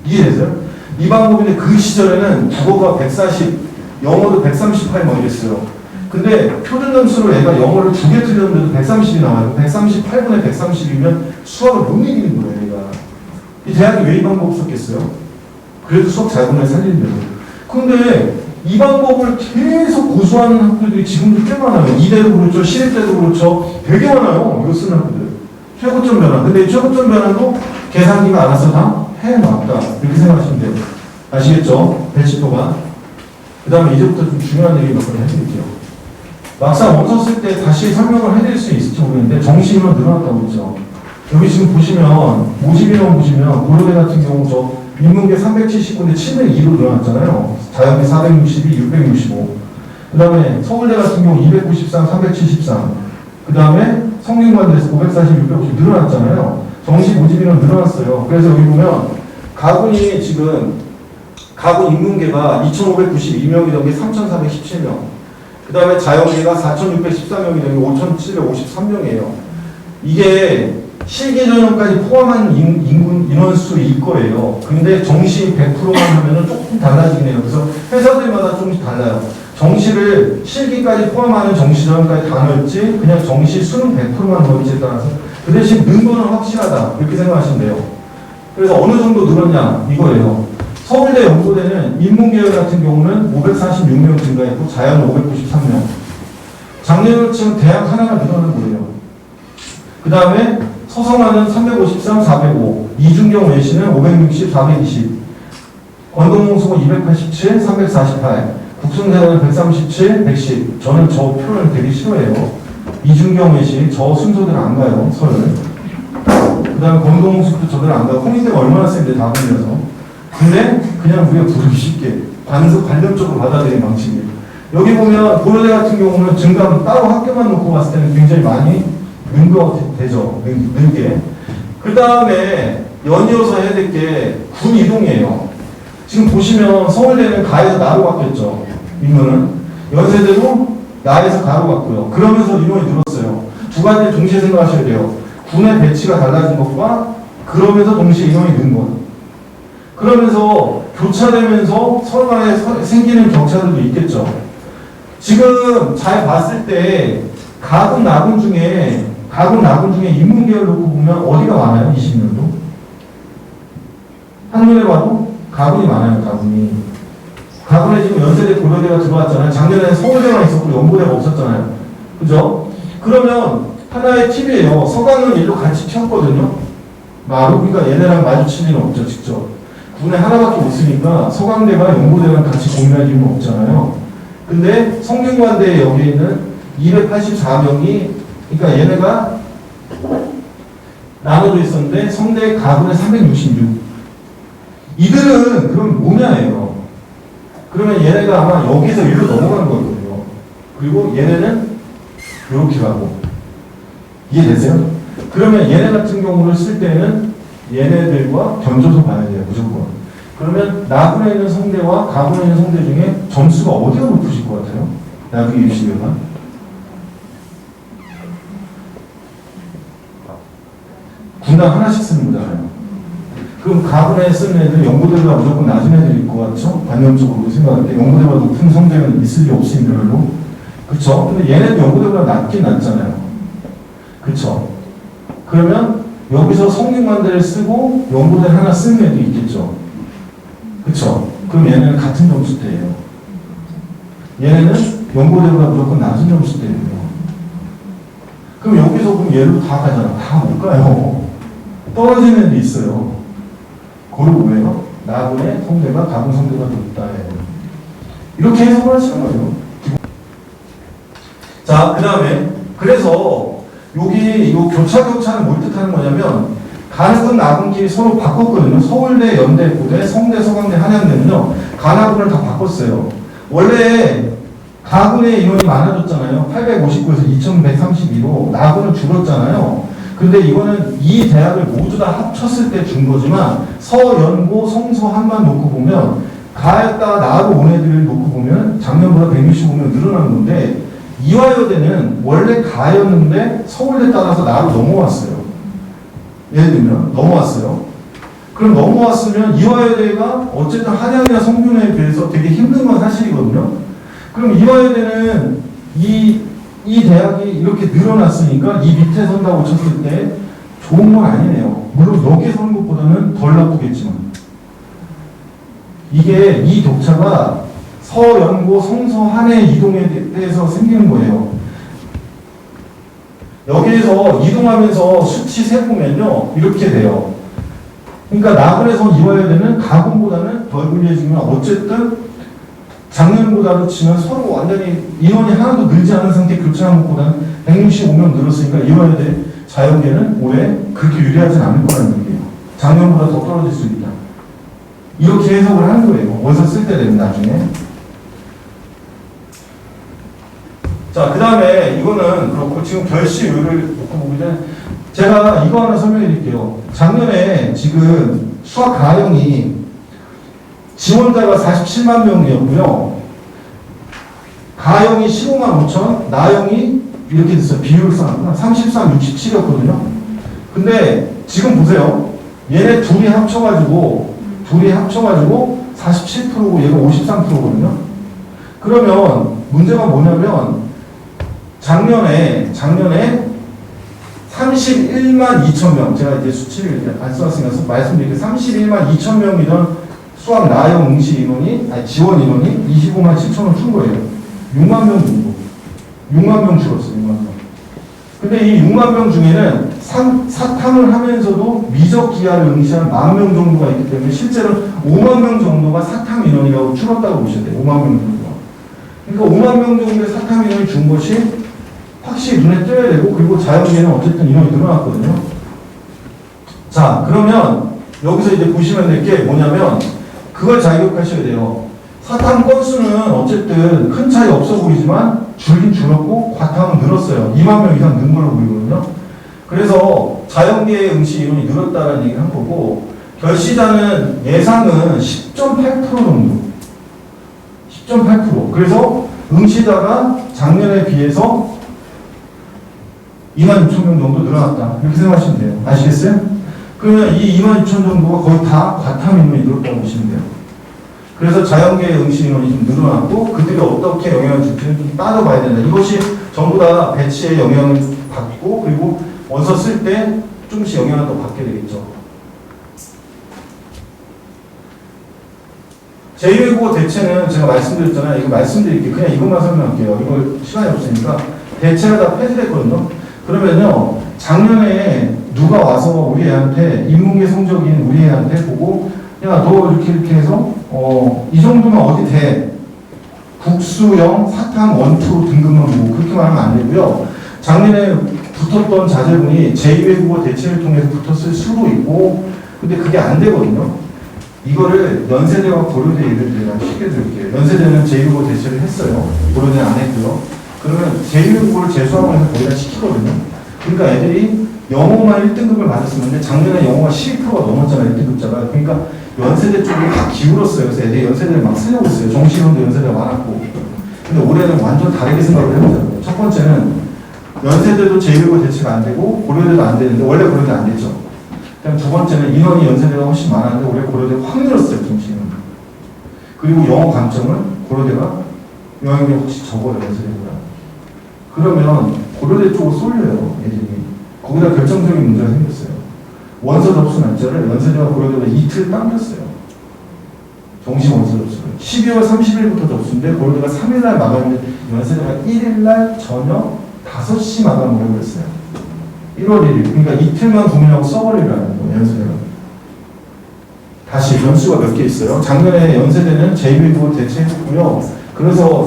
이해되세요? 이 방법인데 그 시절에는 국어가 140, 영어도 138 뭐 이랬어요. 근데 표준 점수로 애가 영어를 2개 틀렸는데도 130이 나와요. 138분의 130이면 수학을 못 이기는 거예요, 얘가. 이 대학이 왜 이 방법 썼겠어요? 그래도 수학 잘 보내 살리려고. 근데 이 방법을 계속 고수하는 학교들이 지금도 꽤 많아요. 이대도 그렇죠, 시립대도 그렇죠. 되게 많아요. 이거 쓰는 학교들. 최고점 변환. 근데 이 최고점 변환도 계산기가 알아서 다 해놨다. 이렇게 생각하시면 돼요. 아시겠죠? 배치표가. 그 다음에 이제부터 좀 중요한 얘기 몇 번 해드릴게요. 막상 원서 쓸 때 다시 설명을 해드릴 수 있을지 모르겠는데 정시인원 늘어났다고 했죠. 여기 지금 보시면 모집인원 보시면 고려대 같은 경우 저 인문계 379인데 702로 늘어났잖아요. 자연계 462, 665. 그 다음에 서울대 같은 경우 293, 373. 그 다음에 성균관대에서 540, 650 늘어났잖아요. 정시 모집인원 늘어났어요. 그래서 여기 보면 가군이 지금 가군 인문계가 2,592명이던 게 3,417명. 그 다음에 자연계가 4,614명이던 게 5,753명이에요. 이게 실기 전형까지 포함한 인원수일 거예요. 근데 정시 100%만 하면은 조금 달라지긴 해요. 그래서 회사들마다 조금씩 달라요. 정시를 실기까지 포함하는 정시 전형까지 다 넣을지 그냥 정시 수능 100%만 넣을지에 따라서 그 대신 는 거는 확실하다. 이렇게 생각하시면 돼요. 그래서 어느 정도 늘었냐 이거예요. 서울대 연고대는 인문계열 같은 경우는 546명 증가했고 자연 593명. 작년으로 치면 대학 하나가 늘어난 거예요. 그 다음에 서성화는 353, 405, 이중경 외시는 560, 420, 권동홍수는 287, 348, 국sun대는 137, 110. 저는 저 표현을 되게 싫어해요. 이중경 외시, 저 순서대로 안 가요, 서를. 그 다음에 권동홍수도 저대로 안 가요. 홍익대가 얼마나 센데 다 불려서. 근데 그냥 우리가 부르기 쉽게 관념적으로 받아들이는 방식이에요. 여기 보면 고려대 같은 경우는 증감 따로 학교만 놓고 봤을 때는 굉장히 많이 는 거 되죠. 는 게. 그 다음에 연이어서 해야 될 게 군 이동이에요. 지금 보시면 서울대는 가에서 나로 바뀌었죠. 인문은. 연세대도 나에서 가로 바뀌고요. 그러면서 인원이 늘었어요. 두 가지를 동시에 생각하셔야 돼요. 군의 배치가 달라진 것과 그러면서 동시에 인원이 는 것. 그러면서 교차되면서 서로 간에 생기는 격차들도 있겠죠. 지금 잘 봤을 때 가군, 나군 중에 인문계열 놓고 보면 어디가 많아요? 20년도? 한눈에 봐도 가군이 많아요. 가군에 지금 연세대, 고려대가 들어왔잖아요. 작년에는 서울대만 있었고 연고대가 없었잖아요. 그죠? 그러면 하나의 팁이에요. 서강은 일로 같이 튀었거든요. 그러니까 얘네랑 마주칠 일은 없죠. 직접. 군에 하나밖에 없으니까 서강대가 연고대랑 같이 공유할 이유는 없잖아요. 근데 성균관대 여기에 있는 284명이 그러니까 얘네가 나눠져 있었는데 성대 가군에 366. 이들은 그럼 뭐냐예요. 그러면 얘네가 아마 여기서 일로 넘어가는 거거든요. 그리고 얘네는 이렇게 가고. 이해되세요? 그러면 얘네 같은 경우를 쓸 때는 얘네들과 견줘서 봐야 돼요. 무조건. 그러면 나군에 있는 성대와 가군에 있는 성대 중에 점수가 어디가 높으실 것 같아요? 나중에 입시되면 군당 하나씩 쓰는 거잖아요. 그럼 가군에 쓰는 애들 연고대가 무조건 낮은 애들일 것 같죠? 관념적으로 생각할 때 연고대가 높은 성대는 있을 리 없으니까 별로. 그쵸? 근데 얘네도 연고대보다 낮긴 낮잖아요. 그쵸? 그러면 여기서 성균관대를 쓰고 연고대를 하나 쓰는 애도 있겠죠. 그쵸? 그럼 얘네는 같은 점수대예요. 얘네는 연고대보다 무조건 낮은 점수대예요. 그럼 여기서 그럼 얘로 다 가잖아. 다 못 가요. 떨어지는 애도 있어요. 그리고 왜요? 나군의 성대가 가군 성대가 높다. 이렇게 해석을 하시는 거예요. 자, 그 다음에 그래서 여기 이 교차는 뭘 뜻하는 거냐면 간군, 나군끼리 서로 바꿨거든요. 서울대, 연대, 고대, 성대, 서강대, 한양대는요. 간하군을 다 바꿨어요. 원래 가군의 인원이 많아졌잖아요. 859에서 2132로 나군은 줄었잖아요. 근데 이거는 이 대학을 모두 다 합쳤을 때 준 거지만 서연고, 성서한만 놓고 보면 가였다가 나로 온 애들을 놓고 보면 작년보다 165명 늘어난 건데 이화여대는 원래 가였는데 서울대 따라서 나로 넘어왔어요. 예를 들면 넘어왔어요. 그럼 넘어왔으면 이화여대가 어쨌든 한양이나 성균에 비해서 되게 힘든 건 사실이거든요. 그럼 이화여대는 이 대학이 이렇게 늘어났으니까 이 밑에 선다고 쳤을 때 좋은 건 아니네요. 물론 여기에서 하는 것보다는 덜 나쁘겠지만 이게 이 격차가 서연고 성서 한해 이동에 대해서 생기는 거예요. 여기에서 이동하면서 수치 세보면요 이렇게 돼요. 그러니까 나그네서 이뤄야 되는 가군보다는 덜 불리해지면 어쨌든 작년보다도 치면 서로 완전히 인원이 하나도 늘지 않은 상태 교체한 것보다는 165명 늘었으니까 이뤄야 될 자연계는 올해 그렇게 유리하진 않을 거라는 얘기예요. 작년보다 더 떨어질 수 있다. 이렇게 해석을 하는 거예요. 원서 쓸 때 되면 나중에. 자, 그 다음에 이거는 그렇고 지금 결시율을 놓고 보기 전에 제가 이거 하나 설명해 드릴게요. 작년에 지금 수학 가형이 지원자가 47만 명이었고요. 가형이 15만 5천, 나형이 이렇게 됐어요. 비율상 33, 67이었거든요. 근데 지금 보세요. 얘네 둘이 합쳐가지고 47%고 얘가 53%거든요. 그러면 문제가 뭐냐면 작년에 31만 2천 명, 제가 이제 수치를 안 써왔으면서 말씀드릴게요. 31만 2천 명이던 수학 나형 응시 인원이, 지원 인원이 25만 7천을 준 거예요. 6만 명 정도. 6만 명 줄었어요, 6만 명. 근데 이 6만 명 중에는 사탐을 하면서도 미적 기하를 응시한 1만 명 정도가 있기 때문에 실제로 5만 명 정도가 사탐 인원이라고 줄었다고 보셔야 돼요. 5만 명 정도가. 그러니까 5만 명 정도의 사탐 인원이 준 것이 확실히 눈에 띄어야 되고, 그리고 자연계는 어쨌든 인원이 늘어났거든요. 자, 그러면 여기서 이제 보시면 될 게 뭐냐면 그걸 잘 기억하셔야 돼요. 사탐 건수는 어쨌든 큰 차이 없어 보이지만 줄긴 줄었고 과탐은 늘었어요. 2만 명 이상 는 걸로 보이거든요. 그래서 자연계의 응시 인원이 늘었다는 얘기를 한 거고, 결시자는 예상은 10.8% 정도. 10.8%. 그래서 응시자가 작년에 비해서 2만 6천 명 정도 늘어났다. 이렇게 생각하시면 돼요. 아시겠어요? 그러면 이 2만 6천 정도가 거의 다 과탐 인원이 늘었다고 보시면 돼요. 그래서 자연계의 응시 인원이 좀 늘어났고, 그들이 어떻게 영향을 줄지는 좀 따져봐야 된다. 이것이 전부 다 배치에 영향을 받고, 그리고 원서 쓸 때 조금씩 영향을 더 받게 되겠죠. 제2외국어 대체는 제가 말씀드렸잖아요. 이거 말씀드릴게요. 그냥 이것만 설명할게요. 이거 시간이 없으니까. 대체가 다 폐지됐거든요. 그러면요, 작년에 누가 와서 우리 애한테, 인문계 성적인 우리 애한테 보고, 야, 너 이렇게 해서, 이 정도면 어디 돼? 국수형, 사탐, 원투 등급만 보고, 그렇게 말하면 안 되고요. 작년에 붙었던 자제분이 제2외국어 대체를 통해서 붙었을 수도 있고, 근데 그게 안 되거든요. 이거를 연세대와 고려대 예를 들어 쉽게 들을게요. 연세대는 제2외국어 대체를 했어요. 고려대는 안 했고요. 그러면 제2외국어를 재수학원에서 거의 다 시키거든요. 그러니까 애들이 영어만 1등급을 받았었는데 작년에 영어가 12%가 넘었잖아요. 1등급자가. 그러니까 연세대 쪽으로 다 기울었어요. 그래서 애들이 연세대를 막 쓰려고 있어요. 정시론도 연세대가 많았고. 근데 올해는 완전 다르게 생각을 해보자고요. 첫 번째는 연세대도 제2외국어 대체가 안 되고 고려대도 안 되는데, 원래 고려대 안 됐죠. 그다음 두 번째는 인원이 연세대가 훨씬 많았는데 올해 고려대가 확 늘었어요. 정시는. 그리고 영어 감점은 고려대가 영향력이 혹시 적어요. 연세대보다. 그러면 고려대 쪽으로 쏠려요. 애들이. 거기다 결정적인 문제가 생겼어요. 원서 접수 날짜를 연세대와 고려대가 이틀 당겼어요. 정시 원서 접수를. 12월 30일부터 접수인데 고려대가 3일날 마감인데 연세대가 1일날 저녁 5시 마감을 해버렸어요. 1월 1일. 그러니까 이틀만 고민하고 써버리라는 거예요. 연세대가. 다시 연수가 몇 개 있어요. 작년에 연세대는 제2외국어 대체했고요. 그래서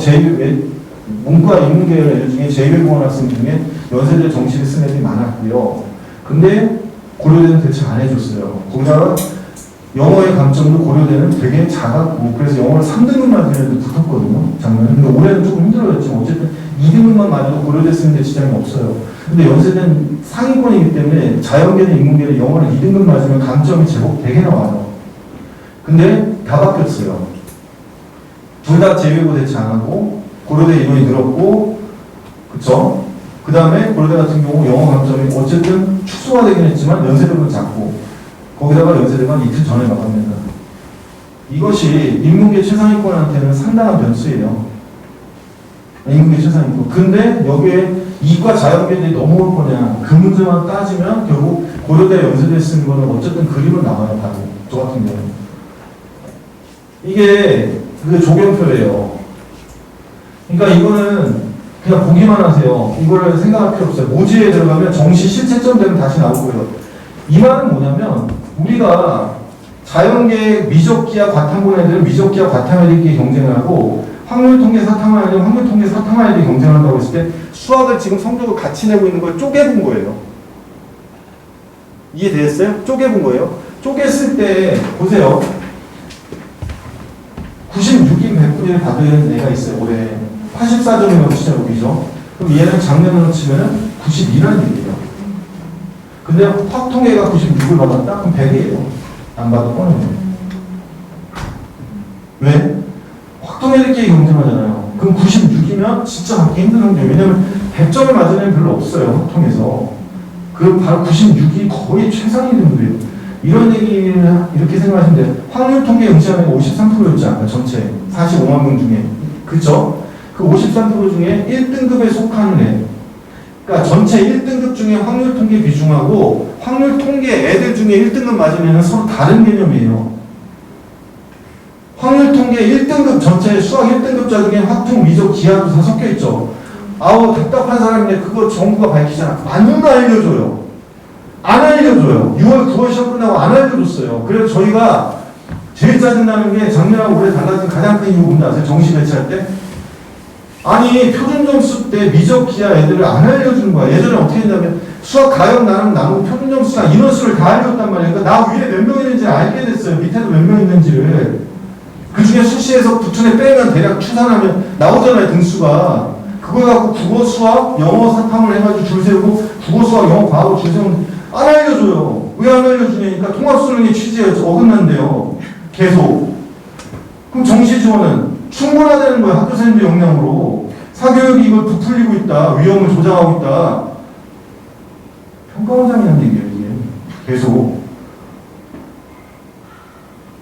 문과 인문계열 애들 중에 제2외국어 학생 중에 연세대 정시를 쓴 애들이 많았고요. 근데 고려대는 대체 안 해줬어요. 거기다가 영어의 감점도 고려대는 되게 작았고, 그래서 영어를 3등급 맞은 애들 붙었거든요. 작년에. 근데 올해는 조금 힘들어졌지만 어쨌든 2등급만 맞아도 고려대 쓰는데 지장이 없어요. 근데 연세대는 상위권이기 때문에 자연계는 인문계는 영어를 2등급 맞으면 감점이 제법 되게 나와요. 근데 다 바뀌었어요. 둘 다 제2외국어 대체 안 하고 고려대 인원이 늘었고, 그쵸? 그 다음에 고려대 같은 경우 영어 감점이 어쨌든 축소가 되긴 했지만 연세대보다 작고, 거기다가 연세대가 이틀 전에 마감된다. 이것이 인문계 최상위권한테는 상당한 변수예요. 인문계 최상위권. 근데 여기에 이과 자연계들이 넘어올 거냐, 그 문제만 따지면 결국 고려대 연세대에 쓰는 거는 어쨌든 그림은 나와요. 바로 저 같은 경우는. 이게 그 조경표예요. 그러니까 이거는 그냥 보기만 하세요. 이거를 생각할 필요 없어요. 모지에 들어가면 정시 실체점 되면 다시 나오고요. 이 말은 뭐냐면 우리가 자연계획 미적기와 과탐본 애들은 미적기와 과탐 애들끼리 경쟁을 하고 확률통계 사탐한 애들은 확률통계 사탐한 애들이 경쟁한다고 했을 때 수학을 지금 성적을 같이 내고 있는 걸 쪼개본 거예요. 이해되셨어요? 쪼개본 거예요. 쪼갰을 때 보세요. 96인 100분위를 받은 애가 있어요. 올해 84점이라고 시작이죠. 그럼 얘는 작년으로 치면은 92라는 얘기예요. 근데 확통계가 96을 받았다? 그럼 100이에요. 안 봐도 뻔해요. 왜? 확통계들끼리 경쟁하잖아요. 그럼 96이면 진짜 받기 힘든 환경. 왜냐면 100점을 맞은 애는 별로 없어요. 확통에서. 그 바로 96이 거의 최상위 정도예요. 이런 얘기를 이렇게 생각하시면 돼요. 확률 통계 응시하는 게 53%였지 않아요? 전체 45만 명 중에. 그죠? 그 53% 중에 1등급에 속하는 애. 그러니까 전체 1등급 중에 확률 통계 비중하고 확률 통계 애들 중에 1등급 맞으면 서로 다른 개념이에요. 확률 통계 1등급 전체 수학 1등급자 중에 확통, 미적, 기하도 다 섞여 있죠. 아우 답답한 사람인데 그거 정부가 밝히잖아. 안 알려줘요. 안 알려줘요. 6월 9월 시험 끝나고 안 알려줬어요. 그래서 저희가 제일 짜증나는 게 작년하고 올해 달라진 가장 큰 이유 뭔지 아세요? 정시 배치할 때? 아니 표준 점수 때 미적 기하 애들을 안 알려주는 거야. 예전에 어떻게 했냐면 수학 가역 나누고 표준 점수랑 인원수를 다 알려줬단 말이에요. 그러니까 나 위에 몇 명 있는지 알게 됐어요. 밑에도 몇 명 있는지를. 그 중에 수시에서 부천에 빼면 대략 추산하면 나오잖아요. 등수가. 그걸 갖고 국어, 수학, 영어 사탐을 해가지고 줄 세우고 국어, 수학, 영어, 과학을 줄 세우면 안 알려줘요. 왜 안 알려주냐니까 통합수능의 취지에 어긋난대요. 계속. 그럼 정시 지원은 충분하다는 거예요. 학교 선생님들 역량으로. 사교육이 이걸 부풀리고 있다. 위험을 조장하고 있다. 평가원장이 한 얘기예요. 이게. 계속.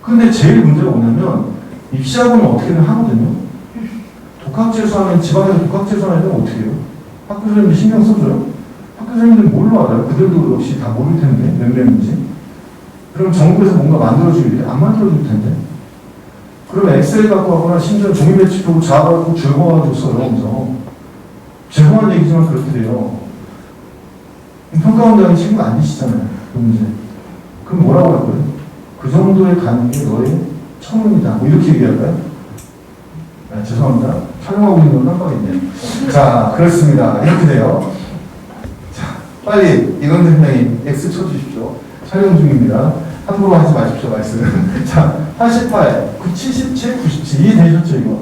근데 제일 문제가 뭐냐면 입시학원은 어떻게든 하거든요. 독학재수하면 지방에서 독학재수하면 어떻게 해요? 학교 선생님들 신경 써줘요? 학교 선생님들 뭘로 알아요? 그들도 역시 다 모를 텐데 몇 명인지. 그럼 정부에서 뭔가 만들어주길 안 만들어줄 텐데. 그럼 엑셀 갖고 하거나 심지어 종이 배치 펴고 자아 갖고 즐거워가지고 써요. 그래서 죄송한 얘기지만 그렇게 돼요. 평가원장이 책임 안 지시잖아요. 그 문제. 그럼 뭐라고 할 거예요? 그 정도에 가는 게 너의 천운이다. 뭐 이렇게 얘기할까요? 아, 죄송합니다. 촬영하고 있는 건 깜빡이네요. 자, 그렇습니다. 이렇게 돼요. 자, 빨리 이건 팀장님 X 쳐주십시오. 촬영 중입니다. 함부로 하지 마십시오, 말씀. 자, 88, 77, 97. 이해되셨죠, 이거?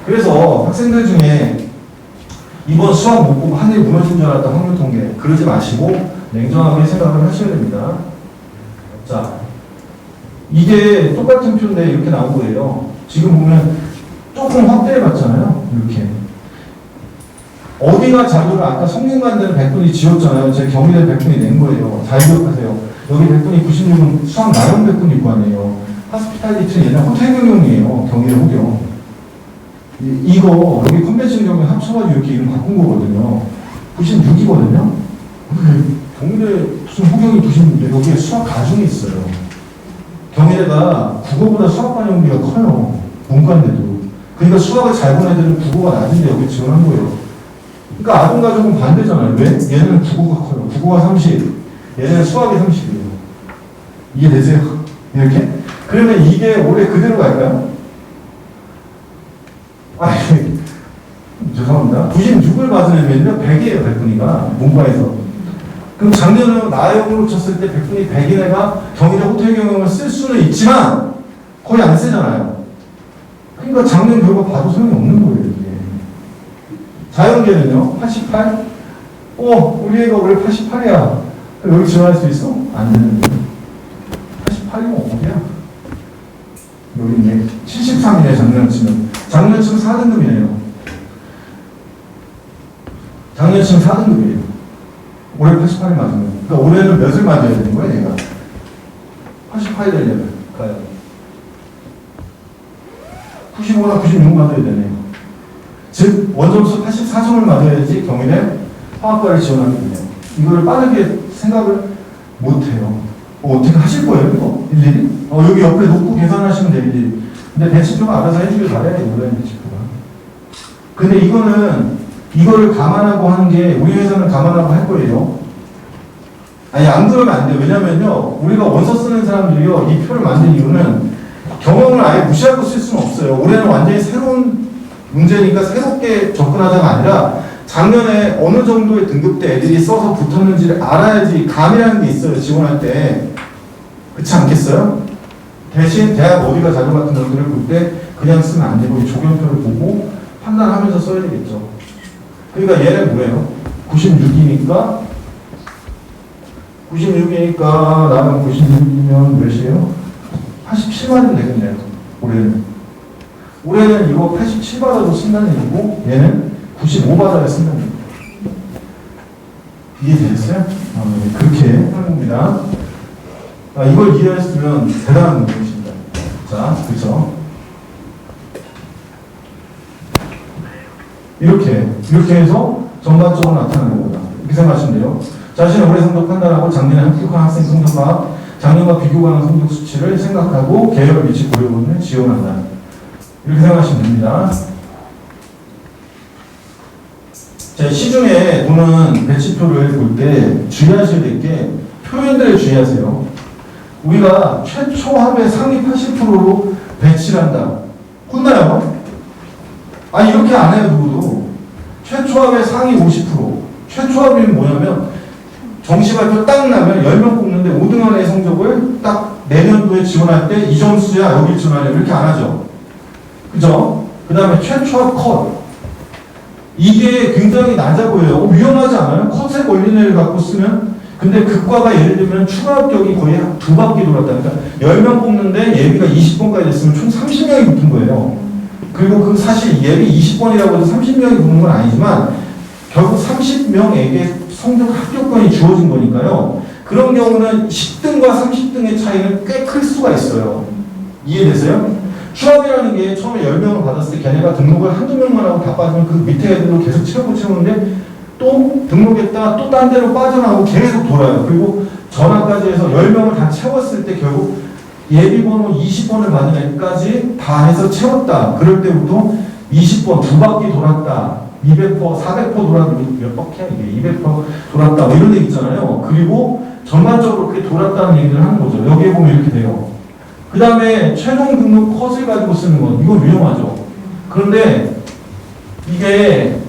그래서 학생들 중에 이번 수학 못 보고 하늘이 무너진 줄 알았다 확률 통계. 그러지 마시고 냉정하게 생각을 하셔야 됩니다. 자, 이게 똑같은 표인데 이렇게 나온 거예요. 지금 보면 조금 확대해 봤잖아요. 이렇게. 어디가 자료를 아까 성균관대는 100분이 지웠잖아요. 제 경희대 100분이 낸 거예요. 잘 기억하세요. 여기 100분이 96은 수학 나영 100분 있고 아니에요. 하스피탈리티는 옛날 호텔 경영이에요. 경희대 호경. 이거 여기 컨벤션 경영 합쳐가지고 이렇게 이름 바꾼 거거든요. 96이거든요. 경희대 무슨 호경이 96인데 여기에 수학 가중이 있어요. 경희대가 국어보다 수학 반영비가 커요. 문과인데도. 그러니까 수학을 잘 본 애들은 국어가 낮은데 여기 지원한 거예요. 그러니까 아동가족은 반대잖아요. 왜? 얘는 국어가 커요. 국어가 30, 얘는 수학이 30이에요. 이해되세요? 이렇게? 그러면 이게 올해 그대로 갈까요? 아니, 죄송합니다. 96을 받은 애면요 100이에요. 100분이가 문과에서. 그럼 작년에 나영으로 쳤을 때 100분이 100인 애가 경희대 호텔 경영을 쓸 수는 있지만 거의 안 쓰잖아요. 그러니까 작년 결과 봐도 소용이 없는 거예요. 이게. 자연계는요 88? 우리 애가 올해 88이야. 여기 지원할 수 있어? 안 되는데. 88이면 어디야? 여기 있네. 73이네 작년 치면. 작년 치면 4등급이네요. 작년 치면 4등급이에요. 올해 88이 맞으면. 그러니까 올해는 몇을 맞아야 되는 거야, 얘가? 88이 되려면. 가요. 95나 96 맞아야 되네요. 즉, 원점수 84점을 맞아야지 경희대 화학과를 지원하게 되네요. 이거를 빠르게 생각을 못해요. 어떻게 하실 거예요, 이거? 일일이? 여기 옆에 놓고 계산하시면 돼요, 일일이. 근데 배치표가 알아서 해주길 바라요, 온라인 배치표가. 근데 이거를 감안하고 하는 게, 우리 회사는 감안하고 할 거예요. 아니, 안 그러면 안 돼요. 왜냐면요, 우리가 원서 쓰는 사람들이요, 이 표를 만든 이유는 경험을 아예 무시하고 쓸 수는 없어요. 올해는 완전히 새로운 문제니까 새롭게 접근하자가 아니라 작년에 어느 정도의 등급대 애들이 써서 붙었는지를 알아야지 감이라는 게 있어요, 지원할 때. 그렇지 않겠어요? 대신 대학 어디가 자료 같은 것들을 볼 때 그냥 쓰면 안 되고 조견표를 보고 판단하면서 써야 되겠죠. 그러니까 얘는 뭐예요? 96이니까 나는 96이면 몇이에요? 87만이면 되겠네요. 올해는 이거 87 받아도 쓴다는 얘기고 얘는 95 받아야 쓴다는 얘기고. 이해되셨어요? 그렇게 하는 겁니다. 이걸 이해했으면 대단한 분이십니다. 자, 그렇죠? 이렇게 해서 전반적으로 나타나는 겁니다. 이렇게 생각하시면 돼요. 자신의 올해 성적 판단하고 작년에 합격한 학생 성적과 작년과 비교 가능 성적 수치를 생각하고 계열 위치 고려본을 지원한다. 이렇게 생각하시면 됩니다. 자, 시중에 보는 배치표를 볼 때 주의하셔야 될 게 표현들을 주의하세요. 우리가 최초 합의 상위 80%로 배치를 한다. 혼나요? 아니, 이렇게 안 해요, 누구도. 최초 합의 상위 50%. 최초 합의는 뭐냐면 정시발표 딱 나면 10명 뽑는데 5등 안의 성적을 딱 내년도에 지원할 때 이 점수야, 여기 지원하려 이렇게 안 하죠. 그죠? 그 다음에 최초합 컷. 이게 굉장히 낮아 보여요. 위험하지 않아요? 컷의 원리를 갖고 쓰면? 근데 극과가 예를 들면 추가 합격이 거의 두 바퀴 돌았다. 그러니까 10명 뽑는데 예비가 20번까지 됐으면 총 30명이 붙은 거예요. 그리고 그 사실 예비 20번이라고 해서 30명이 붙는 건 아니지만 결국 30명에게 성적 합격권이 주어진 거니까요. 그런 경우는 10등과 30등의 차이는 꽤 클 수가 있어요. 이해되세요? 추합이라는 게 처음에 10명을 받았을 때 걔네가 등록을 한두 명만 하고 다 빠지면 그 밑에 애들로 계속 채우는데 또 등록했다 또 딴 데로 빠져나오고 계속 돌아요. 그리고 전화까지 해서 10명을 다 채웠을 때 결국 예비번호 20번을 받은 애까지 다 해서 채웠다. 그럴 때부터 20번 두 바퀴 돌았다. 200%, 400% 돌았다. 몇 바퀴야 이게? 200% 돌았다. 뭐 이런 얘기 있잖아요. 그리고 전반적으로 그렇게 돌았다는 얘기를 하는 거죠. 여기에 보면 이렇게 돼요. 그 다음에 최종 등록 컷을 가지고 쓰는 건 이건 위험하죠. 그런데 이게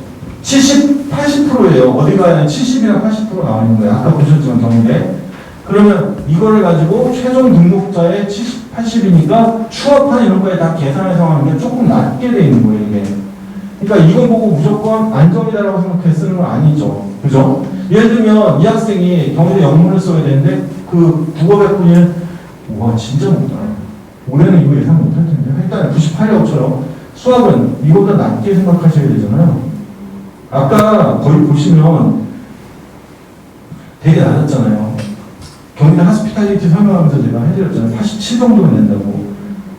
70, 80%예요. 어디 가야 70이나 80% 나오는 거예요. 아까 보셨지만 경우에. 그러면 이거를 가지고 최종 등록자의 70, 80이니까 추합한 이런 거에 다 계산해서 하는 게 조금 낮게 돼 있는 거예요, 이게. 그러니까 이거 보고 무조건 안정이다라고 생각해 쓰는 건 아니죠. 그죠? 예를 들면 이 학생이 경희대 영문을 써야 되는데 그 국어 100분이 와 진짜 못하네. 올해는 이거 예상 못할 텐데. 일단 98이라고처럼 수학은 이거보다 낮게 생각하셔야 되잖아요. 아까 거기 보시면 되게 낮았잖아요. 경희대 하스피탈리티 설명하면서 제가 해드렸잖아요. 87 정도면 된다고.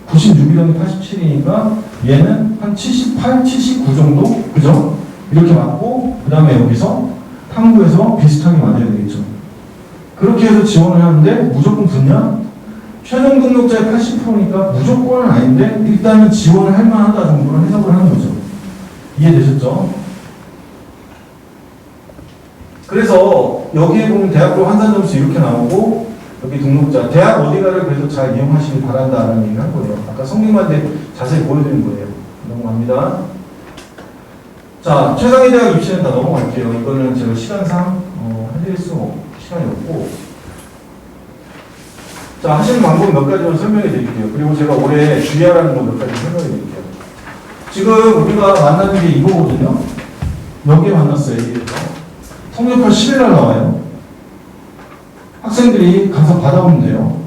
96이더니 87이니까 얘는 한 78, 79 정도? 그죠? 이렇게 맞고 그 다음에 여기서 탐구해서 비슷하게 맞아야 되겠죠. 그렇게 해서 지원을 하는데 무조건 붙냐? 최종 등록자의 80%니까 무조건은 아닌데 일단은 지원을 할 만하다 정도로 해석을 하는 거죠. 이해되셨죠? 그래서 여기에 보면 대학교 환산 점수 이렇게 나오고 여기 등록자 대학 어디가를 그래서 잘 이용하시길 바란다라는 얘기를 한 거예요. 아까 성균관대 자세히 보여드린 거예요. 넘어갑니다. 자, 최상위 대학 입시는 다 넘어갈게요. 이거는 제가 시간상 해드릴 시간이 없고 자, 하시는 방법 몇 가지만 설명해 드릴게요. 그리고 제가 올해 주의하라는 거 몇 가지 설명해 드릴게요. 지금 우리가 만나는 게 이거거든요. 여기에 만났어요. 여기에서. 성적표 10일날 나와요. 학생들이 가서 받아오면 돼요.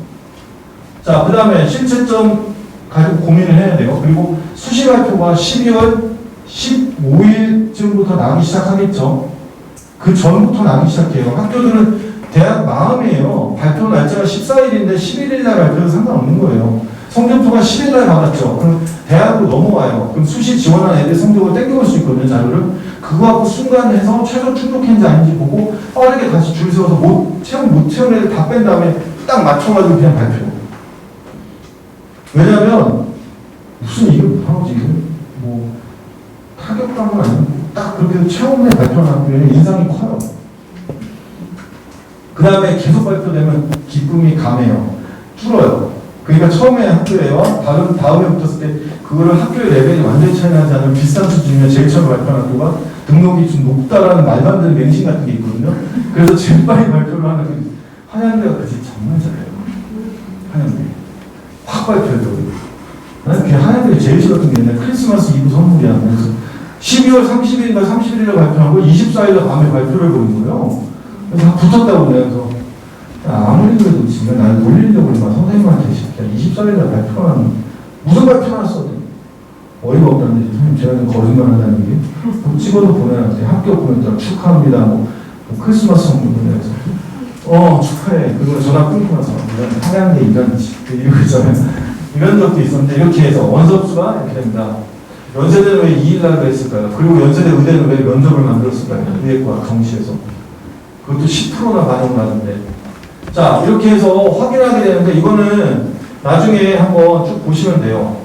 자, 그 다음에 실채점 가지고 고민을 해야 돼요. 그리고 수시 발표가 12월 15일쯤부터 나기 시작하겠죠. 그 전부터 나기 시작해요. 학교들은 대학 마음이에요. 발표 날짜가 14일인데 11일 날 발표도 상관없는 거예요. 성적표가 10일 날 받았죠. 그럼 대학으로 넘어와요. 그럼 수시 지원한 애들 성적을 땡겨올 수 있거든요, 자료를. 그거 갖고 순간 해서 최소 충족했는지 아닌지 보고 빠르게 다시 줄 세워서 못 채운 애들 다 뺀 다음에 딱 맞춰가지고 그냥 발표. 왜냐면 무슨 이게 뭐하지 이게 뭐 타격감은 아니고 딱 그렇게 채운 애 발표하면 인상이 커요. 그 다음에 계속 발표되면 기쁨이 감해요. 줄어요. 그러니까 처음에 학교에와 다음에 붙었을 때 그거를 학교의 레벨이 완전히 차이 나지 않은 비슷한 수준이면 제일 처음 발표한 학교가 등록이 좀 높다라는 말도 안 되는 맹신 같은 게 있거든요. 그래서 제일 빨리 발표를 하는 게 한양대가 그치 정말 잘해요. 한양대. 확 발표해요. 나는 그냥 한양대가 제일 싫었던 게 있네. 크리스마스 이브 선물이야. 그래서 12월 30일인가 31일에 발표하고 24일에 밤에 발표를 해버린 거예요. 그래서 붙었다고 그래서 아무리 그래도 지금 나를 놀리려고 막 선생님한테 24일날 발표하는 무슨 발표를 했어? 어이가 없다는데 선생님 제가 좀 거짓말 한다는 게 뭐 찍어도 보내놨어요. 학교 보냈더라 축하합니다. 뭐 크리스마스 선물 보내서 축하해. 그리고 전화 끊고 나서 이런 한양대 이런지 이러고 있잖아요. 이런 적도 있었는데 이렇게 해서 원서수가 이렇게 됩니다. 연세대는 왜 2일날 했을까요? 그리고 연세대 의대는 왜 면접을 만들었을까요? 의예과 정시에서 그것도 10%나 반영을 하는데 자 이렇게 해서 확인하게 되는데 이거는 나중에 한번 쭉 보시면 돼요.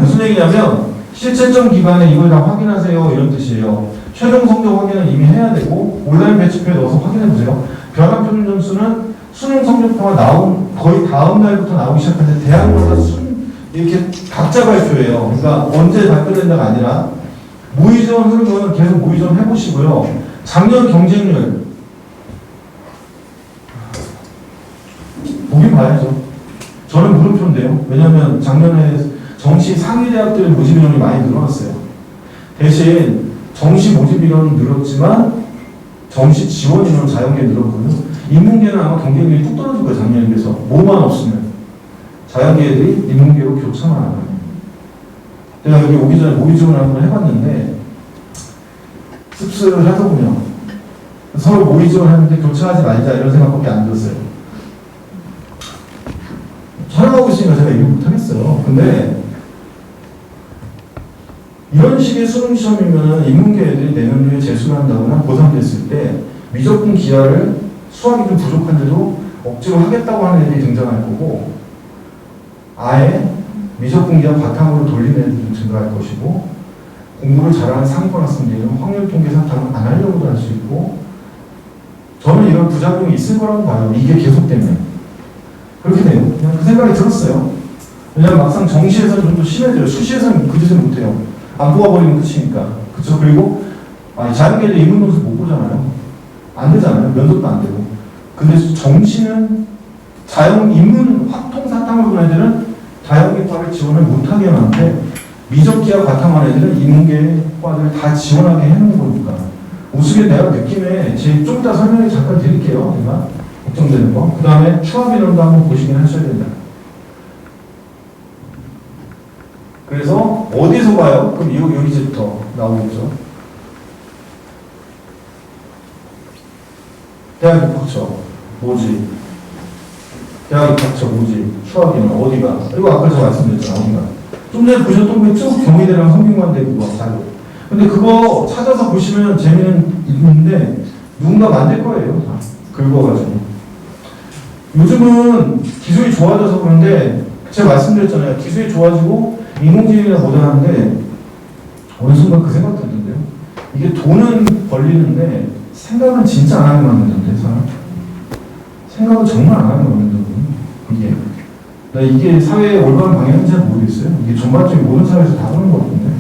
무슨 얘기냐면 실채점 기간에 이걸 다 확인하세요 이런 뜻이에요. 최종 성적 확인은 이미 해야 되고 온라인 배치표에 넣어서 확인해보세요. 변화표준 점수는 수능 성적표가 나온 거의 다음 날부터 나오기 시작하는데 대학마다 이렇게 각자 발표예요. 그러니까 언제 발표된다가 아니라 모의전 흐름은 계속 모의전 해보시고요. 작년 경쟁률 보긴 봐야죠. 저는 물음표인데요. 왜냐하면 작년에 정시 상위 대학들 모집 인원이 많이 늘어났어요. 대신 정시 모집 인원은 늘었지만 정시 지원 인원은 자연계에 늘었거든요. 인문계는 아마 경쟁률이 뚝 떨어질 거예요. 작년에 비해서. 뭐만 없으면. 자연계 애들이 인문계로 교차만 하는 거예요. 내가 여기 오기 전에 모의집을 한번 해봤는데 습습을 하다 보면 서로 모의집을 하는데 교차하지 말자 이런 생각밖에 안 들었어요. 촬영하고 있으니까 제가 이해 못하겠어요. 근데 이런 식의 수능 시험이면 인문계 애들이 내년도에 재수를 한다거나 고3됐을 때 미적분 기하를 수학이 좀 부족한데도 억지로 하겠다고 하는 애들이 등장할 거고 아예 미적분 기하 바탕으로 돌리는 애들이 증가할 것이고 공부를 잘하는 상위권 학생들은 확률 통계 사탕을 안 하려고도 할 수 있고 저는 이런 부작용이 있을 거라고 봐요. 이게 계속되면. 그렇게 돼요. 그냥 그 생각이 들었어요. 왜냐면 막상 정시에서는 좀 더 심해져요. 수시에서는 그 짓을 못해요. 안 뽑아버리면 끝이니까. 그쵸? 그리고 자연계도 인문논술 못 보잖아요. 안 되잖아요. 면접도 안 되고. 근데 정시는 인문 확통 사탕을 본 애들은 자연계과를 지원을 못하게 하는데 미적기하 바탕한 애들은 인문계과를 다 지원하게 해놓은 거니까. 우스개 내가 느낌에 좀 이따 설명을 잠깐 드릴게요. 제가 걱정되는 거. 그 다음에 추합인원도 한번 보시긴 하셔야 된다. 그래서 어디서 봐요? 그럼 여기서부터 나오겠죠. 대학 입학처 뭐지? 대학 입학처 뭐지? 추합인원 어디가? 그리고 아까 제가 말씀드렸잖아. 어디가? 좀 전에 보셨던 게 쭉 경희대랑 성균관대 그거 자료. 근데 그거 찾아서 보시면 재미는 있는데 누군가 만들 거예요. 다 긁어가지고. 요즘은 기술이 좋아져서 그런데 제가 말씀드렸잖아요. 기술이 좋아지고 인공지능이나 모델하는데 어느 순간 그 생각 들던데요. 이게 돈은 벌리는데 생각은 진짜 안 하게 만드는데 사람. 생각은 정말 안 하게 만든다고. 이게 사회의 올바른 방향인지 잘 모르겠어요. 이게 전반적인 모든 사회에서 다 그런 것 같은데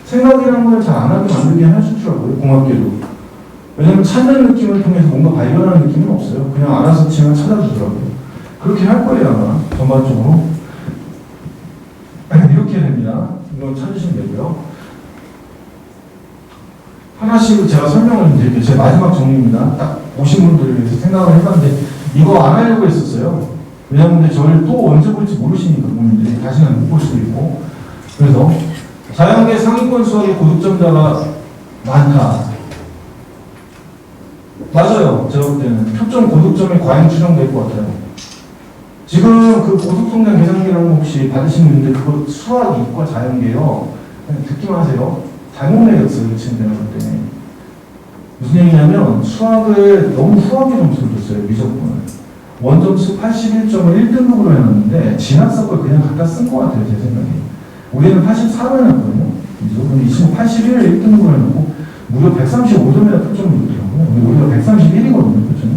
생각이라는 걸 잘 안 하게 만들게 하시더라고요. 공학계도. 왜냐면 찾는 느낌을 통해서 뭔가 발견하는 느낌은 없어요. 그냥 알아서 치면 찾아주더라고요. 그렇게 할 거예요 아마 전반적으로. 이렇게 됩니다. 이거 찾으시면 되고요. 하나씩 제가 설명을 드릴게요. 제 마지막 정리입니다. 딱 오신 분들을 위해서 생각을 해봤는데 이거 안 하려고 했었어요. 왜냐하면 저를 또 언제 볼지 모르시니까 국민들이 다시는 못 볼 수도 있고. 그래서 자연계 상위권 수학의 고득점자가 많다. 맞아요. 제가 볼 때는 표점 고득점이 과잉 추정될 것 같아요. 지금 그 고속성장 계산기라는 거 혹시 받으신 분인데 그거 수학, 이과, 자연계요. 그냥 듣기만 하세요. 잘못 매겼어요. 지금 내가 볼 때. 무슨 얘기냐면 수학을 너무 후하게 점수를 줬어요. 미적분을. 원점수 81점을 1등급으로 해놨는데 진학사 걸 그냥 갖다 쓴 것 같아요. 제 생각에. 우리는 84로 해놨거든요. 미적분이 이 친구 81을 1등급으로 해놓고 무려 135점이나 표점을 줬더라고요. 근데 우리가 131이거든요. 표점이.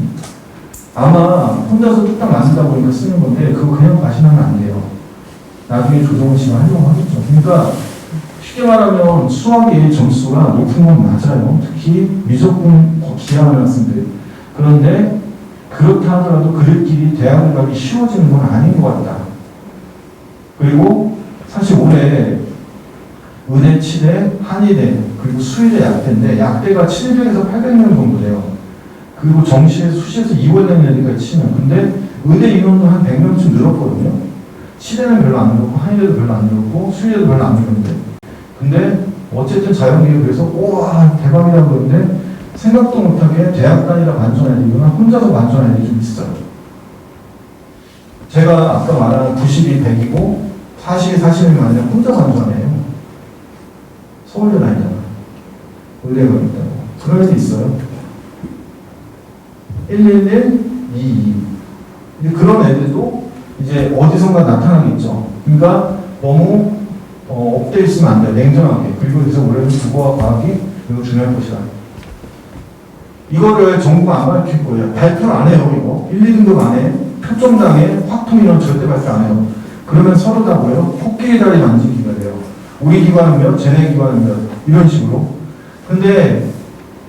아마 혼자서 뚝딱 만든다 보니까 쓰는 건데 그거 그냥 과신하면 안 돼요. 나중에 조정은 씨가 하려고 하겠죠. 그러니까 쉽게 말하면 수학의 점수가 높은 건 맞아요. 특히 미적분 기하는 학생들. 그런데 그렇다 하더라도 그들끼리 대학을 가기 쉬워지는 건 아닌 것 같다. 그리고 사실 올해 은혜 7대, 한의대, 그리고 수의대 약대인데 약대가 700에서 800명 정도 돼요. 그리고 정시에서 수시에서 2월되는 애들까지 치면. 근데 의대 인원도 한 100명쯤 늘었거든요. 치대는 별로 안 늘었고 한의대도 별로 안 늘었고 수의대도 별로 안 늘었는데. 근데 어쨌든 자연계에 그래서 우와 대박이라고 그러는데 생각도 못하게 대학 단위라 반전한 애들이거나 혼자서 반전한 애들이 좀 있어요. 제가 아까 말한 90이 100이고 40이 40이면 아니라 혼자 반전해요. 서울대 다니잖아. 의대가 있다고. 그런 애들 있어요. 111, 22. 그런 애들도 이제 어디선가 나타나겠죠. 그러니까 너무 업돼 있으면 안 돼요. 냉정하게. 그리고 그래서 올해는 국어와 과학이 매우 중요할 것이다. 이거를 정부가 안 가르칠 거예요. 발표를 안 해요. 이거 1, 2등급 안에 표점장에 확통이런 절대 발표 안 해요. 그러면 서로 다 뭐예요? 코끼리 다리 만지기가 돼요. 우리 기관은 몇, 쟤네 기관은 몇, 이런 식으로. 근데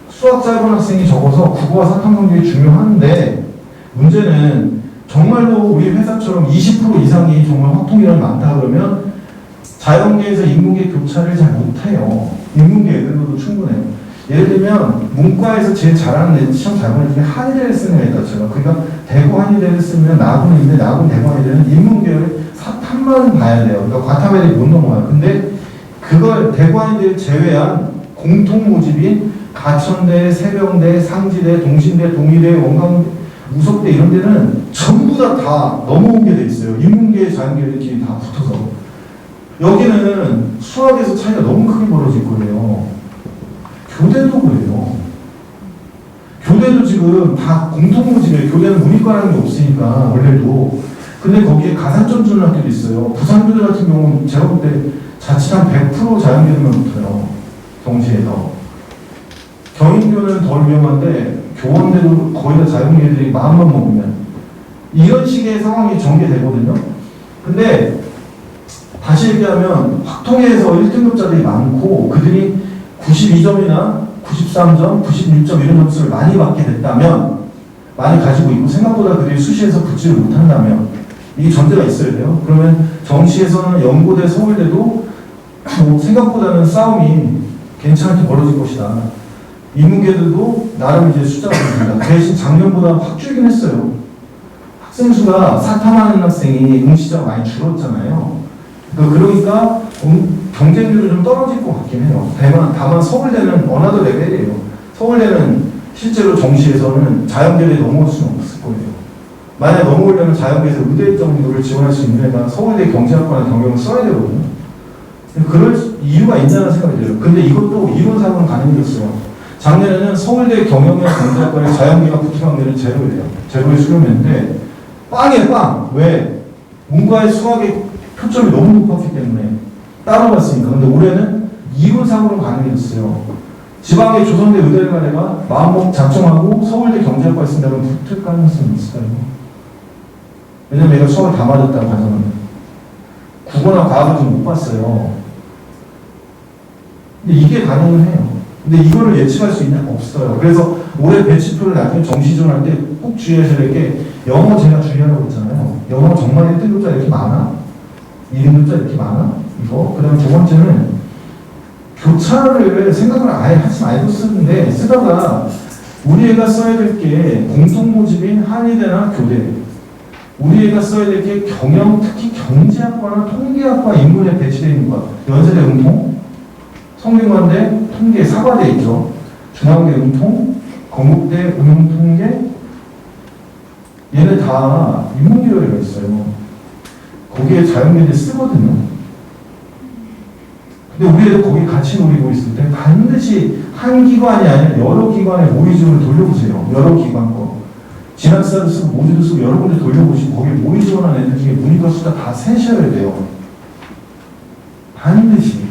수학 짧은 학생이 적어서 국어와 사탐 성적이 중요한데 문제는 정말로 우리 회사처럼 20% 이상이 정말 확통이란 많다 그러면 자연계에서 인문계 교차를 잘 못해요. 인문계 애들도 충분해요. 예를 들면 문과에서 제일 잘하는 애들 시험 잘 보는 중에 한의대를 쓰는 애다 제가. 그러니까 대구 한의대를 쓰면 나군이 있는데 나군 대구 한의대는 인문계를 사탐만 봐야 돼요. 그러니까 과탐 애들이 못 넘어가요. 근데 그걸 대구 한의대를 제외한 공통 모집인 가천대, 세병대, 상지대, 동신대, 동의대, 원광대, 우석대 이런 데는 전부 다 넘어온 게 돼 있어요. 인문계, 자연계들끼리 다 붙어서. 여기는 수학에서 차이가 너무 크게 벌어질 거예요. 교대도 그래요. 교대도 지금 다 공통 모집이에요. 교대는 문이과라는 게 없으니까 원래도. 근데 거기에 가산점 주는 학교도 있어요. 부산교대 같은 경우는 제가 볼 때 자칫 한 100% 자연계들만 붙어요. 정시에서. 경인교는 덜 위험한데 교원대도 거의 다 자연계들이 마음만 먹으면 이런 식의 상황이 전개되거든요. 근데 다시 얘기하면 확통에서 1등급자들이 많고 그들이 92점이나 93점, 96점 이런 점수를 많이 받게 됐다면 많이 가지고 있고 생각보다 그들이 수시에서 붙지를 못한다면 이게 전제가 있어야 돼요. 그러면 정시에서는 연고대, 서울대도 생각보다는 싸움이 괜찮게 벌어질 것이다. 인문계들도 나름 이제 숫자가 됩니다. 대신 작년보다 확 줄긴 했어요. 학생 수가 사탐하는 학생이 응시자가 많이 줄었잖아요. 그러니까 경쟁률이 좀 떨어질 것 같긴 해요. 다만 서울대는 어나더 레벨이에요. 서울대는 실제로 정시에서는 자연계를 넘어올 수는 없을 거예요. 만약 넘어오려면 자연계에서 의대 정도를 지원할 수 있는 애가 서울대 경제학과나 경영을 써야 되거든요. 그럴 이유가 있냐는 생각이 들어요. 근데 이것도 이론상으로는 가능해졌어요. 작년에는 서울대 경영이나 경제학과에 자연계가 붙을 확률은 제로예요. 제로의 수렴인데 빵이에요, 빵. 왜? 문과의 수학의 표점이 너무 높았기 때문에 따라갔으니까. 근데 올해는 이론상으로 가능해졌어요. 지방의 조선대 의대를 간 애가 마음먹 작정하고 서울대 경제학과에 쓴다면 붙을 가능성이 있어요. 왜냐면 얘가 수학을 다 맞았다고 가정하면. 국어나 과학을 좀 못 봤어요. 근데 이게 가능은 해요. 근데 이거를 예측할 수 있냐? 없어요. 그래서 올해 배치표를 나중에 정시전할 때 꼭 주의하셔야 될 게 영어 제가 주의하라고 했잖아요. 영어 정말 1등급자 이렇게 많아? 2등급자 이렇게 많아? 이거. 그 다음에 두 번째는 교차를 생각을 아예 하지 말고 쓰는데 쓰다가 우리 애가 써야 될 게 공통모집인 한의대나 교대. 우리 애가 써야 될 게 경영, 특히 경제학과나 통계학과 인문에 배치되어 있는 것. 연세대 응통, 성균관대 통계 사과대 있죠. 중앙대 응통, 건국대 응용통계. 얘네 다 인문계열가 있어요. 거기에 자연계를 쓰거든요. 근데 우리 애들 거기 같이 노리고 있을 때 반드시 한 기관이 아니라 여러 기관의 모의지원을 돌려보세요. 여러 기관 거. 지난스타도 쓰고 모듈도 쓰고 여러 군데 돌려보시고 거기 모의지원한 애들 중에 모니터 수가 다 세셔야 돼요. 반드시.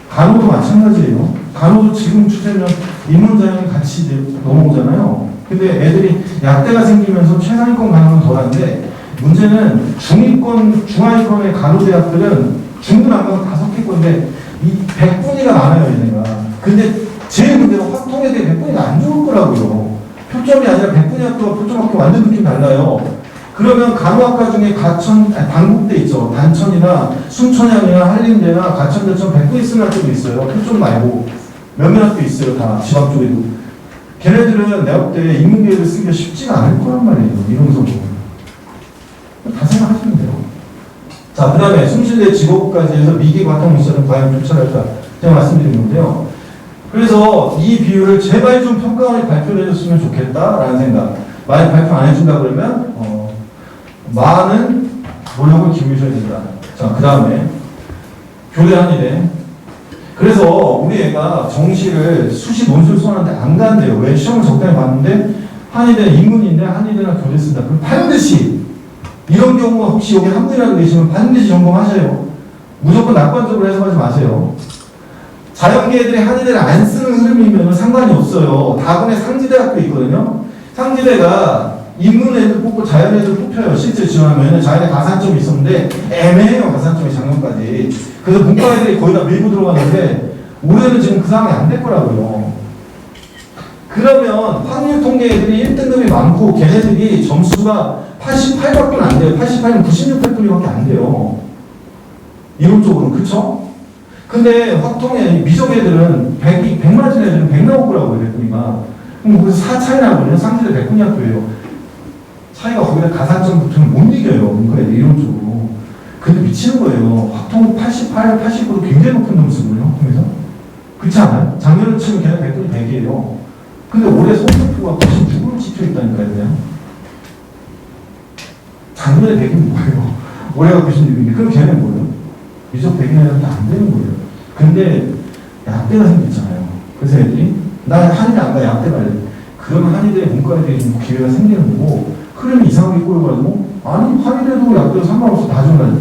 간호도 마찬가지예요. 간호도 지금 추세면 인문자연이 같이 이제 넘어오잖아요. 근데 애들이 약대가 생기면서 최상위권 간호는 덜한데 문제는 중위권, 중하위권의 간호대학들은 중등 안 가면 5개권인데 이 100분위가 많아요, 얘네가. 근데 제일 문제는 확통에 대해 100분위가 안 좋을 거라고요. 표점이 아니라 100분위 학교가 표점 학교 완전 느낌 달라요. 그러면 간호학과 중에 단국대 있죠. 단천이나 순천향이나 한림대나 가천대천 100분위 쓰는 학교도 있어요. 표점 말고. 몇몇 학교 있어요, 다. 지방 쪽에도. 걔네들은 내가 볼 때 인문계를 쓰기가 쉽지가 않을 거란 말이에요. 이론적으로. 다 생각하시면 돼요. 자, 그 다음에 숭실대 직업까지 해서 미기 바탕문서는 과연 교차할까? 제가 말씀드린 건데요. 그래서 이 비율을 제발 좀 평가원이 발표를 해줬으면 좋겠다라는 생각. 만약 발표 안 해준다 그러면 많은 노력을 기울이셔야 된다. 자, 그 다음에 교대 한의대. 그래서 우리 애가 정시를 수시 논술 수업하는데 안 간대요. 왜? 시험을 적당히 봤는데 한의대 인문인데 한의대나 교대 쓴다. 그럼 반드시 이런 경우가 혹시 여기 한 분이라도 계시면 반드시 점검하셔요. 무조건 낙관적으로 해석하지 마세요. 자연계 애들이 한의대를 안 쓰는 흐름이면 상관이 없어요. 다분에 상지대학교 있거든요. 상지대가 인문 애들 뽑고 자연 애들 뽑혀요. 실제 지원하면 자연에 가산점이 있었는데 애매해요. 가산점이 작년까지. 그래서 문과 애들이 거의 다 밀고 들어갔는데 올해는 지금 그 상황이 안 될 거라고요. 그러면 확률 통계 애들이 1등급이 많고 걔네들이 점수가 88밖에 안 돼요. 88은 96%밖에 안 돼요. 이론적으로는. 그쵸? 근데 확통의 미적 애들은 100 맞은 애들은 100 나올 거라고요. 백분위가. 그럼 거기서 4 차이 나거든요. 상지대 백분위 학교예요. 차이가 거기다 가산점 붙으면 못 이겨요. 뭔가 애들 이론적으로. 근데 미치는 거예요. 확통 88, 89도 굉장히 높은 점수거든요. 확통에서. 그렇지 않아요? 작년에 치면 걔는 백분위 100이에요. 근데 올해 성적표가 96으로 찍혀있다니까요. 그냥. 작년에 100이 뭐예요? 올해가 96인데 그럼 걔는 뭐예요? 미적 100이면 안 되는 거예요. 근데 약대가 생겼잖아요. 그래서 애들이 나 한의대 안 가, 약대 갈래. 그러면 한의대 문과에 좀 기회가 생기는 거고 흐름이 이상하게 꼬여가지고 아니 한의대도 약대도 상관없어. 다 좋아요.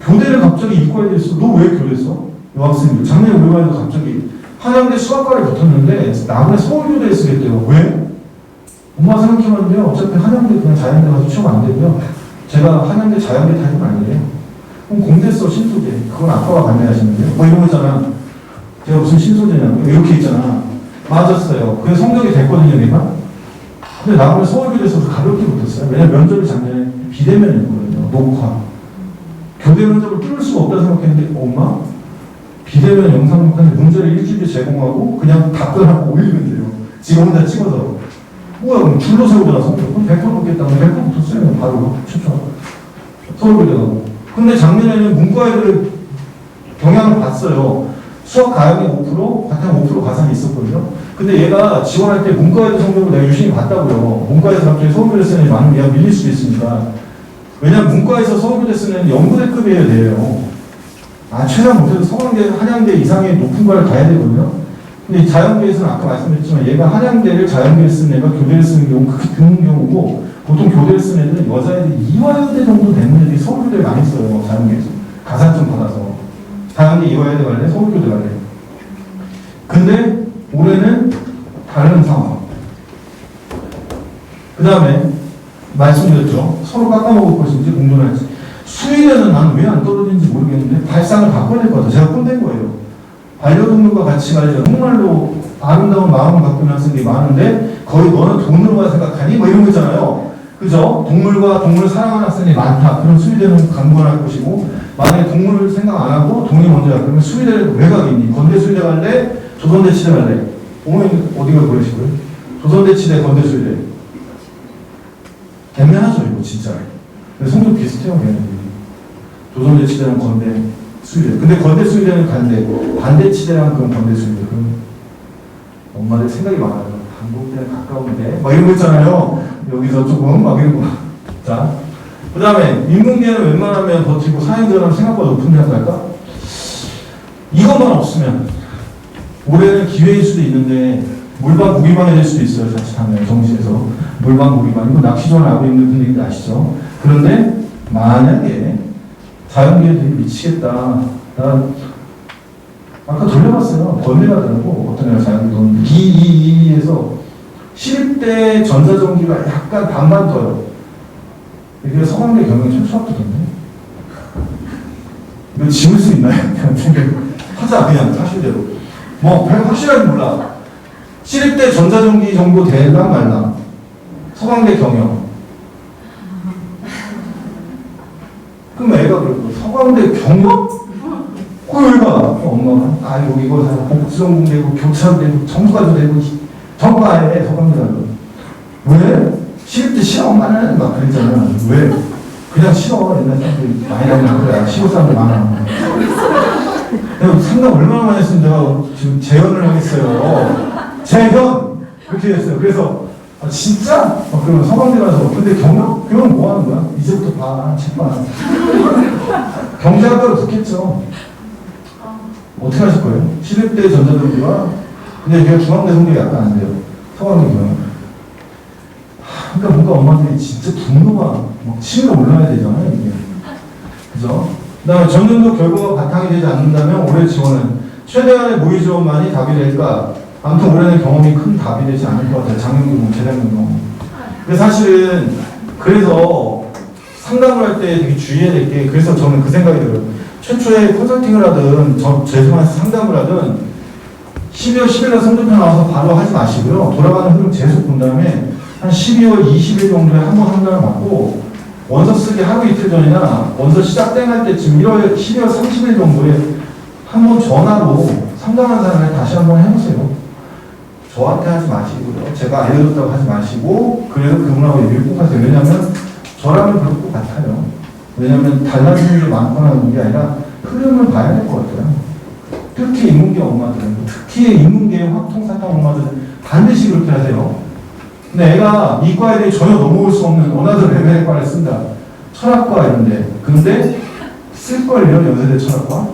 교대를 갑자기 이과에 됐어. 너 왜 교대 써? 여학생들 작년에 우리반에도 갑자기 한양대 수학과를 붙었는데 나중에 서울교대에 쓰겠대요. 왜? 엄마 생각해봤는데요. 어차피 한양대 그냥 자연대 가서 취업 안 되고요. 제가 한양대 자연대 타입은 아니래요. 그럼 공대 써 신소재. 그건 아빠가 관리하시는데요. 뭐 이런 거 있잖아. 제가 무슨 신소재냐고 이렇게 있잖아. 맞았어요. 그게 성적이 됐거든요, 내가. 근데 나중에 서울교대에 써서 가볍게 붙었어요. 왜냐면 면접이 작년에 비대면이었거든요. 녹화. 교대 면접을 뚫을 수가 없다 생각했는데 엄마? 비대면 영상 녹화인데 문제를 일주일에 제공하고 그냥 답변하고 올리면 돼요. 지금 혼자 찍어서. 뭐야, 그럼 줄로 세우더라, 성적. 그럼 100% 붙겠다고 100% 붙었어요. 바로 최초. 서울교대 가고. 근데 작년에는 문과 애들을 경향을 봤어요. 수학 가형이 5%, 바탕 5% 가산이 있었거든요. 근데 얘가 지원할 때 문과 애들 성적을 내가 유심히 봤다고요. 문과에서 갑자기 서울교대 쓰는 애이 많으면 얘가 밀릴 수도 있으니까. 왜냐면 문과에서 서울교대 쓰는 애는 연구대급이어야 돼요. 최대한 못해도 서울대, 한양대 이상의 높은 과를 가야 되거든요. 근데 자연계에서는 아까 말씀드렸지만 얘가 한양대를 자연계에 쓰는 애가 교대를 쓰는 경우 그게 드문 경우고 보통 교대를 쓰는 애들은 여자애들이 이화여대 정도 되는 애들이 서울교대를 많이 써요. 자연계에서. 가산점 받아서. 자연계 이화여대 갈래? 서울교대 갈래? 근데 올해는 다른 상황. 그 다음에 말씀드렸죠. 서로 깎아먹을 것인지 공존할지. 수의대는 난 왜 안 떨어지는지 모르겠는데 발상을 바꿔야 될 것 같아요. 제가 꼰대인 거예요. 반려동물과 같이 가려고 정말로 아름다운 마음을 갖고 있는 학생들이 많은데 거의 너는 돈으로만 생각하니? 뭐 이런 거 있잖아요. 그죠? 동물과 동물을 사랑하는 학생이 많다. 그럼 수의대는 강권할 것이고 만약에 동물을 생각 안 하고 돈이 먼저야. 그러면 수의대를 왜 가겠니? 건대 수의대 갈래? 조선대 치대 갈래? 어머니 어디가 보이시고요? 조선대 치대 건대 수의대. 애매하죠 이거 진짜. 근데 성적 비슷해요 걔네들이. 조선대 치대랑 건대 수의대. 근데 건대 수의대는 반대 치대랑 그런 건대 수의대. 그럼 엄마들 생각이 많아요. 단국대는 가까운데 막 이런 거 있잖아요. 여기서 조금 막 이런 거. 자, 그 다음에 인문계는 웬만하면 버티고 사회전환 생각보다 높은 대학 갈까? 이것만 없으면 올해는 기회일 수도 있는데 물방 무기방이 될 수도 있어요. 자칫하면 정시에서 물방 무기방 이거 낚시존 알고 있는 분들도 아시죠? 그런데 만약에 자연계획이 미치겠다. 난 아까 돌려봤어요. 번뇌가더라고. 어떤 애가 자연계획 222에서 11대 전자전기가 약간 반만 떠요. 이게 서강대 경영 최초학도던데. 이거 지울 수 있나요? 하자 그냥 사실대로. 뭐 확실하게 몰라. 11대 전자전기 정도 되나 말라. 서강대 경영. 그럼 애가 그러고 서강대 경영? 얘가 엄마가 아이고 이거 복수전공되고 교차되고 정수가도 되고 정과에 서강대라고. 왜? 11대 시험하는 막 그랬잖아. 왜? 그냥 싫어. 옛날 사람들이 많이 나오는 거야. 시골 사람들 많아. 내가 상담 얼마나 많이 했으면 내가 지금 재연을 하겠어요. 재현! 그렇게 했어요. 그래서 아, 진짜? 그러면 서강대 가서 근데 경영 뭐 하는 거야? 이제부터 봐. 책만. 경제학과로 듣겠죠. 어떻게 하실 거예요? 11대 전자전기가 근데 제가 중앙대 성적이 약간 안 돼요. 서강대 경영. 그러니까 뭔가 엄마들이 진짜 분노가 막 치밀어 올라야 되잖아요, 이게. 그죠? 그 다음에 전년도 결과가 바탕이 되지 않는다면 올해 지원은 최대한의 모의 지원만이 답이 될까? 아무튼 올해는 경험이 큰 답이 되지 않을 것 같아요. 작년 경험, 재작년 경험. 근데 사실은 그래서 상담을 할 때 되게 주의해야 될 게 그래서 저는 그 생각이 들어요. 최초에 컨설팅을 하든 죄송해서 상담을 하든 12월 10일날 성적표 나와서 바로 하지 마시고요. 돌아가는 흐름 계속 본 다음에 한 12월 20일 정도에 한 번 상담을 받고 원서 쓰기 하루 이틀 전이나 원서 시작될 때쯤 12월 30일 정도에 한 번 전화로 상담한 사람을 다시 한번 해보세요. 저한테 하지 마시고요. 제가 알려줬다고 하지 마시고 그래서 그분하고 얘기를 꼭 하세요. 왜냐하면 저랑은 그럴 것 같아요. 왜냐하면 달라지는 게 많거나 그런 게 아니라 흐름을 봐야 될 것 같아요. 특히 인문계 엄마들은 특히 인문계 확통사탕 엄마들은 반드시 그렇게 하세요. 근데 애가 이과에 대해 전혀 넘어올 수 없는 원하던 레벨의 과를 쓴다. 철학과 이런데. 근데 쓸걸요, 연세대 철학과?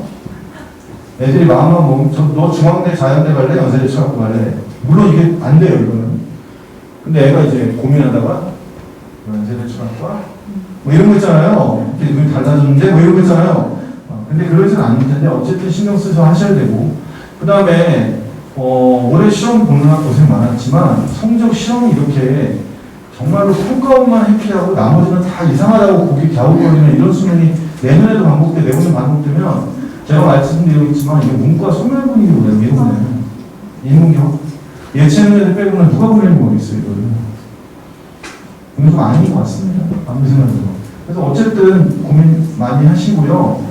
애들이 마음만 먹으면, 너 중앙대 자연대 갈래? 연세대 철학과 갈래? 물론 이게 안 돼요, 이거는. 근데 애가 이제 고민하다가, 연세대 철학과? 뭐 이런 거 있잖아요. 이렇게 눈이 달라졌는데? 뭐 이런 거 있잖아요. 근데 그러진 않을 텐데, 어쨌든 신경 쓰셔 하셔야 되고. 그 다음에, 올해 시험 보느라 고생 많았지만 성적 시험이 이렇게 정말로 평가원만 해피하고 나머지는 다 이상하다고 고개 갸우거리는 이런 수능이 내년에도 반복돼 내년에 반복되면 제가 말씀드리겠지만 이게 문과 소멸 분위기거든요. 미국은 인문경 예체능 애들 빼고는 누가 보내는 거겠어요. 이건 좀 아닌 것 같습니다. 아무 생각으로. 그래서 어쨌든 고민 많이 하시고요.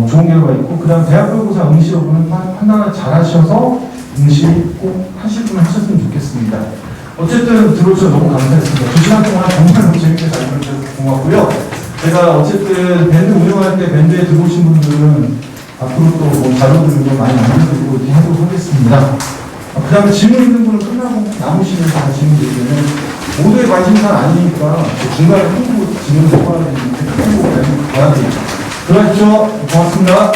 좋은 결과 있고 그 다음 대학교고사 응시 여부는 판단을 잘 하셔서 응시 꼭 하시면 하셨으면 좋겠습니다. 어쨌든 들어오셔서 너무 감사했습니다. 2시간 동안 정말 너무 재밌게 잘 들어주셔서 고맙고요. 제가 어쨌든 밴드 운영할 때 밴드에 들어오신 분들은 앞으로 또 뭐 자료들도 많이 남겨드리고 이렇게 하도록 하겠습니다. 그 다음에 질문 있는 분은 끝나고 남으시면서 다 질문 드리면 모두의 관심사는 아니니까 중간에 홍보 질문 뽑아야 되는데 홍보 받아드립니다. 들어가십시오. 고맙습니다.